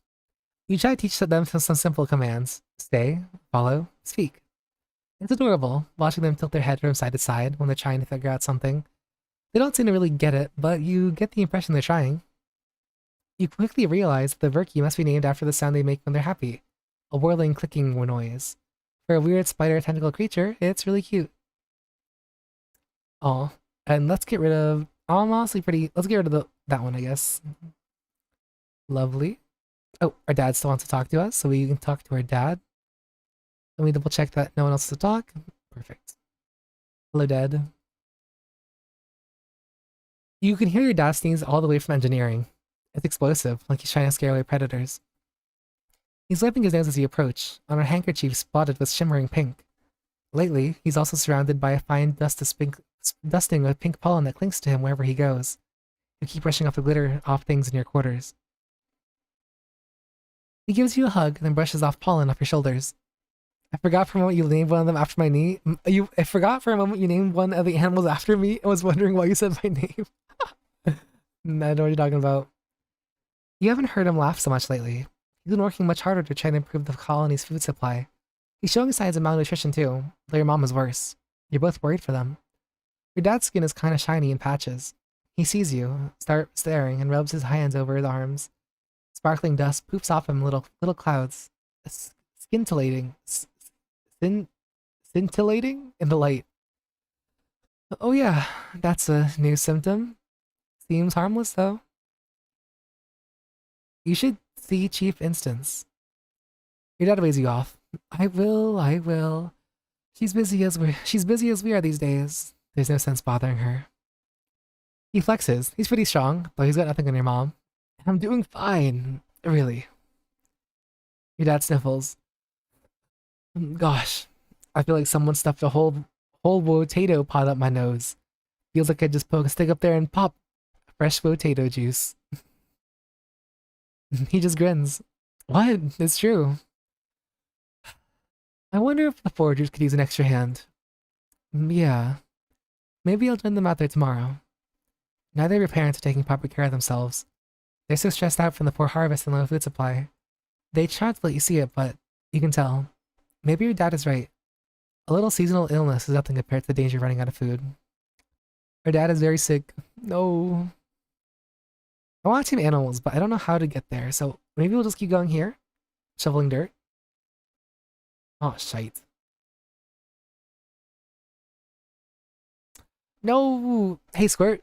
You try to teach them some simple commands. Stay, follow, speak. It's adorable, watching them tilt their head from side to side when they're trying to figure out something. They don't seem to really get it, but you get the impression they're trying. You quickly realize that the Verky must be named after the sound they make when they're happy. A whirling, clicking noise. For a weird spider tentacle creature, it's really cute. Oh, and let's get rid of... I'm honestly pretty... Let's get rid of that one, I guess. Lovely. Oh, our dad still wants to talk to us, so we can talk to our dad. Let me double check that no one else has to talk. Perfect. Hello, Dad. You can hear your dad sneeze all the way from engineering. It's explosive, like he's trying to scare away predators. He's wiping his nose as you approach, on a handkerchief spotted with shimmering pink. Lately, he's also surrounded by a fine dusting of pink pollen that clings to him wherever he goes. You keep brushing off the glitter off things in your quarters. He gives you a hug, then brushes off pollen off your shoulders. I forgot for a moment you named one of them after my name. I forgot for a moment you named one of the animals after me and was wondering why you said my name. I know what you're talking about. You haven't heard him laugh so much lately. He's been working much harder to try to improve the colony's food supply. He's showing signs of malnutrition too, though your mom is worse. You're both worried for them. Your dad's skin is kind of shiny in patches. He sees you, start staring, and rubs his hands over his arms. Sparkling dust poofs off him little clouds, scintillating, scintillating in the light. Oh yeah, that's a new symptom. Seems harmless though. You should see Chief Instance. Your dad waves you off. I will. She's busy as we are these days. There's no sense bothering her. He flexes. He's pretty strong, but he's got nothing on your mom. I'm doing fine, really. Your dad sniffles. Gosh, I feel like someone stuffed a whole potato pod up my nose. Feels like I just poke a stick up there and pop fresh potato juice. He just grins. What? It's true. I wonder if the foragers could use an extra hand. Yeah. Maybe I'll join them out there tomorrow. Neither of your parents are taking proper care of themselves. They're so stressed out from the poor harvest and low food supply. They try to let you see it, but you can tell. Maybe your dad is right. A little seasonal illness is nothing compared to the danger of running out of food. Our dad is very sick. No. I want to team animals, but I don't know how to get there, so maybe we'll just keep going here. Shoveling dirt. Oh, shite. No! Hey, Squirt.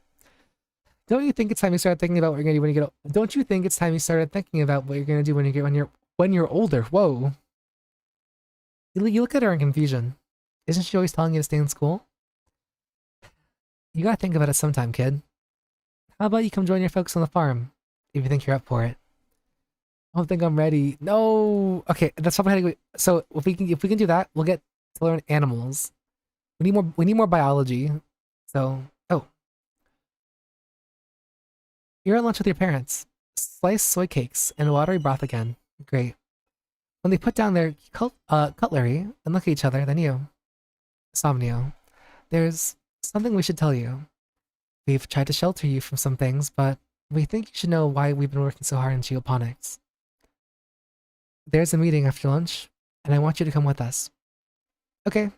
Don't you think it's time you start thinking about what you're gonna do when you get old? Don't you think it's time you started thinking about what you're gonna do when you're older? Whoa. You look at her in confusion. Isn't she always telling you to stay in school? You gotta think about it sometime, kid. How about you come join your folks on the farm, if you think you're up for it? I don't think I'm ready. No. Okay, that's probably how to go. So if we can do that, we'll get to learn animals. We need more biology. So you're at lunch with your parents. Sliced soy cakes and watery broth again. Great. When they put down their cutlery and look at each other, then you. Somnio. There's something we should tell you. We've tried to shelter you from some things, but we think you should know why we've been working so hard in geoponics. There's a meeting after lunch, and I want you to come with us. Okay.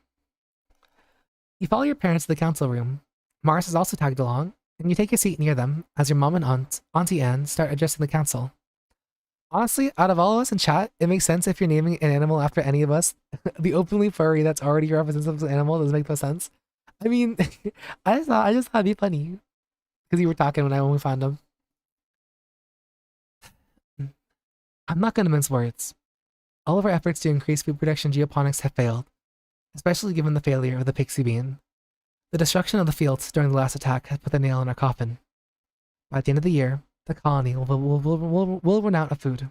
You follow your parents to the council room. Mars is also tagged along, and you take a seat near them as your mom and Auntie Anne start addressing the council. Honestly, out of all of us in chat, it makes sense if you're naming an animal after any of us. The openly furry that's already representative of the animal doesn't make no sense. I mean, I just thought it'd be funny because you were talking when we found him. I'm not gonna mince words. All of our efforts to increase food production geoponics have failed, especially given the failure of the pixie bean. The destruction of the fields during the last attack has put the nail in our coffin. By the end of the year, the colony will run out of food.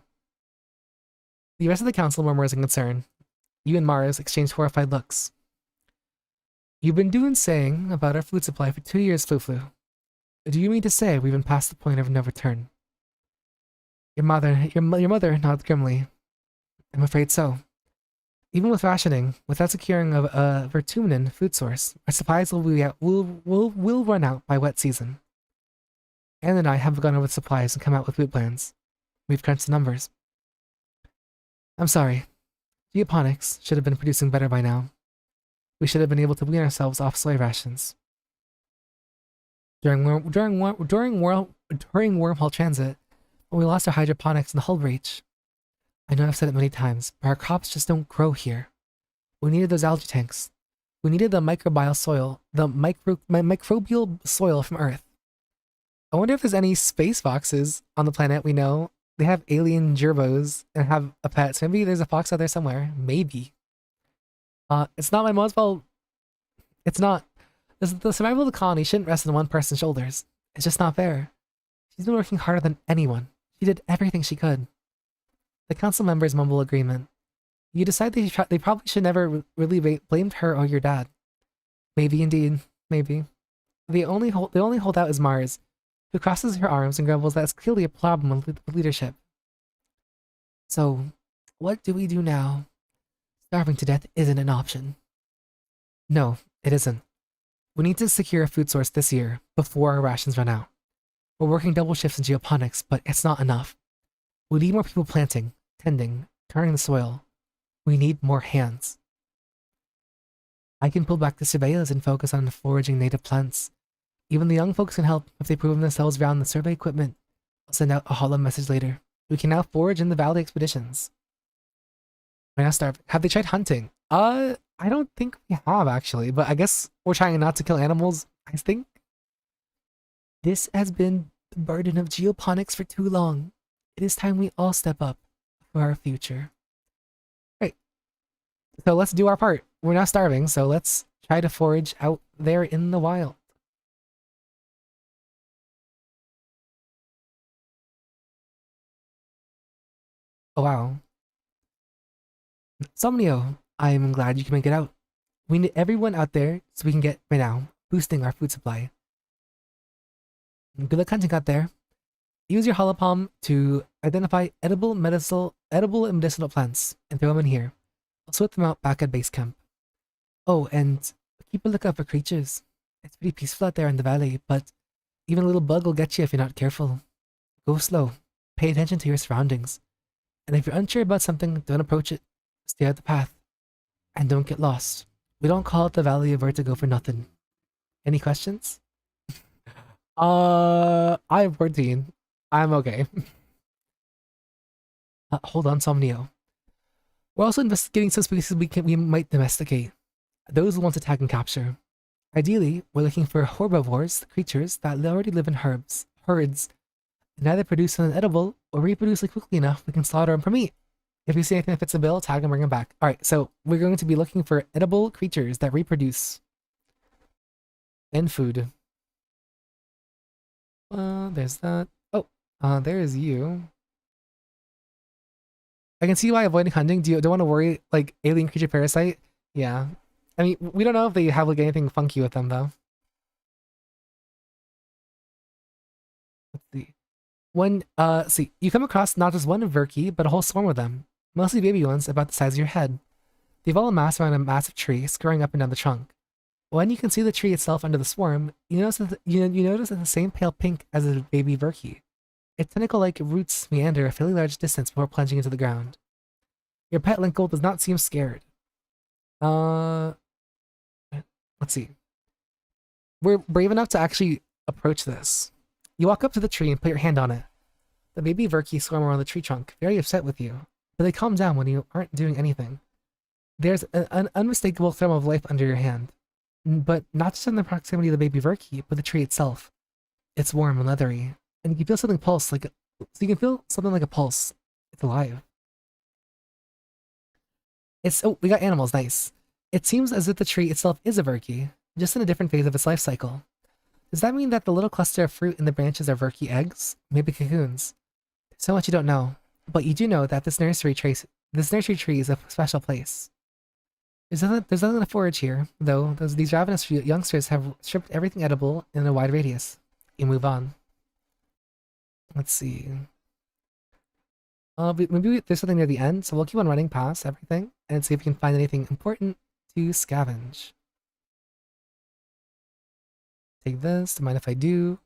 The rest of the council murmurs in concern. You and Mars exchange horrified looks. You've been saying about our food supply for 2 years, Flu. Do you mean to say we've been past the point of no return? Your mother nods grimly. I'm afraid so. Even with rationing, without securing a Vertuminen food source, our supplies will run out by wet season. Anne and I have gone over the supplies and come out with food plans. We've crunched the numbers. I'm sorry. Geoponics should have been producing better by now. We should have been able to wean ourselves off soy rations. During wormhole transit, when we lost our hydroponics in the hull breach. I know I've said it many times, but our crops just don't grow here. We needed those algae tanks. We needed the microbial soil, the microbial soil from Earth. I wonder if there's any space foxes on the planet we know. They have alien gerbos and have a pet, so maybe there's a fox out there somewhere. Maybe. It's not my mom's fault. It's not. The survival of the colony shouldn't rest on one person's shoulders. It's just not fair. She's been working harder than anyone. She did everything she could. The council members mumble agreement. You decide they probably should never really blamed her or your dad. Maybe indeed. Maybe. The only holdout is Mars, who crosses her arms and grumbles that it's clearly a problem with leadership. So, what do we do now? Starving to death isn't an option. No, it isn't. We need to secure a food source this year, before our rations run out. We're working double shifts in geoponics, but it's not enough. We need more people planting, tending, turning the soil. We need more hands. I can pull back the surveillance and focus on foraging native plants. Even the young folks can help if they prove themselves around the survey equipment. I'll send out a hollow message later. We can now forage in the valley expeditions. We're not starving. Have they tried hunting? I don't think we have actually, but I guess we're trying not to kill animals, I think. This has been the burden of geoponics for too long. It is time we all step up for our future. Right. So let's do our part. We're not starving, so let's try to forage out there in the wild. Oh wow. Somnio, I'm glad you can make it out. We need everyone out there so we can get, right now, boosting our food supply. Good luck hunting out there. Use your holopalm to identify edible and medicinal plants and throw them in here. I'll sort them out back at base camp. Oh, and keep a lookout for creatures. It's pretty peaceful out there in the valley, but even a little bug will get you if you're not careful. Go slow. Pay attention to your surroundings. And if you're unsure about something, don't approach it. Stay out the path. And don't get lost. We don't call it the Valley of Vertigo for nothing. Any questions? I have 14. I'm okay. Hold on, Somnio. We're also investigating some species we might domesticate. Those ones attack and capture. Ideally, we're looking for herbivores, creatures that already live in herds. They neither produce an edible or reproduce quickly enough we can slaughter them for meat. If you see anything that fits the bill, tag and bring them back. Alright, so we're going to be looking for edible creatures that reproduce. And food. There's that. Oh, there's you. I can see why avoiding hunting. Don't want to worry, like, alien creature parasite? Yeah. I mean, we don't know if they have, like, anything funky with them, though. Let's see. See, you come across not just one Verki, but a whole swarm of them. Mostly baby ones about the size of your head. They've all amassed around a massive tree, scurrying up and down the trunk. When you can see the tree itself under the swarm, you notice that you notice the same pale pink as a baby Verki. Its tentacle-like roots meander a fairly large distance before plunging into the ground. Your pet Linkle does not seem scared. Let's see. We're brave enough to actually approach this. You walk up to the tree and put your hand on it. The baby Verki swarm around the tree trunk, very upset with you, but they calm down when you aren't doing anything. There's an unmistakable thrum of life under your hand, but not just in the proximity of the baby Verki, but the tree itself. It's warm and leathery, and you can feel something pulse like a pulse. It's alive. We got animals, nice. It seems as if the tree itself is a Verki, just in a different phase of its life cycle. Does that mean that the little cluster of fruit in the branches are Verki eggs? Maybe cocoons? So much you don't know, but you do know that this nursery tree is a special place. There's nothing to forage here, though. These ravenous youngsters have stripped everything edible in a wide radius. You move on. Let's see. Maybe there's something near the end, so we'll keep on running past everything and see if we can find anything important to scavenge. Take this. Don't mind if I do.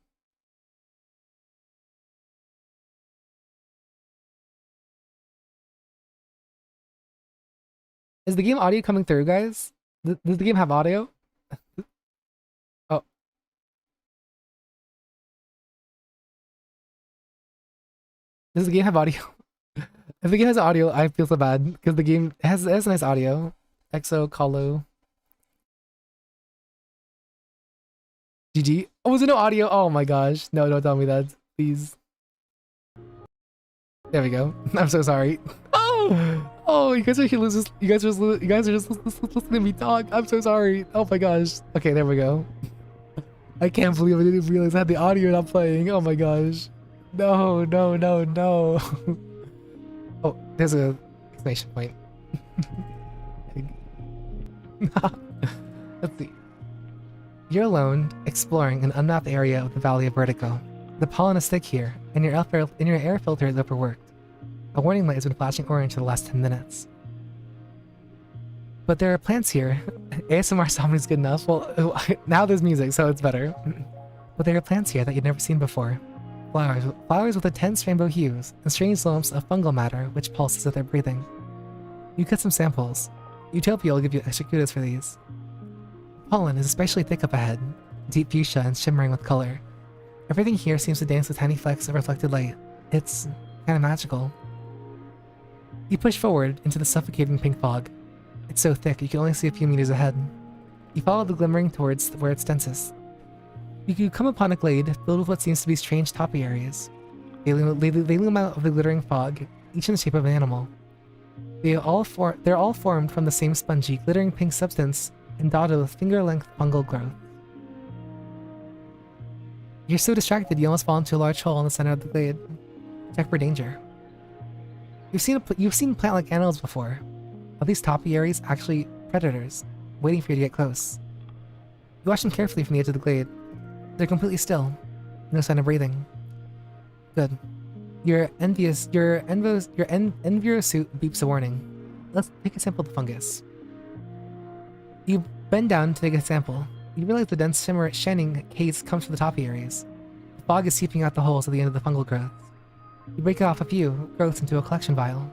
Is the game audio coming through, guys? Does the game have audio? Oh. Does the game have audio? If the game has audio, I feel so bad because the game has nice audio. Exocolonist. GG. Oh, was there no audio? Oh my gosh. No, don't tell me that. Please. There we go. I'm so sorry. Oh, you guys are just listening to me talk. I'm so sorry. Oh my gosh. Okay, there we go. I can't believe I didn't realize I had the audio not playing. Oh my gosh. No. Oh, there's a exclamation point. Let's see. You're alone, exploring an unmapped area of the Valley of Vertigo. The pollen is thick here, and your air filter is overworked. A warning light has been flashing orange for the last 10 minutes. But there are plants here. ASMR sound is good enough. Well, now there's music, so it's better. But there are plants here that you've never seen before. Flowers with intense rainbow hues, and strange lumps of fungal matter which pulses with their breathing. You cut some samples. Utopia will give you extra kudos for these. Pollen is especially thick up ahead. deep fuchsia and shimmering with color. Everything here seems to dance with tiny flecks of reflected light. It's kind of magical. You push forward into the suffocating pink fog. It's so thick you can only see a few meters ahead. You follow the glimmering towards where it's densest. You come upon a glade filled with what seems to be strange topiaries. They loom out of the glittering fog, each in the shape of an animal. They're all formed from the same spongy, glittering pink substance and dotted with finger-length fungal growth. You're so distracted you almost fall into a large hole in the center of the glade. Check for danger. You've seen plant-like animals before. Are these topiaries actually predators, waiting for you to get close? You watch them carefully from the edge of the glade. They're completely still. No sign of breathing. Good. Your envious suit beeps a warning. Let's take a sample of the fungus. You bend down to take a sample. You realize the dense shining haze comes from the topiaries. The fog is seeping out the holes at the end of the fungal growth. You break off a few growths into a collection vial.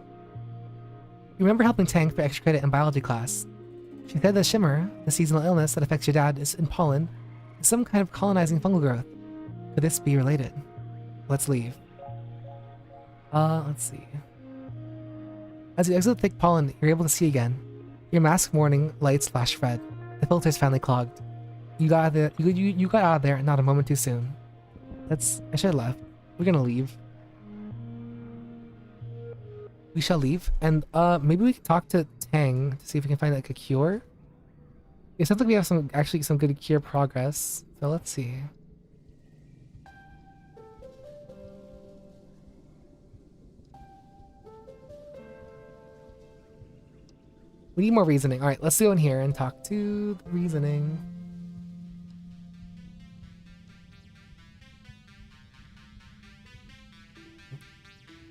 You remember helping Tang for extra credit in biology class. She said the shimmer, the seasonal illness that affects your dad is in pollen, is some kind of colonizing fungal growth. Could this be related? Let's leave. Let's see. As you exit the thick pollen, you're able to see again. Your mask warning lights flash red. The filter's finally clogged. You got out of there not a moment too soon. I should have left. We're gonna leave. We shall leave, and maybe we can talk to Tang to see if we can find like a cure. It sounds like we have some good cure progress. So let's see. We need more reasoning. All right, let's go in here and talk to the reasoning.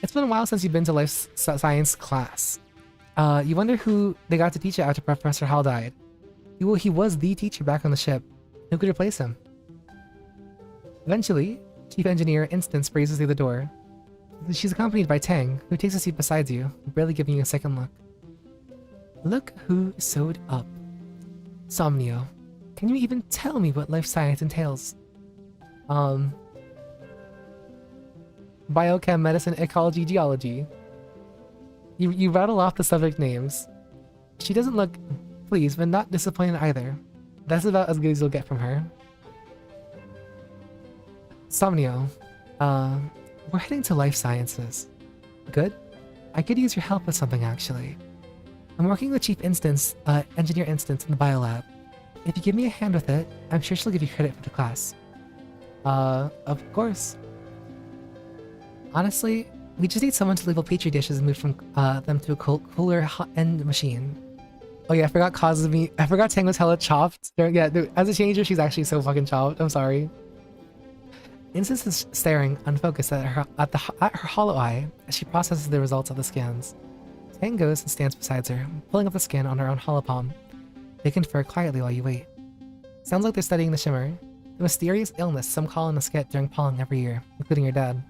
It's been a while since you've been to life science class. You wonder who they got to teach it after Professor Hall died. He was the teacher back on the ship. Who could replace him? Eventually, Chief Engineer Instance braces through the door. She's accompanied by Tang, who takes a seat beside you, barely giving you a second look. Look who sewed up. Somnio. Can you even tell me what life science entails? Biochem, medicine, ecology, geology. You rattle off the subject names. She doesn't look pleased, but not disappointed either. That's about as good as you'll get from her. Somnio. We're heading to life sciences. Good? I could use your help with something, actually. I'm working with Chief Engineer Instance in the biolab. If you give me a hand with it, I'm sure she'll give you credit for the class. Of course. Honestly, we just need someone to label petri dishes and move from them to a cooler hot-end machine. Oh yeah, I forgot Tang was hella chopped. Yeah, as a changer, she's actually so fucking chopped. I'm sorry. Instance is staring, unfocused at her hollow eye as she processes the results of the scans. Tang goes and stands beside her, pulling up the scan on her own hollow palm. They confer quietly while you wait. Sounds like they're studying the shimmer, the mysterious illness some colonists get during pollen every year, including your dad.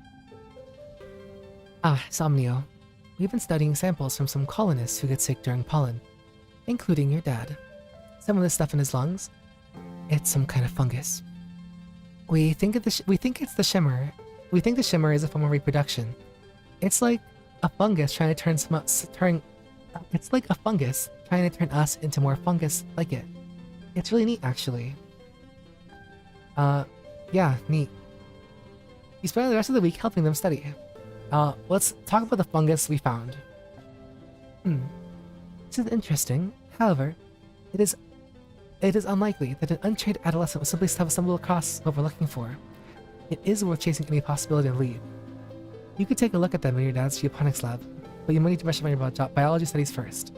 Ah, Somnio. We've been studying samples from some colonists who get sick during pollen, including your dad. Some of the stuff in his lungs, it's some kind of fungus. We think it's the shimmer. We think the shimmer is a form of reproduction. It's like a fungus trying to turn us into more fungus like it. It's really neat, actually. Yeah, neat. You spend the rest of the week helping them study. Let's talk about the fungus we found. This is interesting. However, it is unlikely that an untrained adolescent will simply stumble across what we're looking for. It is worth chasing any possibility of lead. You could take a look at them in your dad's geoponics lab, but you might need to brush up on your biology studies first.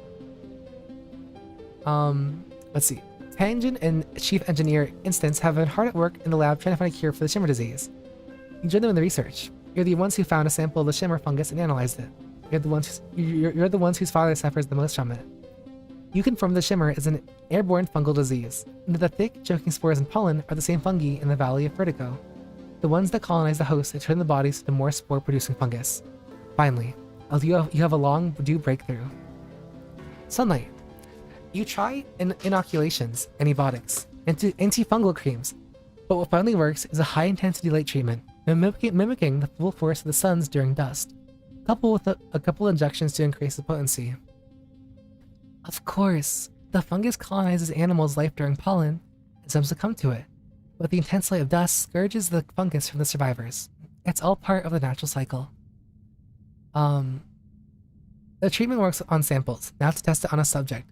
Let's see. Tangent and Chief Engineer Instance have been hard at work in the lab trying to find a cure for the shimmer disease. You join them in the research. You're the ones who found a sample of the shimmer fungus and analyzed it. You're the ones whose father suffers the most from it. You confirm the shimmer is an airborne fungal disease, and that the thick, choking spores and pollen are the same fungi in the Valley of Vertigo, the ones that colonize the host and turn the bodies into more spore-producing fungus. Finally, you have a long due breakthrough. Sunlight. You try inoculations, antibiotics, antifungal creams, But what finally works is a high-intensity light treatment, mimicking the full force of the suns during dusk, coupled with a couple injections to increase the potency. Of course, the fungus colonizes animals' life during pollen, and some succumb to it, but the intense light of dust scourges the fungus from the survivors. It's all part of the natural cycle. The treatment works on samples. Now to test it on a subject.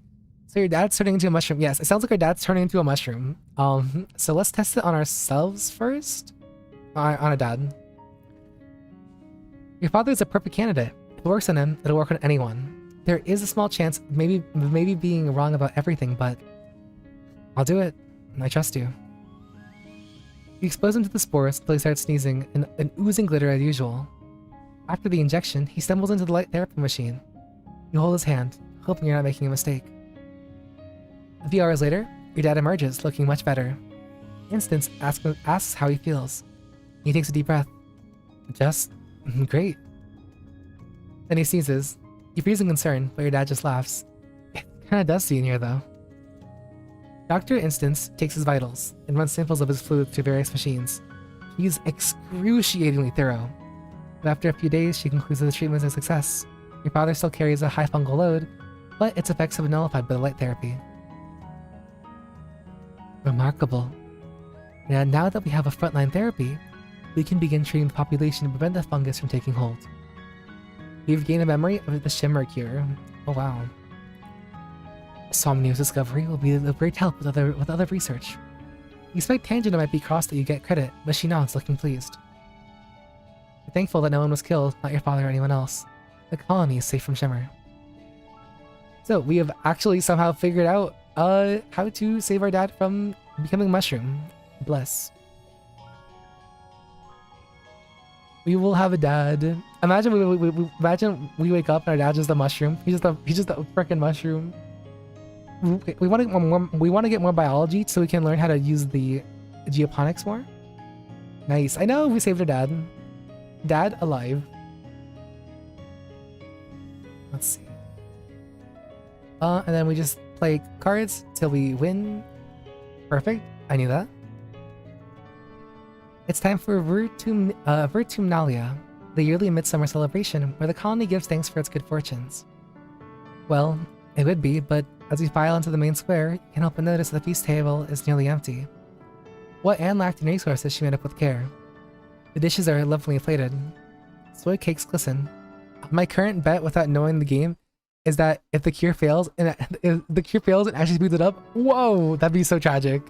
So your dad's turning into a mushroom. Yes, it sounds like our dad's turning into a mushroom. So let's test it on ourselves first. On a dad. Your father is a perfect candidate. If it works on him, it'll work on anyone. There is a small chance of maybe being wrong about everything, but I'll do it. I trust you. You expose him to the spores until he starts sneezing and oozing glitter as usual. After the injection, he stumbles into the light therapy machine. You hold his hand, hoping you're not making a mistake. A few hours later, your dad emerges, looking much better. Instance asks how he feels. He takes a deep breath. Just great. Then he sneezes. You freeze in concern, but your dad just laughs. It's kinda dusty in here though. Dr. Instance takes his vitals and runs samples of his fluids through various machines. He's excruciatingly thorough. But after a few days, she concludes that the treatment is a success. Your father still carries a high fungal load, but its effects have been nullified by the light therapy. Remarkable. And now that we have a frontline therapy, we can begin treating the population to prevent the fungus from taking hold. We've gained a memory of the Shimmer cure. Oh wow. Somnia's discovery will be of great help with other research. You expect Tangent might be cross that you get credit, but she nods, looking pleased. You're thankful that no one was killed, not your father or anyone else. The colony is safe from Shimmer. So we have actually somehow figured out how to save our dad from becoming a mushroom. Bless. We will have a dad. Imagine we wake up and our dad's just a mushroom. He's just a freaking mushroom. We want to get more biology so we can learn how to use the geoponics more. Nice. I know we saved our dad. Dad alive. Let's see. And then we just play cards till we win. Perfect. I knew that. It's time for Virtumnalia, the yearly midsummer celebration where the colony gives thanks for its good fortunes. Well, it would be, but as we file into the main square, you can help but notice that the feast table is nearly empty. What Anne lacked in resources she made up with care. The dishes are lovingly plated. Soy cakes glisten. My current bet without knowing the game is that if the cure fails and actually speeds it up, whoa, that'd be so tragic.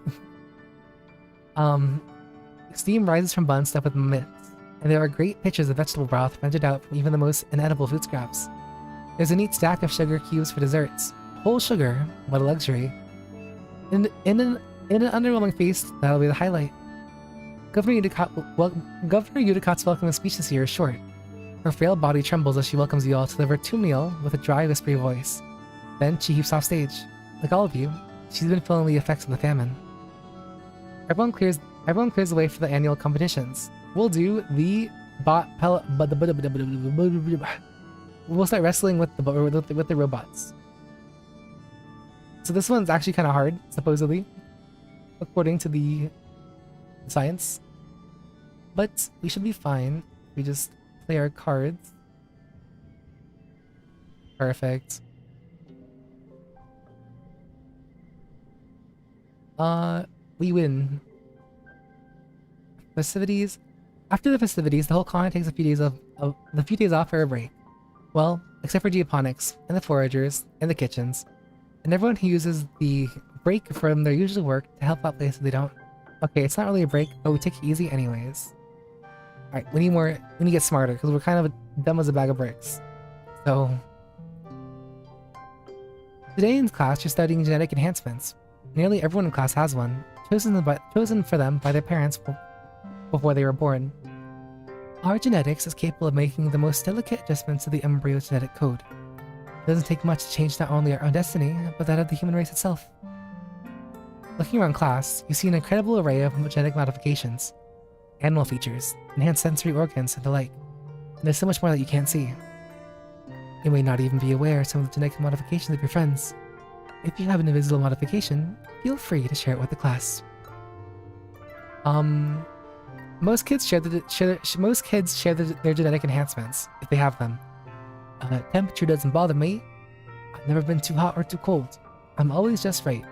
Steam rises from buns stuffed with mitts, and there are great pitchers of vegetable broth vented out from even the most inedible food scraps. There's a neat stack of sugar cubes for desserts. Whole sugar, what a luxury. In an underwhelming feast, that'll be the highlight. Governor Udicott's welcoming speech this year is short. Her frail body trembles as she welcomes you all to the Virtumnalia with a dry, whispery voice. Then she heaps off stage. Like all of you, she's been feeling the effects of the famine. Everyone clears the way for the annual competitions. We'll do the we'll start wrestling with the robots. So this one's actually kind of hard, supposedly, according to the science. But we should be fine. We just play our cards. Perfect. We win. Festivities. After the festivities, the whole colony takes a few days off for a break. Well, except for geoponics, and the foragers, and the kitchens, and everyone who uses the break from their usual work to help out places they don't. Okay, it's not really a break, but we take it easy anyways. Alright, we need to get smarter, because we're kind of dumb as a bag of bricks. So... today in class, you're studying genetic enhancements. Nearly everyone in class has one, chosen for them by their parents before they were born. Our genetics is capable of making the most delicate adjustments to the embryo's genetic code. It doesn't take much to change not only our own destiny, but that of the human race itself. Looking around class, you see an incredible array of genetic modifications, animal features, enhanced sensory organs, and the like. And there's so much more that you can't see. You may not even be aware of some of the genetic modifications of your friends. If you have an invisible modification, feel free to share it with the class. Most kids share their genetic enhancements if they have them. Temperature doesn't bother me. I've never been too hot or too cold. I'm always just right.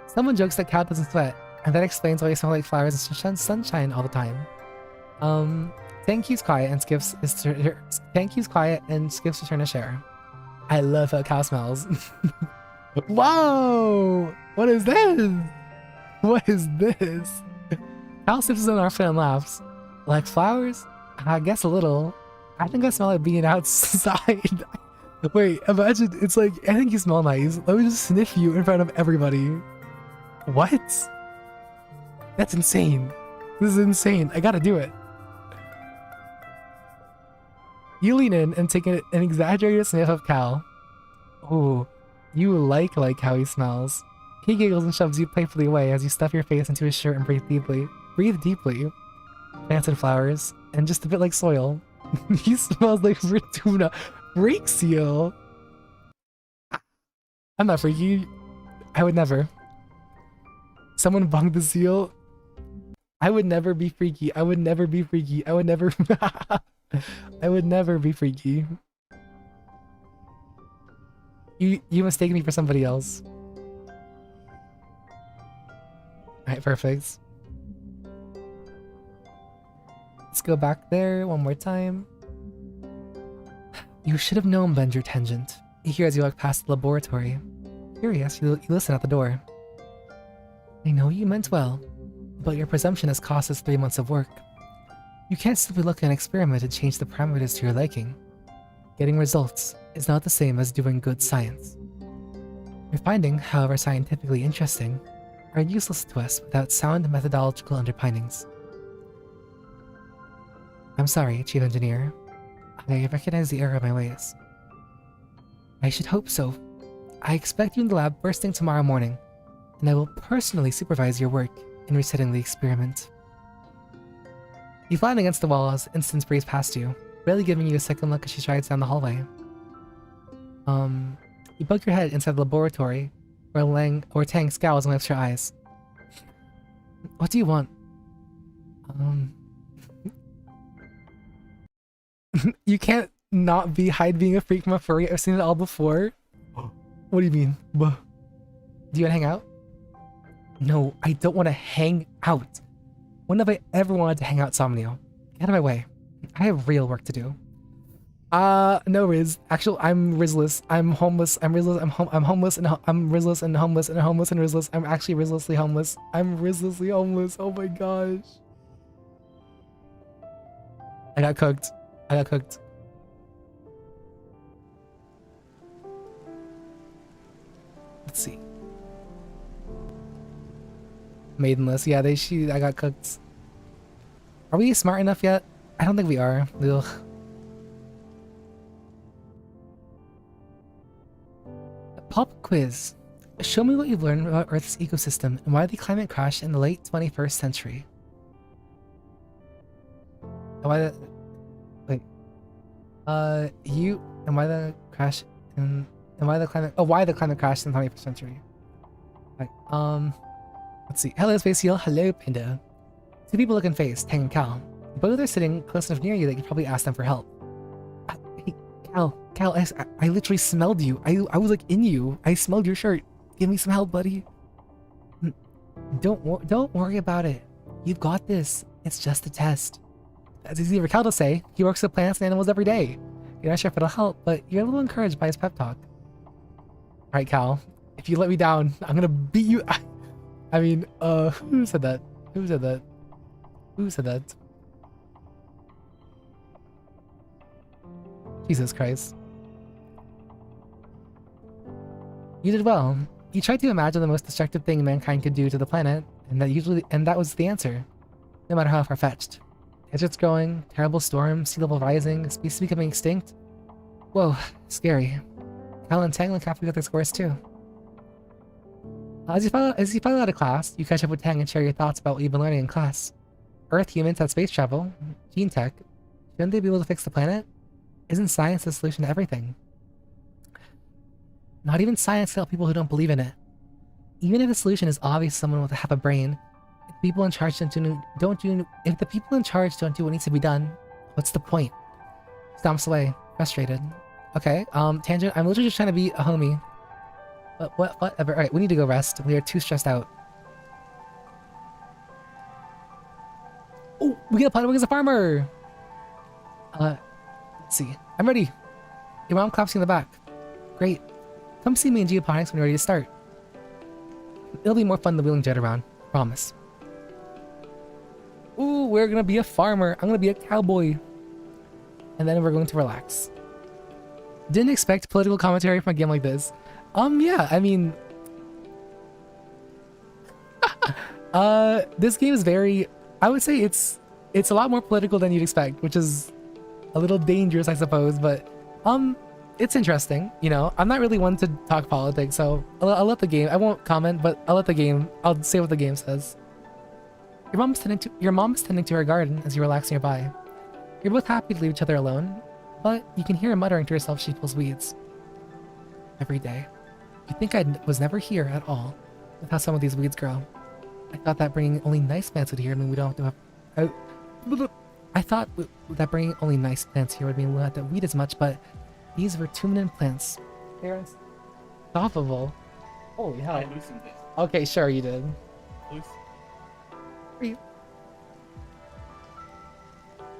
Someone jokes that Cal doesn't sweat, and that explains why you smell like flowers and sunshine all the time. Thank you's quiet and skips his turn to share. I love how Cal smells. Whoa! What is this? What is this? Cal sips his own outfit and laughs. Like flowers? I guess a little. I think I smell like being outside. Wait, imagine, it's like, I think you smell nice. Let me just sniff you in front of everybody. What? That's insane. This is insane. I gotta do it. You lean in and take an exaggerated sniff of Cal. Ooh, you like how he smells. He giggles and shoves you playfully away as you stuff your face into his shirt and breathe deeply. Breathe deeply. Plants and flowers, and just a bit like soil. He smells like tuna. Freak seal. I'm not freaky. I would never. Someone bunged the seal. I would never be freaky. I would never be freaky. I would never. I would never be freaky. You mistaken me for somebody else. Alright, perfect. Let's go back there one more time. You should have known, Bender Tangent. You hear as you walk past the laboratory. Curious, you listen at the door. I know you meant well, but your presumption has cost us 3 months of work. You can't simply look at an experiment and change the parameters to your liking. Getting results is not the same as doing good science. Your findings, however scientifically interesting, are useless to us without sound methodological underpinnings. I'm sorry, Chief Engineer. I recognize the error of my ways. I should hope so. I expect you in the lab first thing tomorrow morning, and I will personally supervise your work in resetting the experiment. You flatten against the wall as Instance breezes past you, barely giving you a second look as she strides down the hallway. You poke your head inside the laboratory, where Tang scowls and wipes her eyes. What do you want? You can't not hide being a freak from a furry. I've seen it all before. What do you mean? Do you want to hang out? No, I don't want to hang out. When have I ever wanted to hang out, Somnio? Get out of my way. I have real work to do. No, Riz. Actually, I'm Rizless. I'm homeless. I'm Rizless. I'm homeless and I'm Rizless and homeless and homeless and Rizless. I'm actually Rizlessly homeless. I'm Rizlessly homeless. Oh my gosh. I got cooked. I got cooked. Let's see. Maidenless. Yeah, I got cooked. Are we smart enough yet? I don't think we are. Ugh. Pop quiz. Show me what you've learned about Earth's ecosystem and why the climate crashed in the late 21st century. And why the... Wait. And why the crash in... And why the climate... Oh, why the climate crashed in the 21st century. Right. Let's see. Hello, Space Seal. Hello, Panda. Two people look in face, Tang and Cal. Both are sitting close enough near you that you probably ask them for help. Hey, Cal, I literally smelled you. I was like in you. I smelled your shirt. Give me some help, buddy. Don't worry about it. You've got this. It's just a test. That's easy for Cal to say. He works with plants and animals every day. You're not sure if it'll help, but you're a little encouraged by his pep talk. Alright, Cal. If you let me down, I'm gonna beat you. I mean, who said that? Who said that? Who said that? Jesus Christ. You did well. You tried to imagine the most destructive thing mankind could do to the planet, and that was the answer. No matter how far-fetched. Deserts growing, terrible storms, sea level rising, species becoming extinct. Whoa, scary. Cal and Tang have to get their scores too. As you follow out of class, you catch up with Tang and share your thoughts about what you've been learning in class. Earth humans have space travel, gene tech. Shouldn't they be able to fix the planet? Isn't science the solution to everything? Not even science can help people who don't believe in it. Even if the solution is obvious to someone with half a brain, If people in charge if the people in charge don't do what needs to be done, what's the point? Stomps away, frustrated. Okay, Tangent, I'm literally just trying to be a homie. But whatever. Alright, we need to go rest. We are too stressed out. Oh, we get a Platypus as a farmer! Let's see. I'm ready. Your mom claps you in the back. Great. Come see me in geoponics when you're ready to start. It'll be more fun than wheeling Jet around. Promise. Ooh, we're gonna be a farmer. I'm gonna be a cowboy. And then we're going to relax. Didn't expect political commentary from a game like this. Yeah, I mean... this game is very... I would say it's a lot more political than you'd expect, which is a little dangerous, I suppose, but... it's interesting, you know? I'm not really one to talk politics, so I'll let the game... I won't comment, but I'll say what the game says. Your mom is tending to her garden as you relax nearby. You're both happy to leave each other alone, but you can hear her muttering to herself she pulls weeds. Every day. You'd think I was never here at all with how some of these weeds grow. I thought that bringing only nice plants would here mean we don't have to have... I thought that bringing only nice plants here would mean we don't have to weed as much, but these were ruminant plants. They're unstoppable. Holy hell. I loosened it. Okay, sure you did. Loose.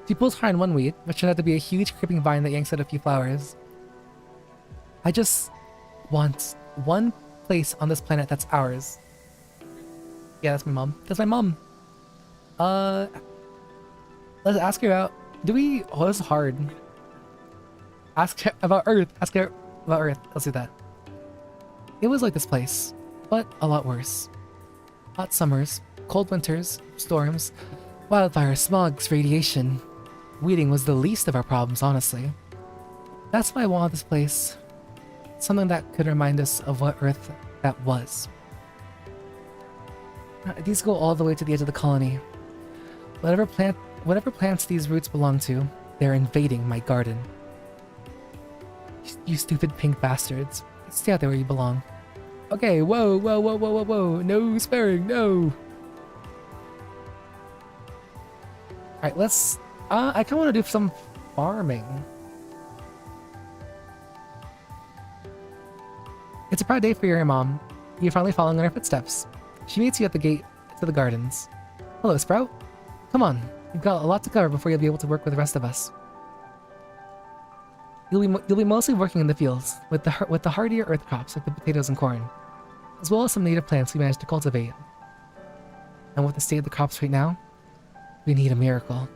She pulls hard on one weed, which turned out to be a huge creeping vine that yanks out a few flowers. I just want one place on this planet that's ours. Yeah, that's my mom. That's my mom. Let's ask her about... Oh, this is hard. Ask her about Earth. Ask her about Earth. Let's do that. It was like this place, but a lot worse. Hot summers, cold winters, storms, wildfires, smogs, radiation. Weeding was the least of our problems, honestly. That's why I wanted this place. Something that could remind us of what Earth that was. These go all the way to the edge of the colony. Whatever plants these roots belong to, they're invading my garden. You stupid pink bastards. Stay out there where you belong. Okay, whoa, whoa, whoa, whoa, whoa, whoa. No swearing, no. Alright, let's... I kinda wanna do some farming. It's a proud day for your mom. You're finally following in her footsteps. She meets you at the gate to the gardens. Hello, Sprout. Come on. You've got a lot to cover before you'll be able to work with the rest of us. You'll be mostly working in the fields with the hardier earth crops like the potatoes and corn, as well as some native plants we managed to cultivate. And with the state of the crops right now, we need a miracle.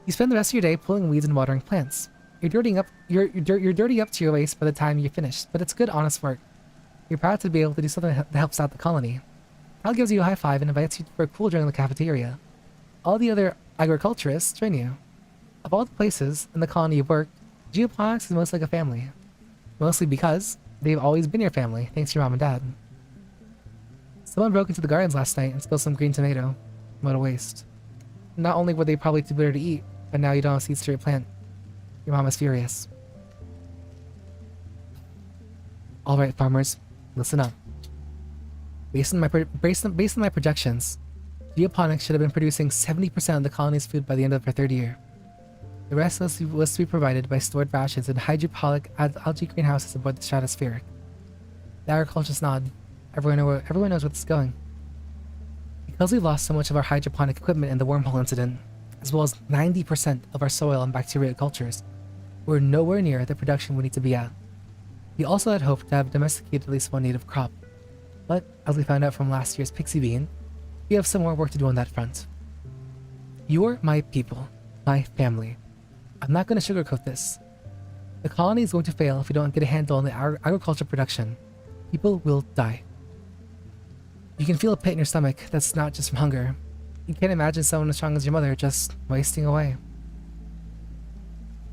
You spend the rest of your day pulling weeds and watering plants. You're dirty up to your waist by the time you're finished, but it's good, honest work. You're proud to be able to do something that helps out the colony. Hal gives you a high five and invites you for a cool drink in the cafeteria. All the other agriculturists join you. Of all the places in the colony you've worked, geoponics is most like a family. Mostly because they've always been your family, thanks to your mom and dad. Someone broke into the gardens last night and spilled some green tomato. What a waste. Not only were they probably too bitter to eat, but now you don't have seeds to replant. Your mom is furious. Alright, farmers, listen up. Based on my projections, geoponics should have been producing 70% of the colony's food by the end of our third year. The rest was to be provided by stored rations in hydroponic algae greenhouses aboard the stratospheric. The agriculturist nod. Everyone knows where this is going. Because we lost so much of our hydroponic equipment in the wormhole incident, as well as 90% of our soil and bacteria cultures, we're nowhere near the production we need to be at. We also had hoped to have domesticated at least one native crop, but as we found out from last year's pixie bean, we have some more work to do on that front. You're my people, my family. I'm not going to sugarcoat this. The colony is going to fail if we don't get a handle on the agriculture production. People will die. You can feel a pit in your stomach that's not just from hunger. You can't imagine someone as strong as your mother just wasting away.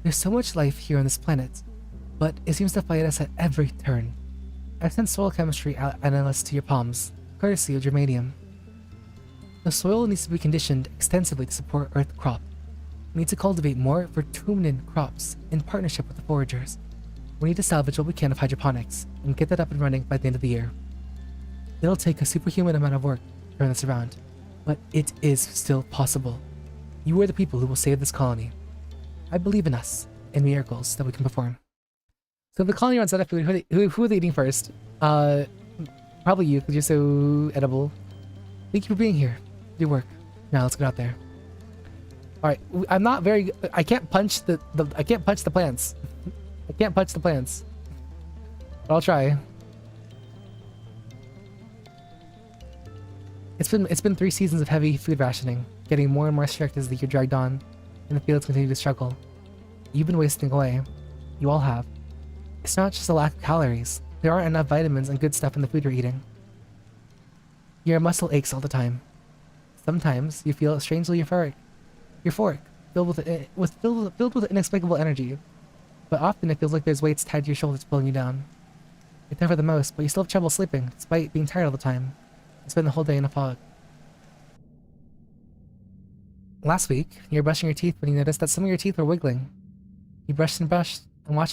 There's so much life here on this planet, but it seems to fight us at every turn. I've sent soil chemistry analysts to your palms, courtesy of germanium. The soil needs to be conditioned extensively to support Earth crop. We need to cultivate more ruminant crops in partnership with the foragers. We need to salvage what we can of hydroponics and get that up and running by the end of the year. It'll take a superhuman amount of work, turn this around. But it is still possible. You are the people who will save this colony. I believe in us and miracles that we can perform. So the colony runs out of food. Who are they eating first? Probably you, because you're so edible. Thank you for being here. Do work. Now let's get out there. All right, I'm not very. I can't punch the I can't punch the plants. I can't punch the plants. But I'll try. It's been 3 seasons of heavy food rationing, getting more and more strict as the year dragged on, and the fields continue to struggle. You've been wasting away. You all have. It's not just a lack of calories. There aren't enough vitamins and good stuff in the food you're eating. Your muscle aches all the time. Sometimes you feel strangely euphoric, filled with inexplicable energy. But often it feels like there's weights tied to your shoulders pulling you down. It's never the most, but you still have trouble sleeping, despite being tired all the time. You spend the whole day in a fog. Last week, you were brushing your teeth when you noticed that some of your teeth were wiggling. You brushed and watched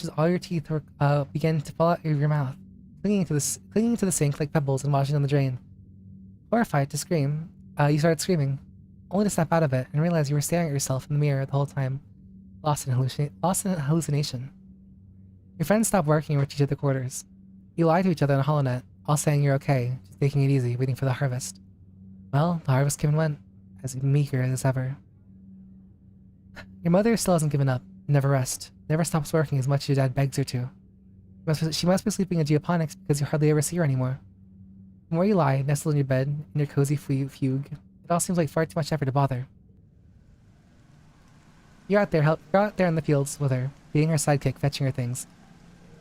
as all your teeth were, began to fall out of your mouth, clinging to the sink like pebbles and washing down the drain. Horrified to scream, you started screaming, only to snap out of it and realize you were staring at yourself in the mirror the whole time, lost in hallucination. Your friends stopped working and retreated to the quarters. You lied to each other in a holonet, all saying you're okay, just taking it easy, waiting for the harvest. Well, the harvest came and went, as meager as ever. Your mother still hasn't given up, never stops working as much as your dad begs her to. She must be sleeping in geoponics because you hardly ever see her anymore. From where you lie, nestled in your bed, in your cozy fugue, it all seems like far too much effort to bother. You're out there in the fields with her, being her sidekick, fetching her things.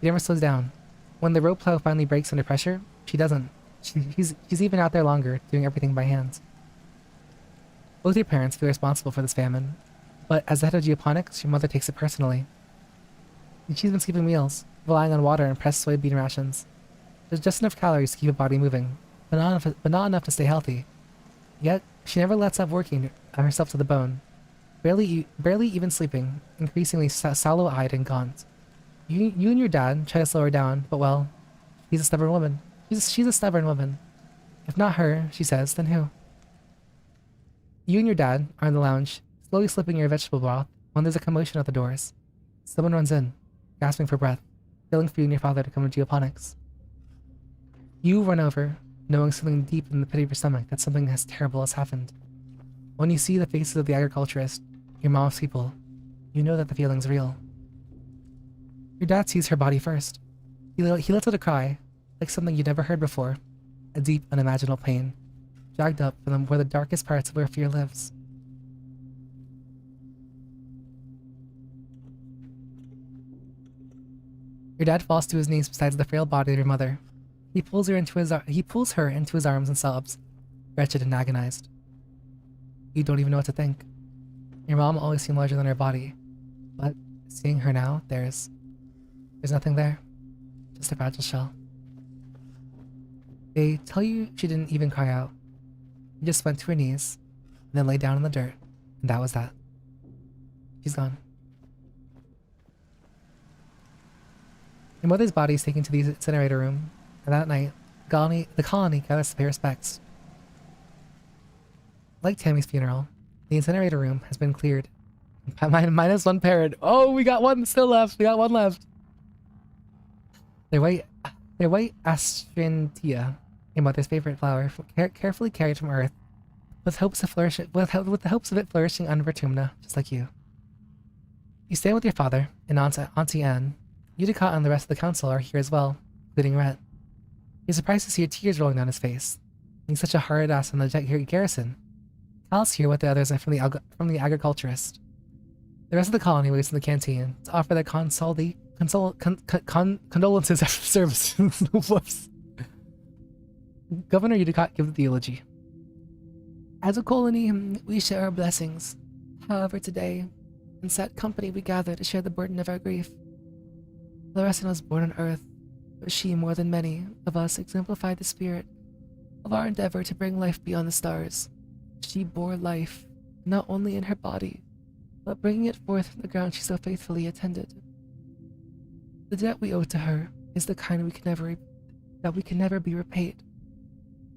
She never slows down. When the rope plow finally breaks under pressure, she doesn't. She's even out there longer, doing everything by hand. Both your parents feel responsible for this famine, but as the head of geoponics, your mother takes it personally. She's been skipping meals, relying on water and pressed soybean rations. There's just enough calories to keep a body moving, but not enough to stay healthy. Yet, she never lets up working herself to the bone, barely even sleeping, increasingly sallow-eyed and gaunt. You and your dad try to slow her down, but well, she's a stubborn woman. She's a stubborn woman. If not her, she says, then who? You and your dad are in the lounge, slowly slipping your vegetable broth, when there's a commotion at the doors. Someone runs in, gasping for breath, yelling for you and your father to come to geoponics. You run over, knowing something deep in the pit of your stomach that something as terrible has happened. When you see the faces of the agriculturist, your mom's people, you know that the feeling's real. Your dad sees her body first. He lets out a cry, like something you'd never heard before, a deep, unimaginable pain, dragged up from where the darkest parts of where fear lives. Your dad falls to his knees beside the frail body of your mother. He pulls her into his arms and sobs, wretched and agonized. You don't even know what to think. Your mom always seemed larger than her body, but seeing her now, there's nothing there, just a fragile shell. They tell you she didn't even cry out. She just went to her knees, and then lay down in the dirt, and that was that. She's gone. Your mother's body is taken to the incinerator room, and that night, the colony gathers to pay respects. Like Tammy's funeral, the incinerator room has been cleared. Minus one parrot. Oh, we got one still left. We got one left. Their white astrantia, your mother's favorite flower, carefully carried from Earth, with the hopes of it flourishing under Vertumna, just like you. You stay with your father and Auntie Anne. Utica and the rest of the council are here as well, including Rhett. You're surprised to see your tears rolling down his face. He's such a hard ass on the garrison. Cal's here with the others from the agriculturist. The rest of the colony waits in the canteen to offer their condolences after service. Whoops. Governor Utica gives the eulogy. As a colony, we share our blessings. However, today, in sad company we gather to share the burden of our grief. Larissa was born on Earth, but she, more than many of us, exemplified the spirit of our endeavor to bring life beyond the stars. She bore life, not only in her body, but bringing it forth from the ground she so faithfully attended. The debt we owe to her is the kind that we can never be repaid.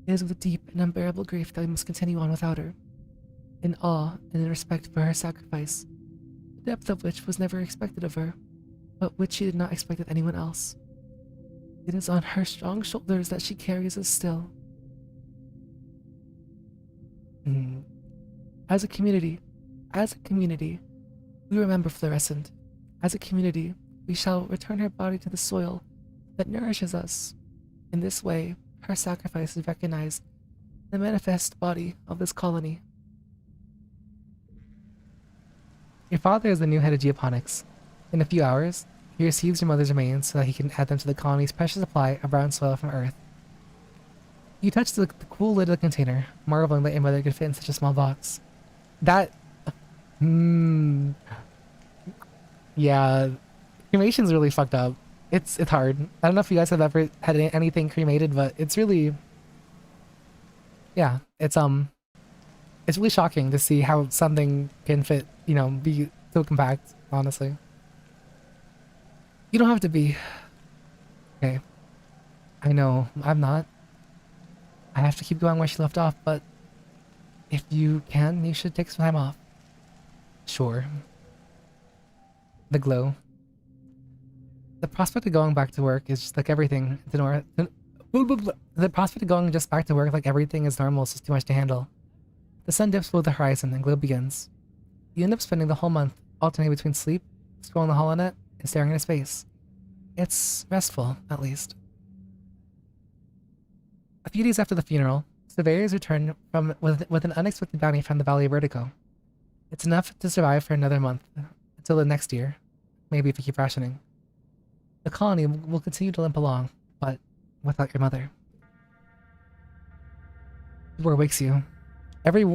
It is with deep and unbearable grief that we must continue on without her. In awe and in respect for her sacrifice, the depth of which was never expected of her, but which she did not expect of anyone else. It is on her strong shoulders that she carries us still. As a community, we remember Fluorescent. As a community, we shall return her body to the soil that nourishes us. In this way, her sacrifice is recognized in the manifest body of this colony. Your father is the new head of geoponics. In a few hours, he receives your mother's remains so that he can add them to the colony's precious supply of brown soil from Earth. You touch the cool lid of the container, marveling that your mother could fit in such a small box. That... Yeah, cremation's really fucked up. It's hard. I don't know if you guys have ever had anything cremated, but it's really... Yeah, it's really shocking to see how something can fit, you know, be so compact, honestly. You don't have to be. Okay. I know, I'm not. I have to keep going where she left off, but if you can, you should take some time off. Sure. The glow. The prospect of going back to work is just like everything. The prospect of going just back to work like everything is normal is just too much to handle. The sun dips below the horizon and glow begins. You end up spending the whole month alternating between sleep, scrolling the holonet, and staring into space. It's restful, at least. A few days after the funeral, surveyors return with an unexpected bounty from the Valley of Vertigo. It's enough to survive for another month, until the next year, maybe if you keep rationing. The colony will continue to limp along, but without your mother. War wakes you. Every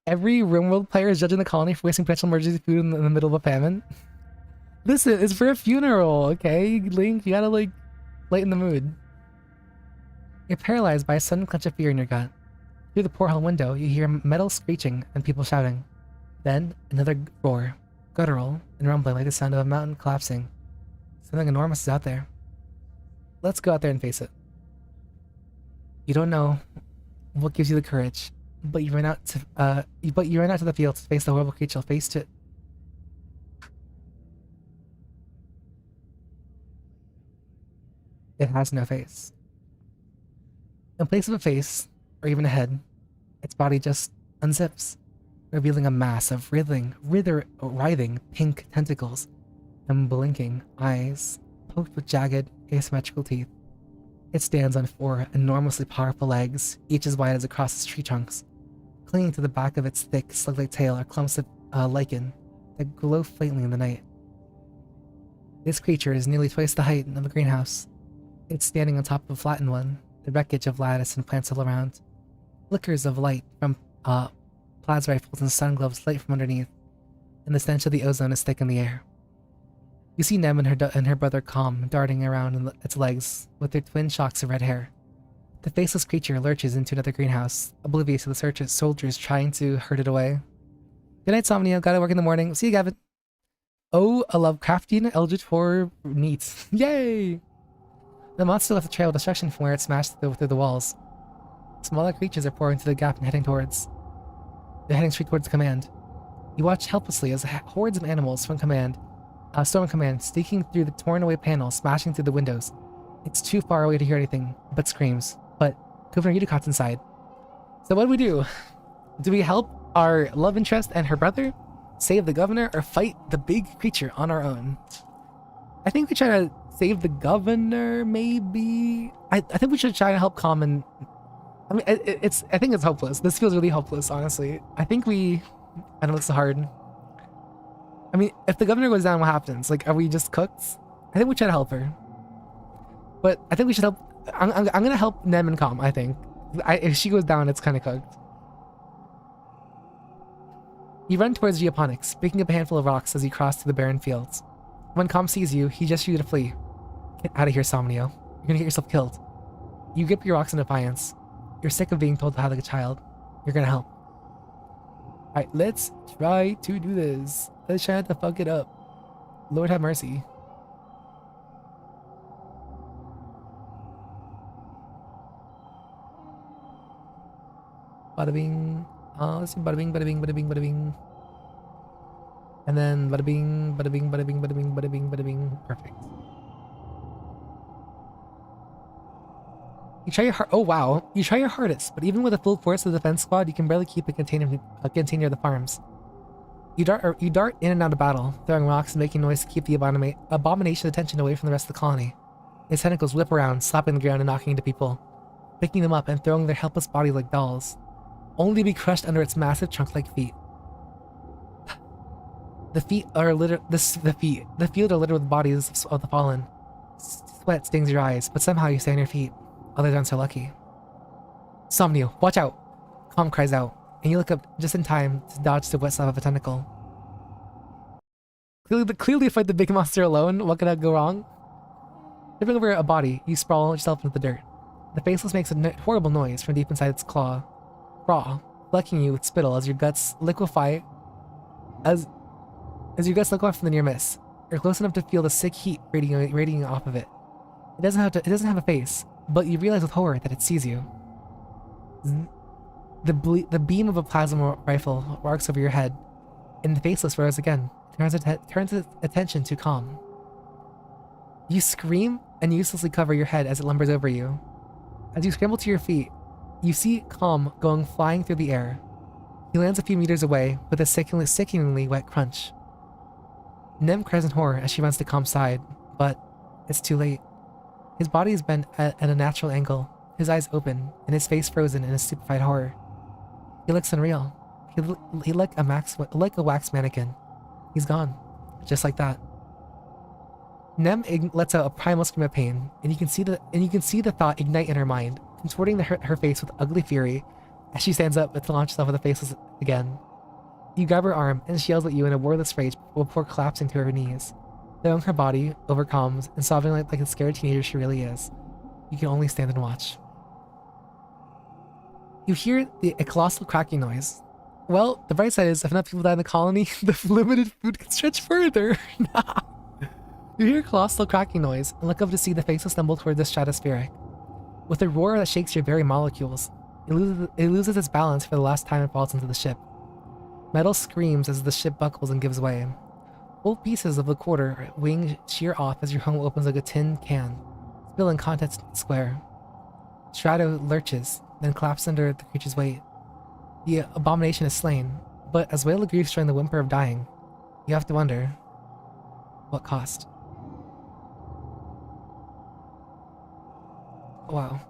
RimWorld player is judging the colony for wasting potential emergency food in the middle of a famine. Listen, it's for a funeral, okay? Link, you gotta, like, lighten the mood. You're paralyzed by a sudden clench of fear in your gut. Through the porthole window, you hear metal screeching and people shouting. Then, another roar, guttural and rumbling like the sound of a mountain collapsing. Something enormous is out there. Let's go out there and face it. You don't know what gives you the courage, but you run out to the field to face the horrible creature face to. It has no face. In place of a face, or even a head, its body just unzips, revealing a mass of writhing pink tentacles and blinking eyes, poked with jagged, asymmetrical teeth. It stands on 4 enormously powerful legs, each as wide as across its tree trunks. Clinging to the back of its thick, slug-like tail are clumps of lichen that glow faintly in the night. This creature is nearly twice the height of the greenhouse. It's standing on top of a flattened one, the wreckage of lattice and plants all around. Flickers of light from plasma rifles and sun gloves light from underneath, and the stench of the ozone is thick in the air. You see Nem and her brother Calm darting around in its legs with their twin shocks of red hair. The faceless creature lurches into another greenhouse, oblivious of the soldiers trying to herd it away. Good night, Somnia. Gotta work in the morning. See you, Gavin. Oh, a Lovecraftian Eldritch Horror neat. Yay! The monster left a trail of destruction from where it smashed through the walls. Smaller creatures are pouring through the gap and heading towards. They're heading straight towards command. You watch helplessly as hordes of animals from Storm Command, sneaking through the torn away panels, smashing through the windows. It's too far away to hear anything but screams. But Governor Udicott's inside. So what do we do? Do we help our love interest and her brother, save the governor, or fight the big creature on our own? I think we try to save the governor, maybe? I think we should try to help Calm and... I mean, I think it's hopeless. This feels really hopeless, honestly. I think we... I know it's hard. I mean, if the governor goes down, what happens? Like, are we just cooked? I think we try to help her. But I think we should help... I'm gonna help Nem and Calm, I think. If she goes down, it's kind of cooked. You run towards Geoponics, picking up a handful of rocks as you cross through the barren fields. When Calm sees you, he gestures you to flee. Get out of here, Somnio. You're gonna get yourself killed. You grip your rocks in defiance. You're sick of being told to hide like a child. You're gonna help. Alright, let's try to do this. Let's try not to fuck it up. Lord have mercy. Bada bing. Let's do bada bing, bada bing, bada bing, bada bing. And then bada bing, bada bing, bada bing, bada bing, bada bing, bada bing. Perfect. You try your oh wow. You try your hardest, but even with the full force of the defense squad, you can barely keep a container of the farms. You dart in and out of battle, throwing rocks and making noise to keep the abomination's attention away from the rest of the colony. Its tentacles whip around, slapping the ground and knocking into people, picking them up and throwing their helpless bodies like dolls, only to be crushed under its massive trunk-like feet. The field are littered with bodies of the fallen. Sweat stings your eyes, but somehow you stay on your feet. Others aren't so lucky. Somnio, watch out! Calm cries out, and you look up just in time to dodge the wet slap of a tentacle. Clearly fight the big monster alone. What could go wrong? Tripping over a body, you sprawl yourself into the dirt. The faceless makes a horrible noise from deep inside its craw, flecking you with spittle as your guts liquefy. As your guts liquefy from the near miss, you're close enough to feel the sick heat radiating off of it. It doesn't have a face, but you realize with horror that it sees you. The beam of a plasma rifle arcs over your head, and the faceless roars again. Turns its attention to Calm. You scream and uselessly cover your head as it lumbers over you. As you scramble to your feet, you see Calm going flying through the air. He lands a few meters away with a sickeningly wet crunch. Nem cries in horror as she runs to Calm's side, but it's too late. His body is bent at a natural angle, his eyes open, and his face frozen in a stupefied horror. He looks unreal. He like a wax mannequin. He's gone, just like that. Nem lets out a primal scream of pain, and you can see the thought ignite in her mind, contorting her face with ugly fury as she stands up to launch herself at the faceless again. You grab her arm, and she yells at you in a wordless rage before collapsing to her knees, throwing her body over Calm's and sobbing like the scared teenager she really is. You can only stand and watch. You hear a colossal cracking noise. Well, the bright side is, if enough people die in the colony, the limited food can stretch further. You hear a colossal cracking noise and look up to see the faceless stumble toward the stratospheric. With a roar that shakes your very molecules, it loses its balance for the last time and falls into the ship. Metal screams as the ship buckles and gives way. Whole pieces of the quarter wing shear off as your home opens like a tin can, spilling contents into the square. Strato lurches, then collapses under the creature's weight. The abomination is slain, but as wail of grief showing the whimper of dying, you have to wonder, what cost? Wow.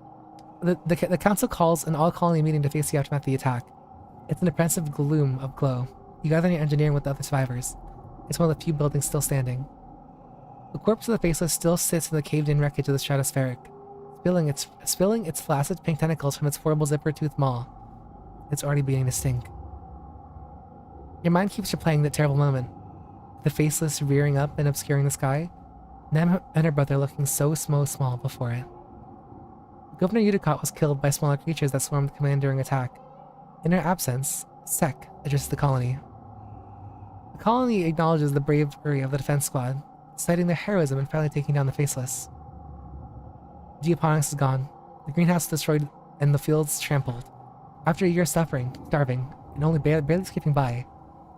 The council calls an all-colony meeting to face the aftermath of the attack. It's an oppressive gloom of glow. You gather your engineering with the other survivors. It's one of the few buildings still standing. The corpse of the faceless still sits in the caved-in wreckage of the stratospheric, spilling its flaccid pink tentacles from its horrible zipper-toothed maw. It's already beginning to stink. Your mind keeps replaying that terrible moment. The faceless rearing up and obscuring the sky, Nem and her brother looking so small before it. Governor Udicott was killed by smaller creatures that swarmed the command during attack. In her absence, Sek addresses the colony. The colony acknowledges the bravery of the defense squad, citing their heroism in finally taking down the faceless. Geoponics is gone, the greenhouse destroyed, and the fields trampled. After a year of suffering, starving, and only barely scraping by,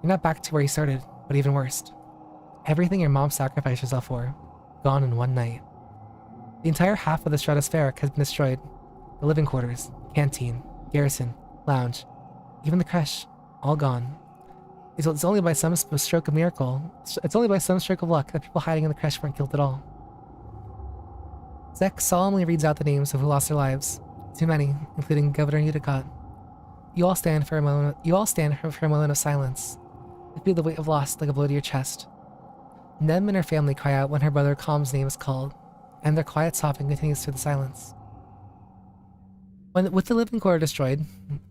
you're not back to where you started, but even worse. Everything your mom sacrificed herself for, gone in one night. The entire half of the stratospheric has been destroyed. The living quarters, canteen, garrison, lounge, even the creche, all gone. It's only by some stroke of luck that people hiding in the creche weren't killed at all. Zek solemnly reads out the names of who lost their lives. Too many, including Governor Udicott. You all stand for a moment of silence. You feel the weight of loss like a blow to your chest. Nem and her family cry out when her brother Calm's name is called, and their quiet sobbing continues through the silence. With the living quarter destroyed,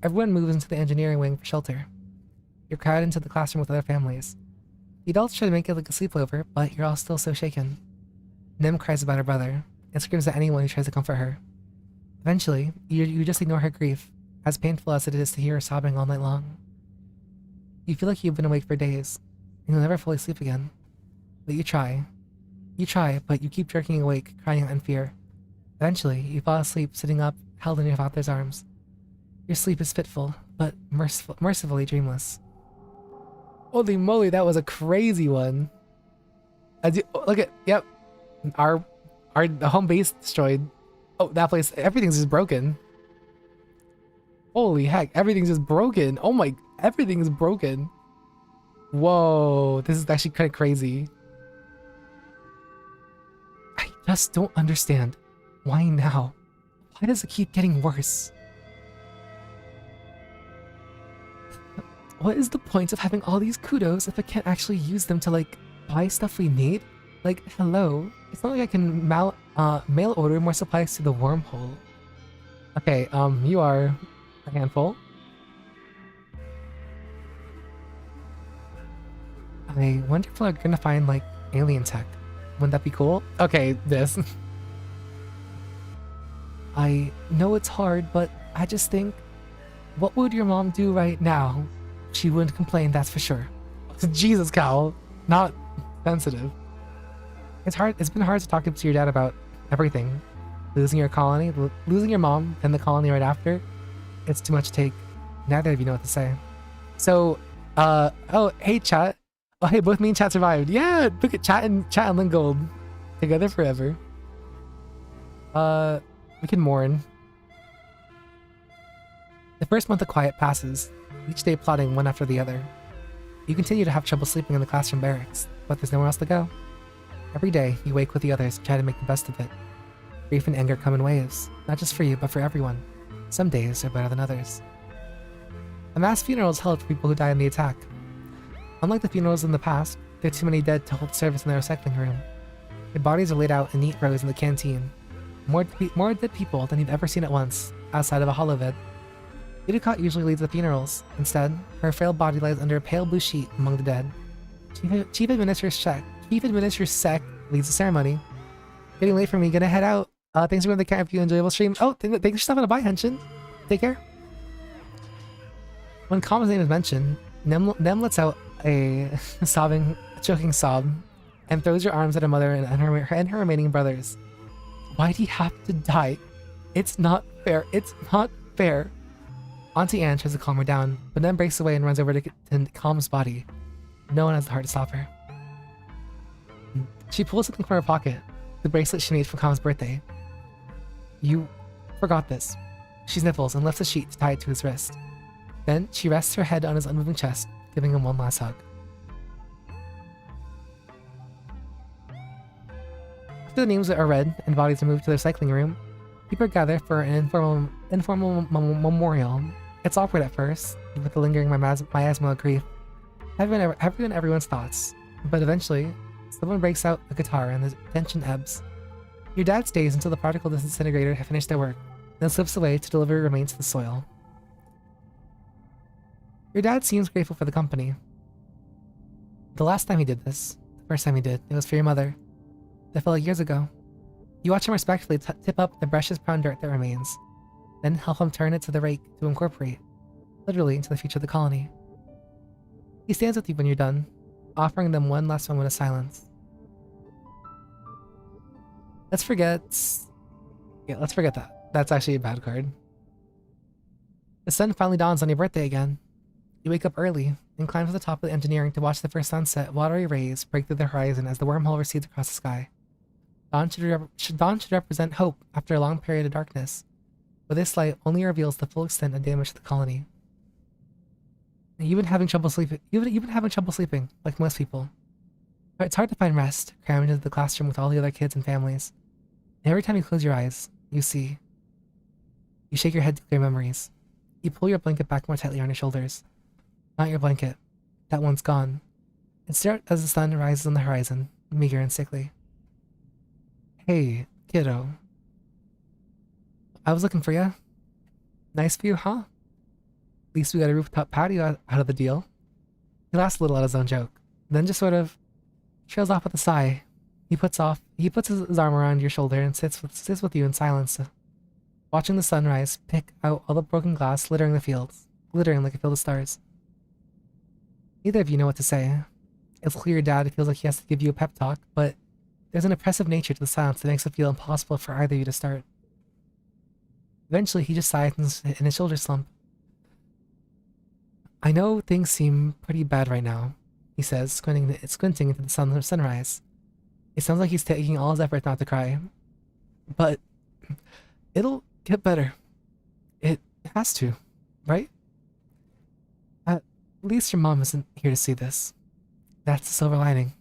everyone moves into the engineering wing for shelter. You're crowded into the classroom with other families. The adults try to make it like a sleepover, but you're all still so shaken. Nem cries about her brother, and screams at anyone who tries to comfort her. Eventually, you just ignore her grief, as painful as it is to hear her sobbing all night long. You feel like you've been awake for days, and you'll never fully sleep again. But you try. You try, but you keep jerking awake, crying out in fear. Eventually, you fall asleep sitting up, held in your father's arms. Your sleep is fitful, but mercifully dreamless. Holy moly, that was a crazy one. Look at, yep, our home base destroyed. Oh, that place, everything's just broken. Holy heck, everything's just broken. Oh my, everything is broken. Whoa, this is actually kind of crazy. I just don't understand. Why now? Why does it keep getting worse? What is the point of having all these kudos if I can't actually use them to, like, buy stuff we need? Like, hello? It's not like I can mail order more supplies to the wormhole. Okay, you are a handful. I wonder if we're gonna find, like, alien tech. Wouldn't that be cool? Okay, this. I know it's hard, but I just think, what would your mom do right now? She wouldn't complain, that's for sure. Jesus, Cal. Not sensitive. It's been hard to talk to your dad about everything. Losing your colony, losing your mom, then the colony right after. It's too much to take. Neither of you know what to say. So, oh, hey, chat. Oh, hey, both me and chat survived. Yeah, look at chat and Lingold. Together forever. We can mourn. The first month of quiet passes, each day plodding one after the other. You continue to have trouble sleeping in the classroom barracks, but there's nowhere else to go. Every day, you wake with the others and try to make the best of it. Grief and anger come in waves, not just for you, but for everyone. Some days are better than others. A mass funeral is held for people who die in the attack. Unlike the funerals in the past, there are too many dead to hold service in the recycling room. Their bodies are laid out in neat rows in the canteen. More dead people than you've ever seen at once, outside of a holovid. Udicott usually leads the funerals. Instead, her frail body lies under a pale blue sheet among the dead. Chief Administrator Sec leads the ceremony. Getting late for me, gonna head out. Thanks for the camp, you enjoyable stream. Oh, thanks for stopping to buy, Henshin. Take care. When Kama's name is mentioned, Nem lets out a choking sob, and throws her arms at her mother and her remaining brothers. Why'd he have to die? It's not fair. It's not fair. Auntie Anne tries to calm her down, but then breaks away and runs over to Calm's body. No one has the heart to stop her. She pulls something from her pocket, the bracelet she made for Calm's birthday. You forgot this. She sniffles and lifts a sheet to tie it to his wrist. Then she rests her head on his unmoving chest, giving him one last hug. After the names are read and bodies are moved to the recycling room, people gather for an informal memorial. It's awkward at first, with the lingering miasma of grief. Everyone's thoughts, but eventually, someone breaks out a guitar and the tension ebbs. Your dad stays until the particle disintegrator have finished their work, then slips away to deliver remains to the soil. Your dad seems grateful for the company. The last time he did this, the first time he did, it was for your mother. That felt like years ago. You watch him respectfully tip up the precious brown dirt that remains, then help him turn it to the rake to incorporate, literally into the future of the colony. He stands with you when you're done, offering them one last moment of silence. Let's forget that. That's actually a bad card. The sun finally dawns on your birthday again. You wake up early and climb to the top of the engineering to watch the first sunset watery rays break through the horizon as the wormhole recedes across the sky. Dawn should represent hope after a long period of darkness, but this light only reveals the full extent of damage to the colony. You've been having trouble sleeping, like most people. But it's hard to find rest, crammed into the classroom with all the other kids and families. And every time you close your eyes, you see. You shake your head to clear memories. You pull your blanket back more tightly on your shoulders. Not your blanket. That one's gone. And stare as the sun rises on the horizon, meager and sickly. Hey, kiddo. I was looking for ya. Nice view, huh? At least we got a rooftop patio out of the deal. He laughs a little at his own joke, then just sort of trails off with a sigh. He puts his arm around your shoulder and sits with you in silence, watching the sunrise pick out all the broken glass littering the fields, glittering like a field of stars. Neither of you know what to say. It's clear your dad feels like he has to give you a pep talk, but there's an oppressive nature to the silence that makes it feel impossible for either of you to start. Eventually, he just sighs in his shoulder slump. I know things seem pretty bad right now, he says, squinting into the sunrise. It sounds like he's taking all his effort not to cry. But it'll get better. It has to, right? At least your mom isn't here to see this. That's the silver lining,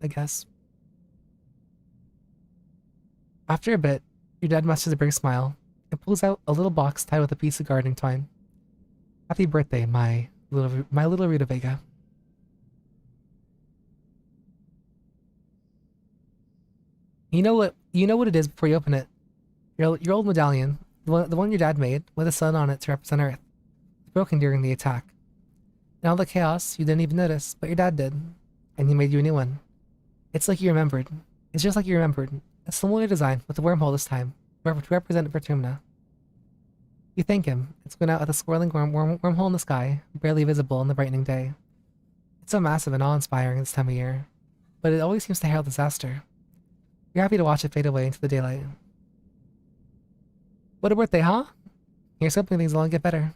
I guess. After a bit, your dad musters a big smile and pulls out a little box tied with a piece of gardening twine. Happy birthday, my little Rita Vega. You know what it is before you open it. Your old medallion, the one your dad made, with a sun on it to represent Earth. It's broken during the attack. In all the chaos, you didn't even notice, but your dad did. And he made you a new one. It's like you remembered. It's just like you remembered. A similar design, with a wormhole this time, to represent Vertumna. You thank him. It's going out with a swirling wormhole in the sky, barely visible in the brightening day. It's so massive and awe-inspiring this time of year, but it always seems to herald disaster. You're happy to watch it fade away into the daylight. What a birthday, huh? Here's hoping things will only get better.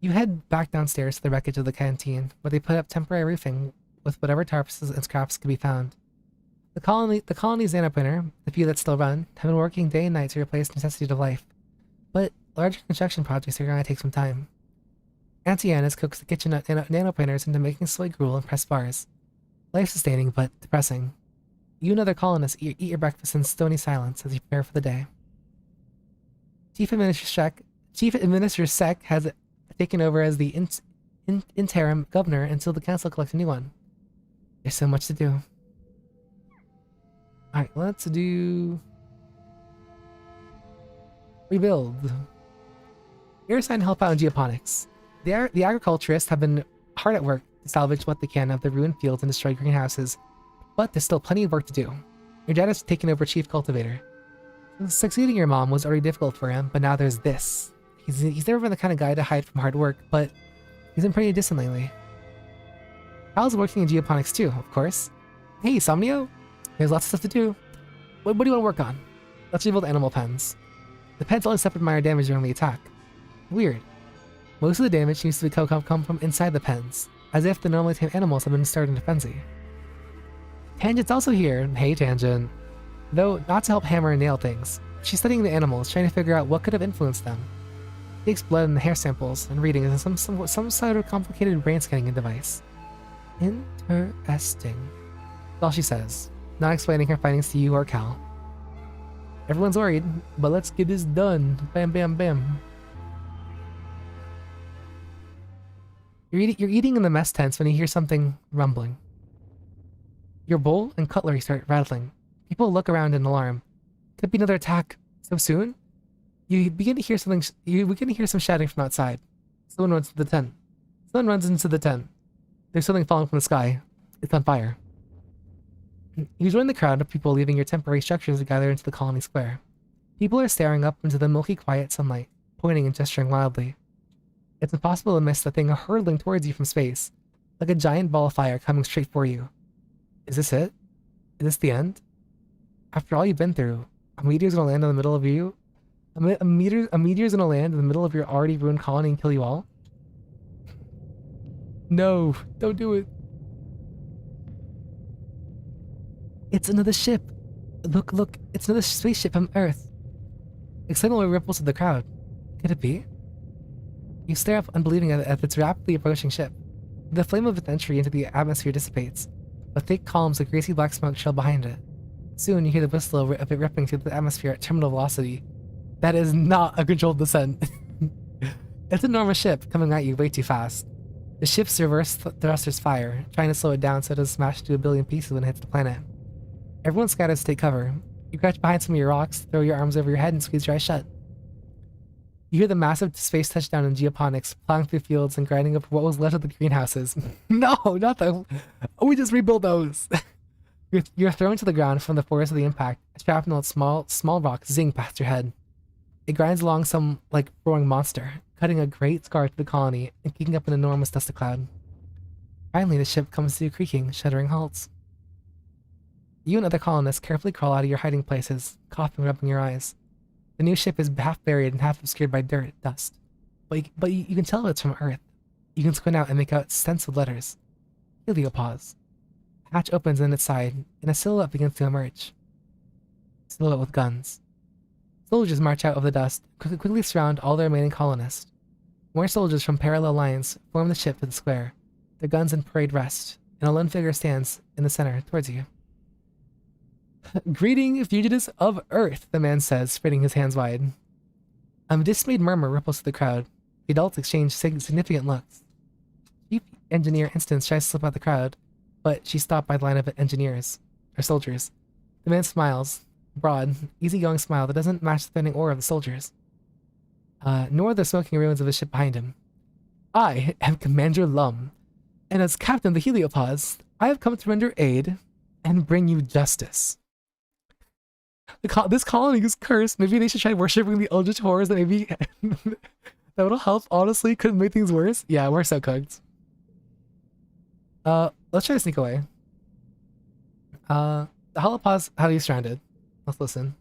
You head back downstairs to the wreckage of the canteen, where they put up temporary roofing with whatever tarps and scraps could be found. The colony's nanoprinter, the few that still run, have been working day and night to replace necessities of life. But larger construction projects are going to take some time. Auntie Anna's cooks the kitchen nanoprinters into making soy gruel and pressed bars. Life-sustaining, but depressing. You and other colonists eat your breakfast in stony silence as you prepare for the day. Chief Administrator Sec has taken over as the interim governor until the council collects a new one. There's so much to do. Alright, let's do... Rebuild. You're assigned to help out in geoponics. The agriculturists have been hard at work to salvage what they can of the ruined fields and destroyed greenhouses, but there's still plenty of work to do. Your dad has taken over chief cultivator. Succeeding your mom was already difficult for him, but now there's this. He's never been the kind of guy to hide from hard work, but he's been pretty distant lately. Kyle's working in geoponics too, of course. Hey, Somnio! There's lots of stuff to do. What do you want to work on? Let's rebuild animal pens. The pens only suffered minor damage during the attack. Weird. Most of the damage seems to come from inside the pens, as if the normally tame animals have been stirred into frenzy. Tangent's also here. Hey, Tangent. Though not to help hammer and nail things. She's studying the animals, trying to figure out what could have influenced them. She takes blood and hair samples and reading is some sort of complicated brain scanning device. Interesting. That's all she says, not explaining her findings to you or Cal. Everyone's worried, but let's get this done. Bam, bam, bam. You're eating in the mess tents when you hear something rumbling. Your bowl and cutlery start rattling. People look around in alarm. Could be another attack so soon? You begin to hear some shouting from outside. Someone runs into the tent. There's something falling from the sky. It's on fire. You join the crowd of people leaving your temporary structures to gather into the colony square. People are staring up into the milky quiet sunlight, pointing and gesturing wildly. It's impossible to miss the thing hurtling towards you from space, like a giant ball of fire coming straight for you. Is this it? Is this the end? After all you've been through, a meteor's gonna land in the middle of you? A meteor's gonna land in the middle of your already ruined colony and kill you all? No, don't do it. It's another ship. Look, it's another spaceship from Earth. Excitement ripples through the crowd. Could it be? You stare up unbelieving at its rapidly approaching ship. The flame of its entry into the atmosphere dissipates, but thick columns of greasy black smoke trail behind it. Soon you hear the whistle of it ripping through the atmosphere at terminal velocity. That is not a controlled descent. It's an enormous ship coming at you way too fast. The ship's reverse thrusters fire, trying to slow it down so it doesn't smash into a billion pieces when it hits the planet. Everyone scatters to take cover. You crouch behind some of your rocks, throw your arms over your head, and squeeze your eyes shut. You hear the massive space touchdown in geoponics, plowing through fields and grinding up what was left of the greenhouses. No, not the... We just rebuilt those! You're thrown to the ground from the force of the impact. A shrapnel of small rocks zing past your head. It grinds along some, roaring monster, cutting a great scar to the colony and kicking up an enormous dust cloud. Finally, the ship comes to a creaking, shuddering halt. You and other colonists carefully crawl out of your hiding places, coughing and rubbing your eyes. The new ship is half buried and half obscured by dirt, dust. you can tell it's from Earth. You can squint out and make out stenciled letters. Heliopause. Hatch opens in its side, and a silhouette begins to emerge. Silhouette with guns. Soldiers march out of the dust, quickly surround all the remaining colonists. More soldiers from parallel lines form the ship to the square, their guns in parade rest, and a lone figure stands in the center towards you. Greeting, fugitives of Earth, the man says, spreading his hands wide. A dismayed murmur ripples through the crowd. The adults exchange significant looks. Chief Engineer Instance tries to slip out the crowd, but she's stopped by the line of soldiers. The man smiles, a broad, easygoing smile that doesn't match the threatening aura of the soldiers, nor the smoking ruins of the ship behind him. I am Commander Lum, and as Captain of the Heliopause, I have come to render aid and bring you justice. This colony is cursed. Maybe they should try worshipping the eldritch horrors that maybe that would help. Honestly, couldn't make things worse. Yeah, we're so cooked. Let's try to sneak away. The Heliopause, how are you stranded? Let's listen.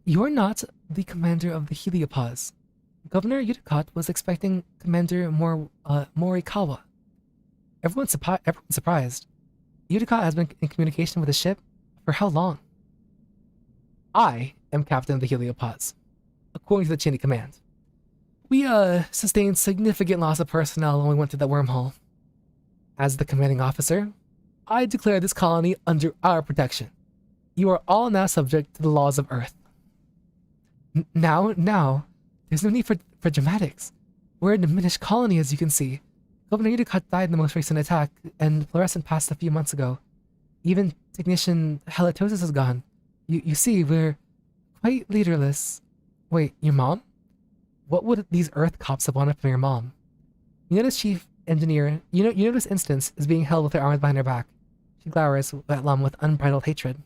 You're not the commander of the Heliopause. Governor Yudicott was expecting Commander Morikawa. Everyone's surprised. Yudicott has been in communication with the ship for how long? I am captain of the Heliopause, according to the chain of command. We sustained significant loss of personnel when we went through that wormhole. As the commanding officer, I declare this colony under our protection. You are all now subject to the laws of Earth. Now, there's no need for dramatics. We're a diminished colony, as you can see. Governor Yudicott died in the most recent attack, and Fluorescent passed a few months ago. Even Technician Halitosis is gone. You see, we're quite leaderless. Wait, your mom? What would these Earth cops have wanted from your mom? You notice Chief Engineer, you notice Instance is being held with her arms behind her back. She glowers at Lum with unbridled hatred.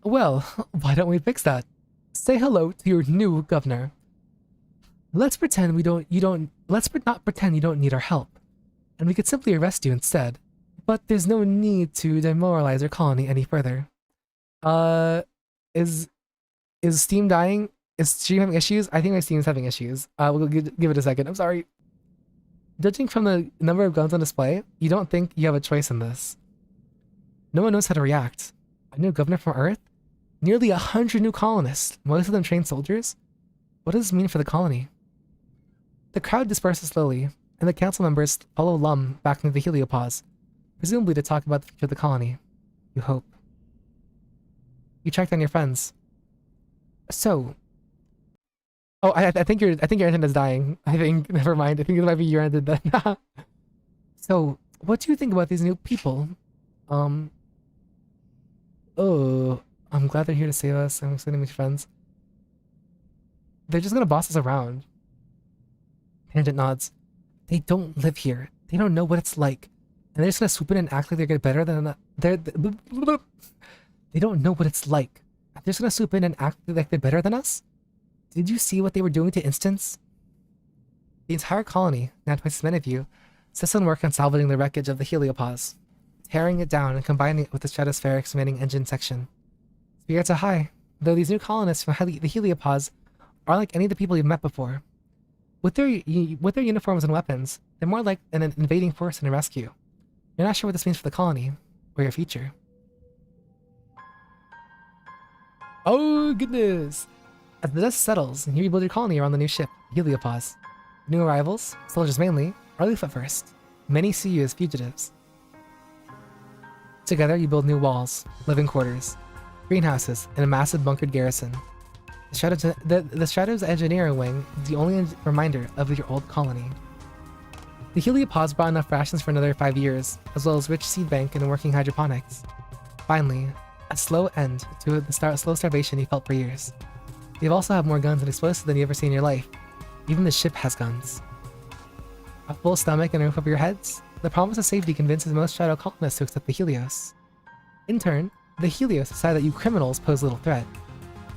Well, why don't we fix that? Say hello to your new governor. Let's not pretend you don't need our help, and we could simply arrest you instead. But there's no need to demoralize our colony any further. Is Steam dying? Is Steam having issues? I think my Steam's having issues. We'll give it a second. I'm sorry. Judging from the number of guns on display, you don't think you have a choice in this. No one knows how to react. A new governor from Earth? Nearly 100 new colonists, most of them trained soldiers? What does this mean for the colony? The crowd disperses slowly, and the council members follow Lum back into the Heliopause, presumably to talk about the future of the colony. You hope. You track down your friends. So... Oh, I think your internet is dying. I think, never mind. I think it might be your internet then. So, what do you think about these new people? Oh, I'm glad they're here to save us. I'm excited to meet your friends. They're just gonna boss us around. Tangent nods. They don't live here. They don't know what it's like. And they're just gonna swoop in and act like they're getting better than... They don't know what it's like. They're just gonna swoop in and act like they're better than us? Did you see what they were doing to Instance? The entire colony, now twice as many of you, sets on work on salvaging the wreckage of the Heliopause, tearing it down and combining it with the stratospheric remaining engine section. Spirits are high, though these new colonists from the Heliopause are like any of the people you've met before. With their uniforms and weapons, they're more like an invading force than a rescue. You're not sure what this means for the colony, or your future. Oh goodness! As the dust settles, you rebuild your colony around the new ship, Heliopause. New arrivals, soldiers mainly, are aloof at first. Many see you as fugitives. Together, you build new walls, living quarters, greenhouses, and a massive bunkered garrison. The Stratos Engineering Wing is the only reminder of your old colony. The Heliopause brought enough rations for another 5 years, as well as rich seed bank and working hydroponics. Finally, a slow end to the slow starvation you felt for years. They've also have more guns and explosives than you ever seen in your life. Even the ship has guns. A full stomach and a roof over your heads? The promise of safety convinces most Shadow colonists to accept the Helios. In turn, the Helios decide that you criminals pose little threat.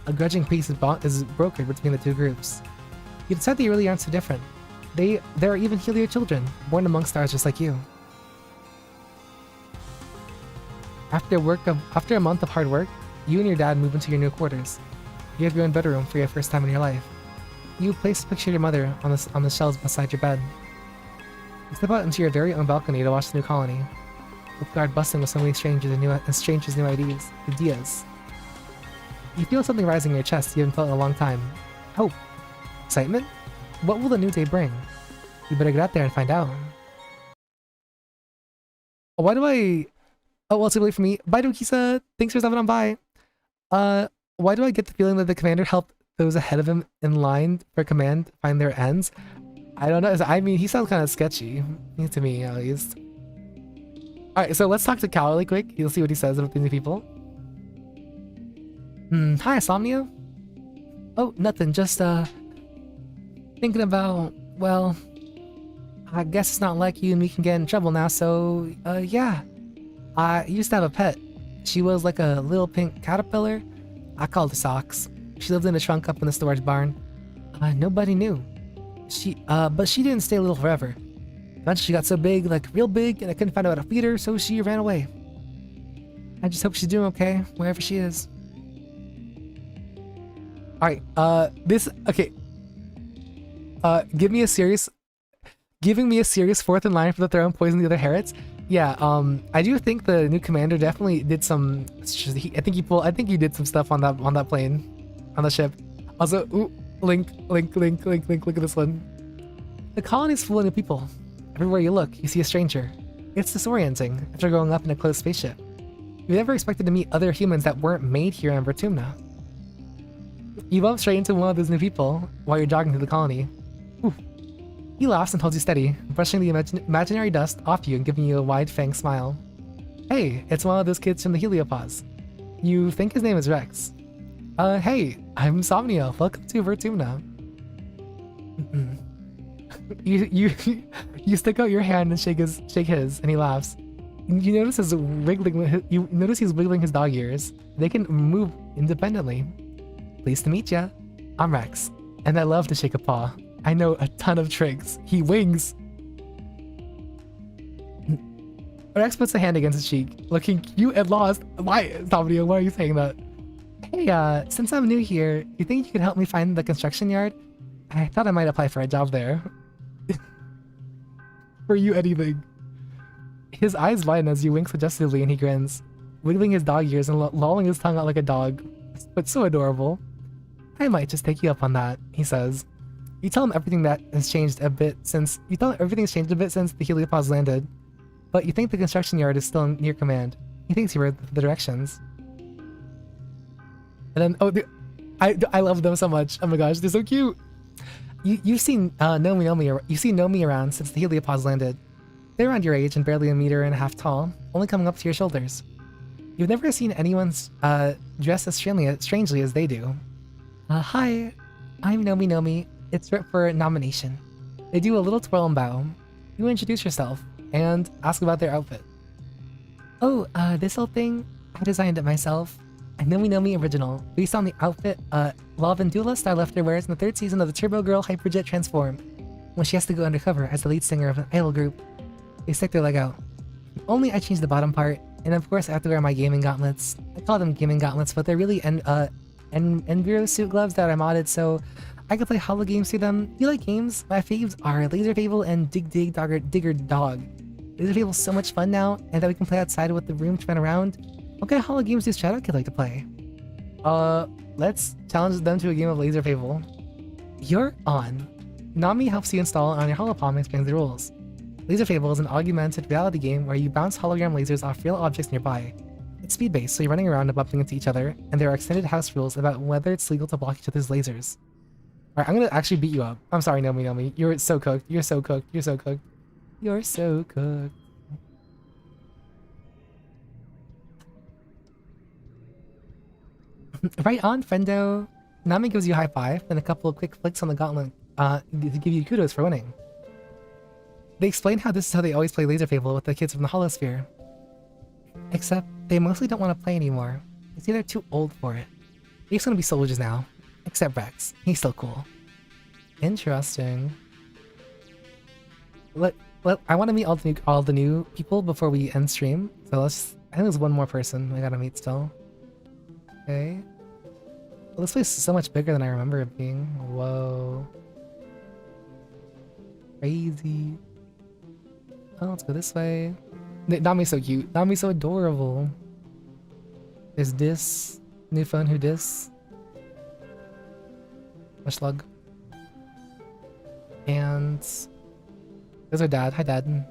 A grudging peace is brokered between the two groups. You decide that you really aren't so different. There are even Helio children, born among stars just like you. After a month of hard work, you and your dad move into your new quarters. You have your own bedroom for your first time in your life. You place a picture of your mother on the shelves beside your bed. You step out into your very own balcony to watch the new colony. With guard bustling with so many strangers new ideas. You feel something rising in your chest you haven't felt in a long time. Hope. Excitement? What will the new day bring? You better get out there and find out. Why do I... Oh, well, it's too late for me. Bye, Dokisa. Thanks for stopping on by. Why do I get the feeling that the commander helped those ahead of him in line for command find their ends? I don't know. I mean, he sounds kind of sketchy. To me, at least. Alright, so let's talk to Cal really quick. You'll see what he says about these new people. Hi, Insomnia. Oh, nothing. Just, thinking about, well, I guess it's not like you and me can get in trouble now, so, yeah. I used to have a pet. She was like a little pink caterpillar. I called her Socks. She lived in a trunk up in the storage barn. Nobody knew. But she didn't stay little forever. Eventually she got so big, like real big, and I couldn't find out how to feed her, so she ran away. I just hope she's doing okay, wherever she is. Alright, okay. Giving me a serious fourth in line for the throne, poison the other Harrods. Yeah, I do think the new commander definitely did some. I think he did some stuff on that plane, on the ship. Also, ooh, link. Look at this one. The colony's full of new people. Everywhere you look, you see a stranger. It's disorienting after growing up in a closed spaceship. You never expected to meet other humans that weren't made here in Vertumna. You bump straight into one of those new people while you're jogging through the colony. Ooh. He laughs and holds you steady, brushing the imaginary dust off you and giving you a wide-fanged smile. Hey, it's one of those kids from the Heliopause. You think his name is Rex. Hey, I'm Insomnia. Welcome to Vertumna. You stick out your hand and shake his, and he laughs. You notice he's wiggling his dog ears. They can move independently. Pleased to meet ya. I'm Rex, and I love to shake a paw. I know a ton of tricks. He wings. Rex puts a hand against his cheek, looking cute and lost. Why, Insomnia? Why are you saying that? Hey, since I'm new here, you think you could help me find the construction yard? I thought I might apply for a job there. For you, anything. His eyes widen as you wink suggestively and he grins, wiggling his dog ears and lolling his tongue out like a dog. But so adorable. I might just take you up on that, he says. You tell him everything has changed a bit since the Heliopause landed, but you think the construction yard is still in your command. He thinks you read the directions. And then, I love them so much. Oh my gosh, they're so cute. You've seen Nomi around since the Heliopause landed. They're around your age and barely 1.5 meters tall, only coming up to your shoulders. You've never seen anyone dressed as strangely as they do. Hi, I'm Nomi. It's for nomination. They do a little twirl and bow. You introduce yourself and ask about their outfit. Oh, this whole thing, I designed it myself. A Nomi original, based on the outfit Lavandula Starlifter wears in the 3rd season of the Turbo Girl Hyperjet Transform, when she has to go undercover as the lead singer of an idol group. They stick their leg out. Only I changed the bottom part, and of course I have to wear my gaming gauntlets. I call them gaming gauntlets, but they're really Enviro suit gloves that I modded so I can play holo games through them. Do you like games? My faves are Laser Fable and Digger Dog. Laser Fable's so much fun now, and that we can play outside with the room to run around. What kind of holo games does Shadow Kid like to play? Let's challenge them to a game of Laser Fable. You're on. Nami helps you install on your holopalm and explains the rules. Laser Fable is an augmented reality game where you bounce hologram lasers off real objects nearby. It's speed-based, so you're running around and bumping into each other, and there are extended house rules about whether it's legal to block each other's lasers. Alright, I'm gonna actually beat you up. I'm sorry, Nomi. You're so cooked. You're so cooked. You're so cooked. You're so cooked. Right on, friendo. Nami gives you a high five, then a couple of quick flicks on the gauntlet to give you kudos for winning. They explain how this is how they always play Laser Fable with the kids from the Holosphere. Except, they mostly don't want to play anymore. They say they're too old for it. They're just gonna be soldiers now. Except Rex. He's still cool. Interesting. I want to meet all the new people before we end stream. So I think there's one more person I gotta meet still. Okay. Well, this place is so much bigger than I remember it being. Whoa. Crazy. Oh, let's go this way. Nami's so cute. Nami's so adorable. There's this. New phone, who dis? Much slug. And there's our dad. Hi, Dad.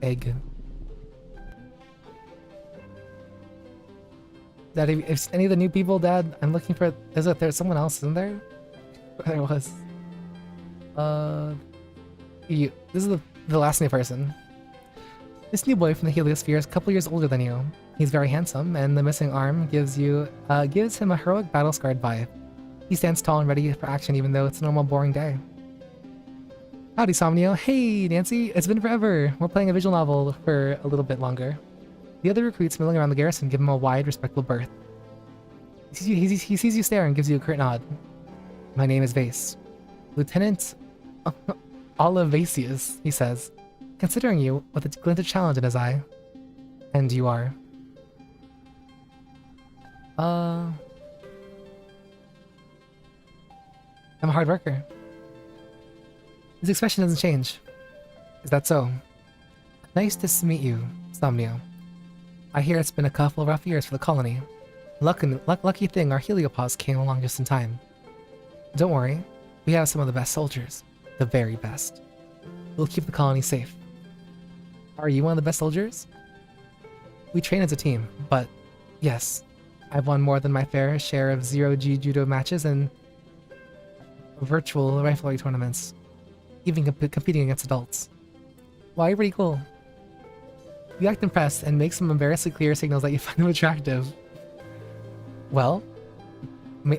Egg. Dad, if any of the new people, Dad, I'm looking for. There's someone else, isn't there? There was. You. This is the last new person. This new boy from the heliosphere is a couple years older than you. He's very handsome, and the missing arm gives him a heroic battle-scarred vibe. He stands tall and ready for action even though it's a normal boring day. Howdy, Somnio. Hey, Nancy. It's been forever. We're playing a visual novel for a little bit longer. The other recruits milling around the garrison give him a wide, respectful berth. He sees you stare and gives you a curt nod. My name is Vase. Lieutenant Olivasius, he says, considering you with a glint of challenge in his eye. And you are. I'm a hard worker. His expression doesn't change. Is that so? Nice to meet you, Somnio. I hear it's been a couple of rough years for the colony. Lucky thing our heliopause came along just in time. Don't worry, we have some of the best soldiers. The very best. We'll keep the colony safe. Are you one of the best soldiers? We train as a team, but yes, I've won more than my fair share of zero-G judo matches and virtual riflery tournaments, even competing against adults. Wow, you're pretty cool. You act impressed and make some embarrassingly clear signals that you find them attractive. Well,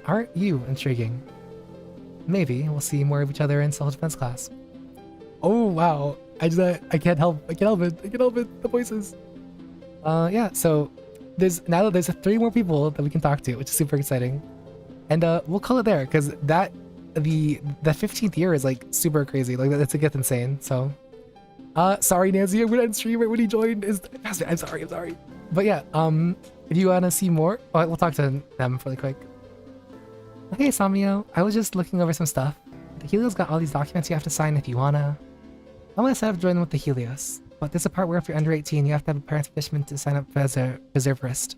aren't you intriguing? Maybe we'll see more of each other in self-defense class. Oh wow, I can't help it. The voices. Yeah. So there's 3 more people that we can talk to, which is super exciting, and we'll call it there because the 15th year is like super crazy. Like it gets insane. So, sorry Nancy, I'm gonna end stream right when he joined. I'm sorry. But yeah, if you wanna see more, we'll talk to them really quick. Okay, Somnio, I was just looking over some stuff. The Helios got all these documents you have to sign if you wanna. I'm gonna set up join them with the Helios, but there's a part where if you're under 18, you have to have a parent's permission to sign up as a reservist.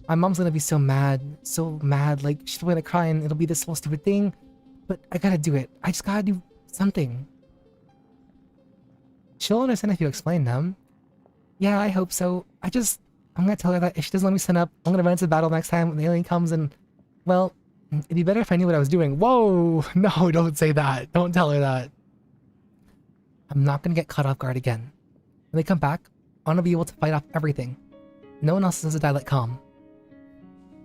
My mom's gonna be so mad, like she's gonna cry and it'll be this whole stupid thing, but I gotta do it. I just gotta do something. She'll understand if you explain them. Yeah, I hope so. I'm gonna tell her that if she doesn't let me sign up, I'm gonna run into the battle next time when the alien comes and, well, it'd be better if I knew what I was doing. Whoa! No, don't say that. Don't tell her that. I'm not gonna get caught off guard again. When they come back, I wanna be able to fight off everything. No one else has a dialect calm.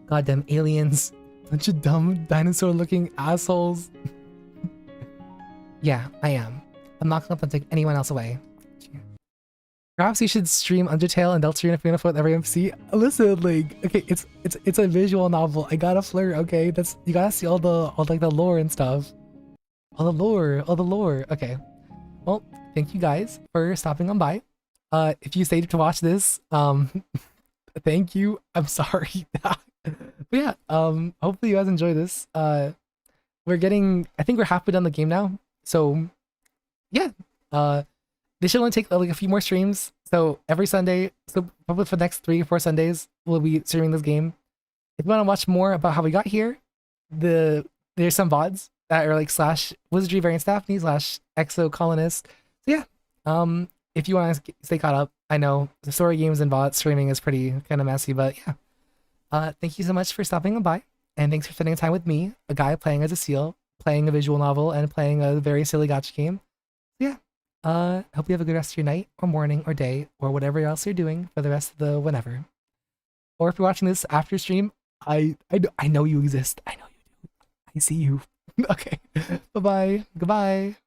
Goddamn aliens. Bunch of dumb dinosaur-looking assholes. Yeah, I am. I'm not gonna let them take anyone else away. Perhaps you should stream Undertale and Deltarune if you're gonna flirt with every MC. Listen, like, okay, it's a visual novel. I gotta flirt, okay? You gotta see all the lore and stuff. All the lore. Okay. Well, thank you guys for stopping on by. If you stayed to watch this, thank you. I'm sorry. But yeah, hopefully you guys enjoy this. I think we're halfway done the game now. So yeah, this should only take like a few more streams. So every Sunday, so probably for the next 3 or 4 Sundays, we'll be streaming this game. If you want to watch more about how we got here, there's some VODs that are like /Wizardry Variant Daphne /Exocolonist. So yeah, if you want to stay caught up, I know the story games and VOD streaming is pretty kind of messy, but yeah. Thank you so much for stopping by, and thanks for spending time with me, a guy playing as a seal, playing a visual novel, and playing a very silly gacha game. Yeah. Hope you have a good rest of your night, or morning, or day, or whatever else you're doing for the rest of the whenever. Or if you're watching this after stream, I know you exist. I know you do. I see you. Okay. Bye-bye. Goodbye.